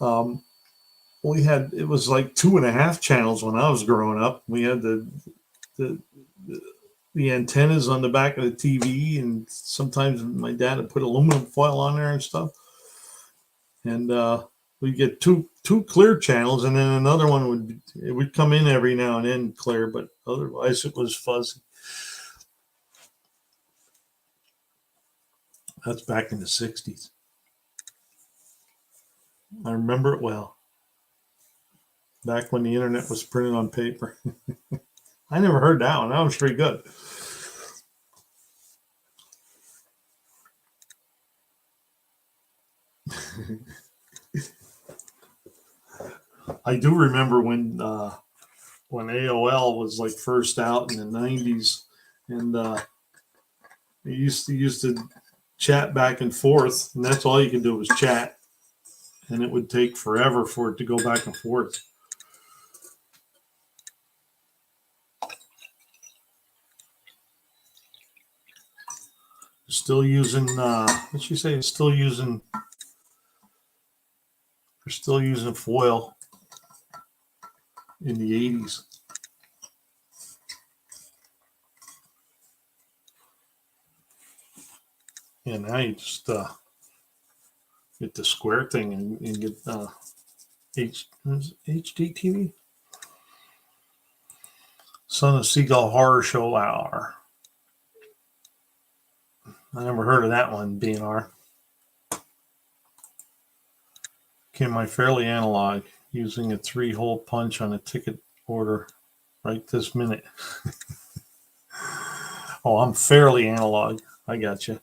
it was like 2.5 channels when I was growing up. We had the antennas on the back of the TV, and sometimes my dad would put aluminum foil on there and stuff. And we'd get two clear channels, and then another one would come in every now and then clear, but otherwise it was fuzzy. That's back in the 60s. I remember it well. Back when the internet was printed on paper. I never heard that one. That was pretty good. I do remember when AOL was like first out in the 90s, and you used to chat back and forth, and that's all you could do was chat, and it would take forever for it to go back and forth. Still using what'd she say? Still using foil in the 80s. And now you just get the square thing and get HD TV. Son of Seagull Horror Show Hour. I never heard of that one, B&R. Came my fairly analog using a 3-hole punch on a ticket order right this minute. Oh, I'm fairly analog. I got you.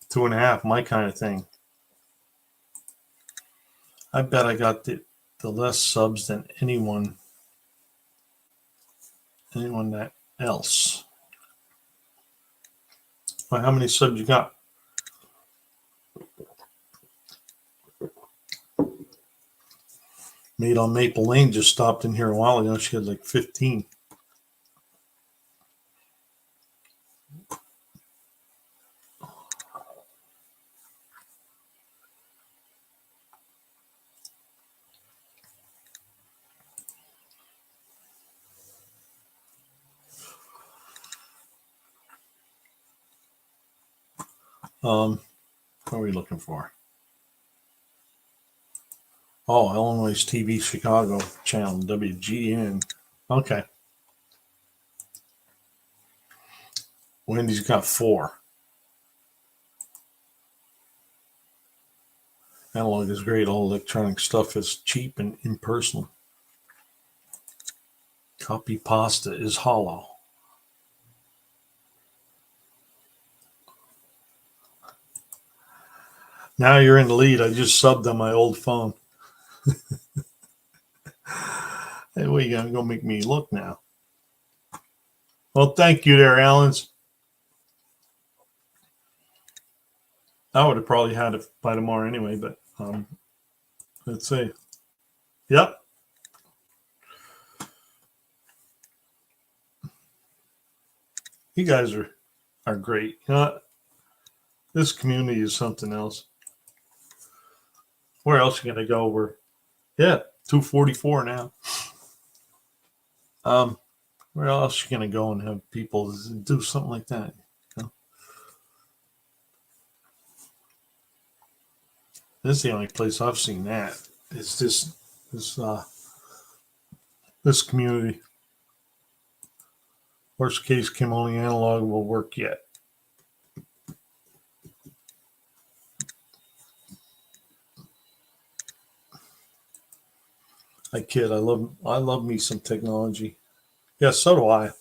2.5, my kind of thing. I bet I got the less subs than anyone that else. Well, how many subs you got? Made on Maple Lane just stopped in here a while ago. She had like 15. What are we looking for? Oh, Illinois TV Chicago channel, WGN. Okay. Wendy's got 4. Analog is great. All electronic stuff is cheap and impersonal. Copy pasta is hollow. Now you're in the lead. I just subbed on my old phone. Hey, what are you gonna make me look now? Well, thank you there, Allens. I would have probably had it by tomorrow anyway, but let's see. Yep. You guys are great. You know what? This community is something else. Where else are you gonna go? We're 244 now. Where else are you gonna go and have people do something like that? You know? This is the only place I've seen that. It's this community. Worst case, Kim only analog will work yet. I kid. I love me some technology. Yeah, so do I.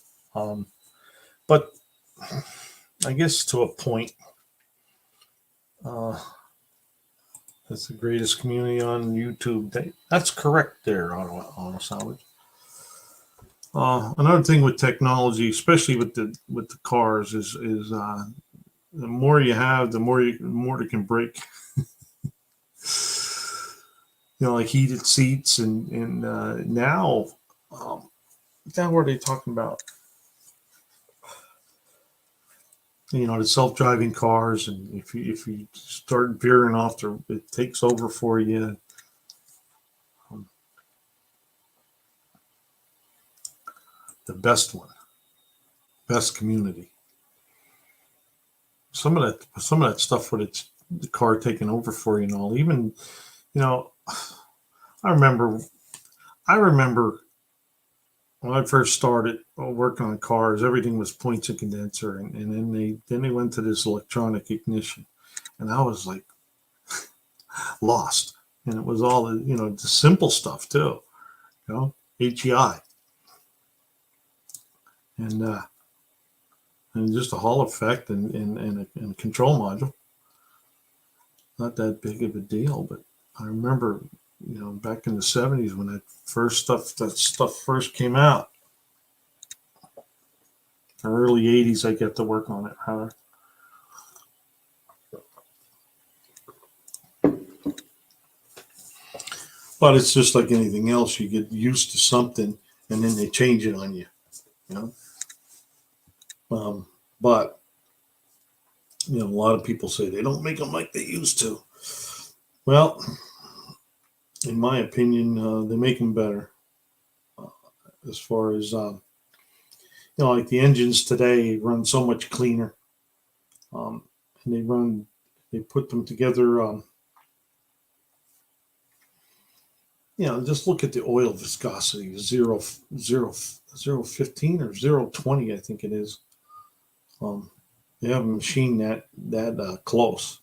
But I guess to a point. That's the greatest community on YouTube. That's correct there, Auto Salvage. Another thing with technology, especially with the cars, is the more you have, the more it can break. You know, like heated seats and now what are they talking about? You know, the self-driving cars, and if you start veering off, it takes over for you. The best best community. Some of that stuff where it's the car taking over for you and all. Even, you know, I remember when I first started working on cars, everything was points and condenser, and then they went to this electronic ignition, and I was like lost. And it was all the simple stuff too, HEI and just a Hall effect and a control module. Not that big of a deal, but I remember, back in the 70s when that stuff first came out. Early 80s, I get to work on it, rather. But it's just like anything else. You get used to something, and then they change it on you, But, a lot of people say they don't make them like they used to. Well, in my opinion, they make them better. As far as, like the engines today run so much cleaner. And they put them together. Just look at the oil viscosity, 0.15 or 0.20, I think it is. They have a machine that close.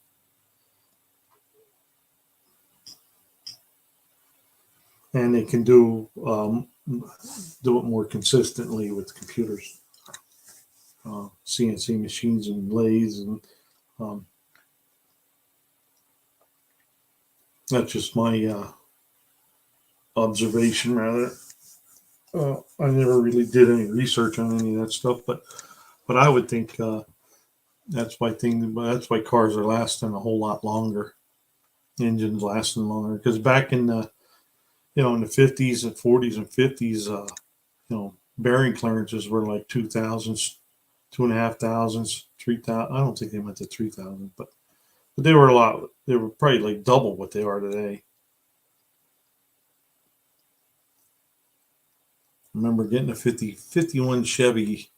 And they can do it more consistently with computers, CNC machines and lathes, and that's just my observation, rather. I never really did any research on any of that stuff, but I would think that's why cars are lasting a whole lot longer. Engines lasting longer, because back in the in the 50s and 40s and 50s, bearing clearances were like 2,000s, 2,500s, 3,000. I don't think they went to 3,000, but they were a lot. They were probably like double what they are today. I remember getting a 51 Chevy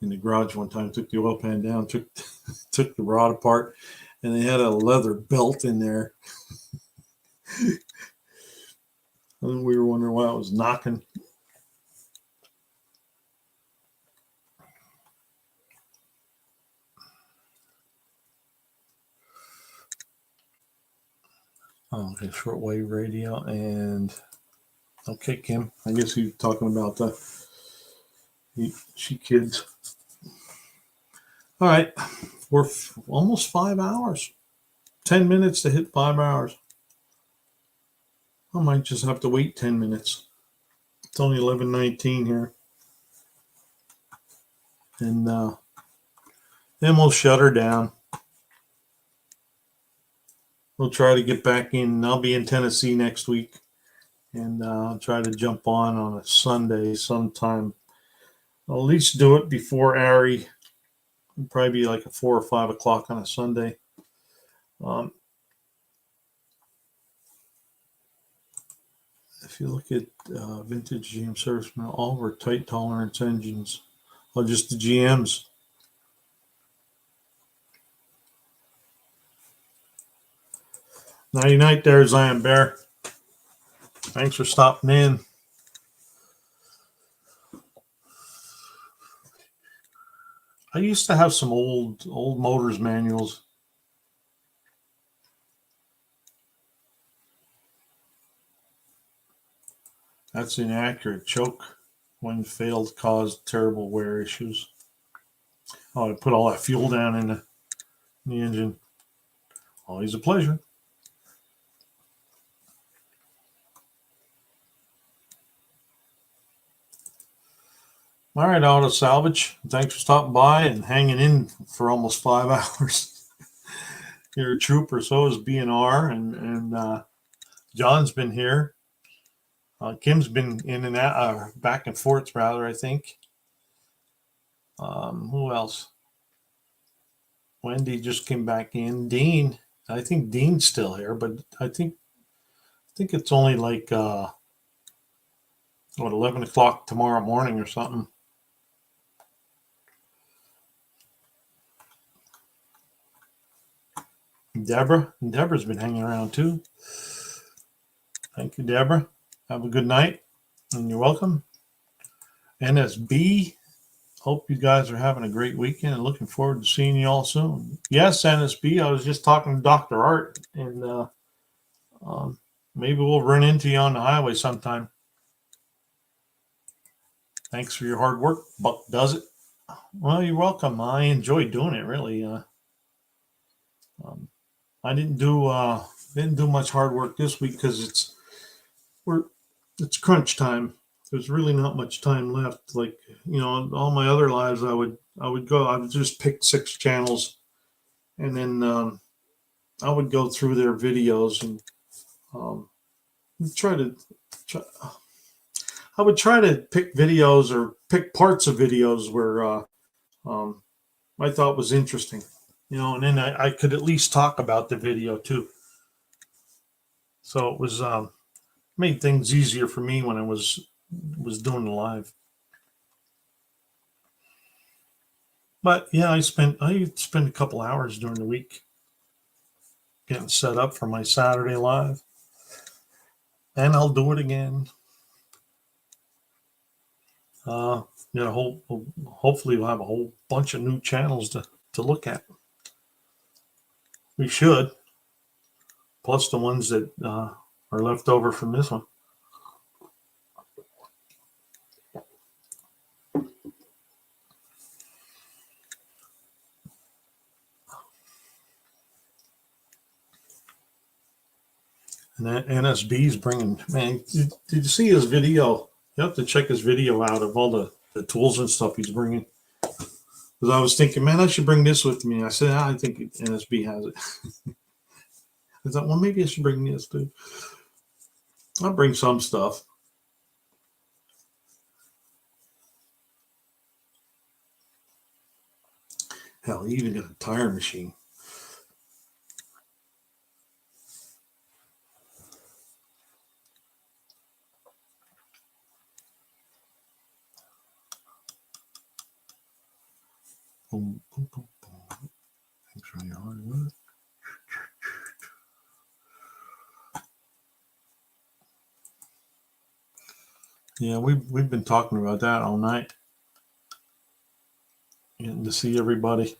in the garage one time. Took the oil pan down, took the rod apart, and they had a leather belt in there. And we were wondering why it was knocking. Oh, okay, shortwave radio and okay, Kim. I guess you're talking about the she kids. All right, we're almost 5 hours. 10 minutes to hit 5 hours. I might just have to wait 10 minutes. It's only 11:19 here, and then we'll shut her down. We'll try to get back in. I'll be in Tennessee next week, and I'll try to jump on a Sunday sometime. I'll at least do it before Ari. It'll probably be like a 4 or 5 o'clock on a Sunday. Um, if you look at vintage GM servicemen, all were tight tolerance engines, or just the GMs. Nighty night there, Zion Bear. Thanks for stopping in. I used to have some old motors manuals. That's inaccurate. Choke when failed caused terrible wear issues. Oh, I put all that fuel down in the engine. Always a pleasure. All right, Auto Salvage. Thanks for stopping by and hanging in for almost 5 hours. You're a trooper. So is B&R, and John's been here. Kim's been in and out, back and forth, rather, I think. Who else? Wendy just came back in. Dean. I think Dean's still here, but I think it's only like 11 o'clock tomorrow morning or something. Deborah's been hanging around too. Thank you, Deborah. Have a good night, and you're welcome. NSB, hope you guys are having a great weekend and looking forward to seeing you all soon. Yes, NSB, I was just talking to Dr. Art, and maybe we'll run into you on the highway sometime. Thanks for your hard work. Buck does it. Well, you're welcome. I enjoy doing it, really. I didn't do much hard work this week because it's crunch time. There's really not much time left. Like, all my other lives, I would just pick 6 channels, and then I would go through their videos and I would try to pick videos or pick parts of videos where I thought was interesting, and then I could at least talk about the video too. So it was made things easier for me when I was doing the live. But yeah, I spent a couple hours during the week getting set up for my Saturday live, and I'll do it again. Hopefully we'll have a whole bunch of new channels to look at. We should, plus the ones that are left over from this one. And that NSB's bringing, man, did you see his video? You have to check his video out of all the tools and stuff he's bringing. Because I was thinking, man, I should bring this with me. I said, I think NSB has it. I thought, well, maybe I should bring this too. I'll bring some stuff. Hell, he even got a tire machine. Boom, boom, boom, boom. Thanks for your hard work. Yeah, we've been talking about that all night. Getting to see everybody.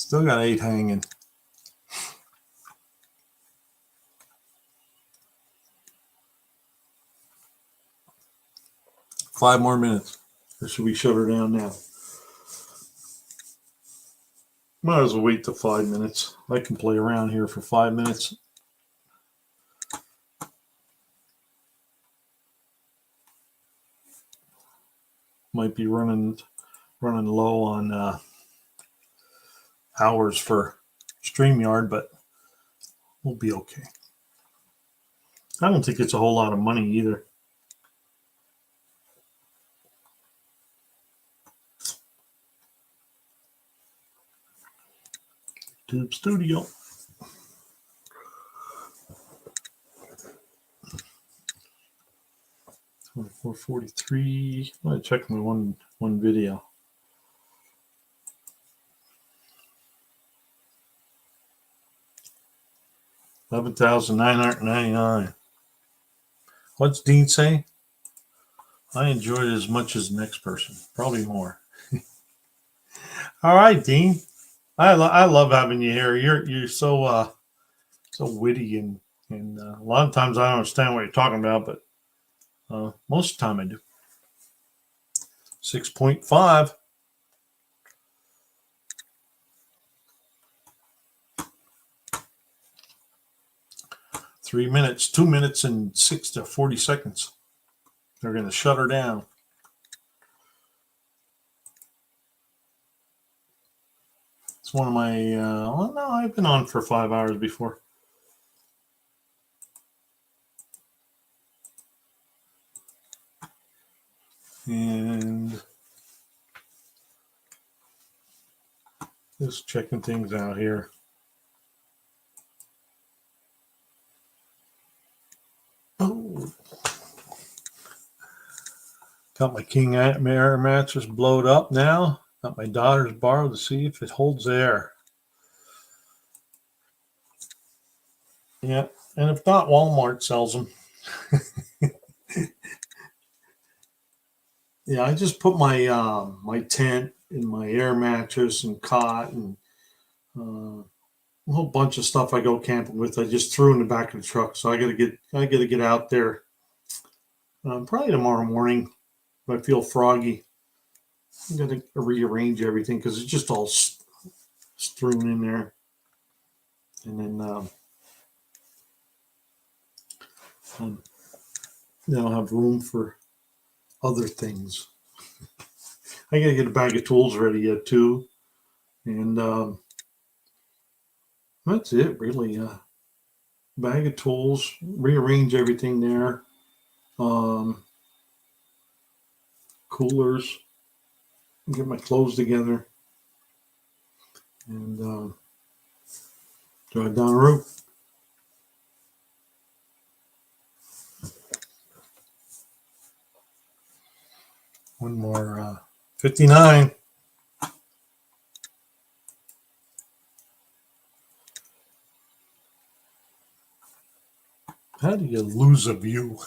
Still got 8 hanging. Five more minutes. Or should we shut her down now? Might as well wait till 5 minutes. I can play around here for 5 minutes. Might be running low on hours for StreamYard, but we'll be okay. I don't think it's a whole lot of money either. Tube Studio. $443. I'm gonna check my one video. $11,999. What's Dean say? I enjoyed it as much as the next person, probably more. All right, Dean. I love having you here. You're so witty and a lot of times I don't understand what you're talking about, but most of the time I do. 6.5. Three minutes, 2 minutes and 6 to 40 seconds. They're going to shut her down. It's one of my, well, no, I've been on for 5 hours before. And just checking things out here. Oh, got my king air mattress blowed up now. Got my daughter's borrow to see if it holds air. Yeah, and if not, Walmart sells them. Yeah, I just put my my tent and my air mattress and cot and a whole bunch of stuff I go camping with. I just threw in the back of the truck, so I gotta get out there probably tomorrow morning. If I feel froggy, I gotta rearrange everything because it's just all strewn in there, and then I'll have room for other things. I gotta get a bag of tools ready yet too, and that's it really. Bag of tools, rearrange everything there. Coolers, get my clothes together, and drive down the road. One more 59. How do you lose a view?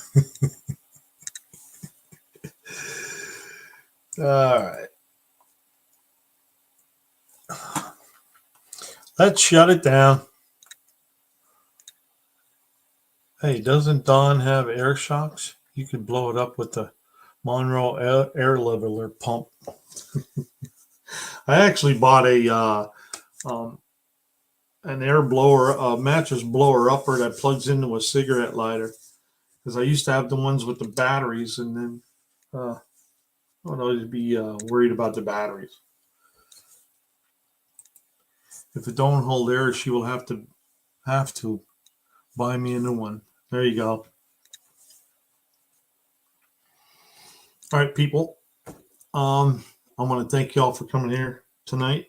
All right. Let's shut it down. Hey, doesn't Dawn have air shocks? You could blow it up with the Monroe air leveler pump. I actually bought an air blower, a mattress blower upper that plugs into a cigarette lighter, because I used to have the ones with the batteries, and then I would always be worried about the batteries. If it don't hold air, she will have to buy me a new one. There you go. All right, people. I want to thank you all for coming here tonight.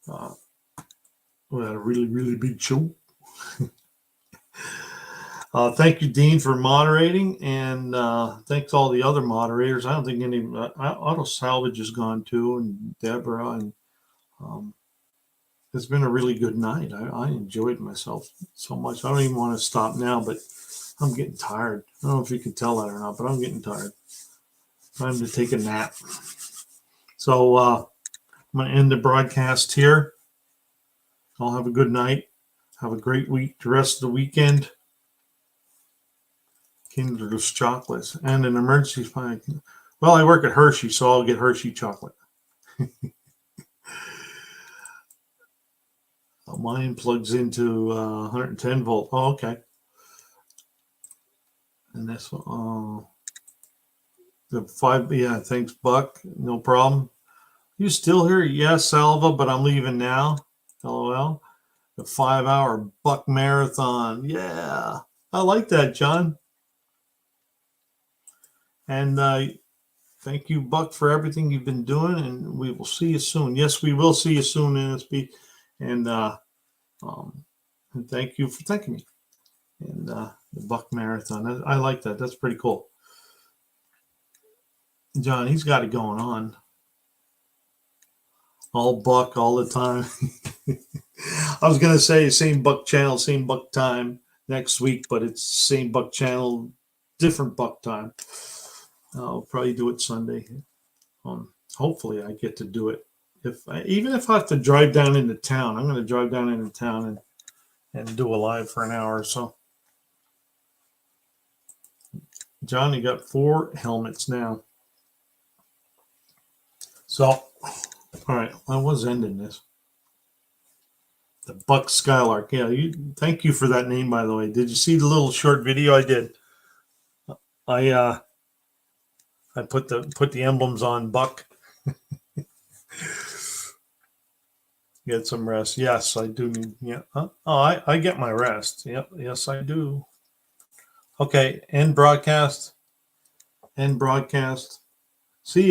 We had a really, really big show. Thank you, Dean, for moderating, and thanks all the other moderators. I don't think any Auto Salvage is gone too, and Deborah, and it's been a really good night. I enjoyed myself so much. I don't even want to stop now, but I'm getting tired. I don't know if you can tell that or not, but I'm getting tired. Time to take a nap. So I'm going to end the broadcast here. I'll have a good night. Have a great week. The rest of the weekend. Kinder's chocolates and an emergency fund. Well, I work at Hershey, so I'll get Hershey chocolate. Mine plugs into 110 volt. Oh, okay. And this one, the 5. Yeah, thanks, Buck. No problem. You still here? Yes, Salva, but I'm leaving now. LOL. The 5-hour Buck marathon. Yeah, I like that, John. And thank you, Buck, for everything you've been doing. And we will see you soon. Yes, we will see you soon, NSB. And thank you for thanking me. And the Buck marathon. I like that. That's pretty cool. John, he's got it going on. All Buck all the time. I was going to say same Buck channel, same Buck time next week, but it's same Buck channel, different Buck time. I'll probably do it Sunday. Hopefully I get to do it. Even if I have to drive down into town, I'm going to drive down into town and do a live for an hour or so. John, you got 4 helmets now. So, all right, I was ending this. The Buck Skylark. Yeah, thank you for that name, by the way. Did you see the little short video I did? I put the emblems on Buck. Get some rest. Yes, I do need. Yeah. I get my rest. Yep. Yes, I do. Okay. End broadcast. See ya.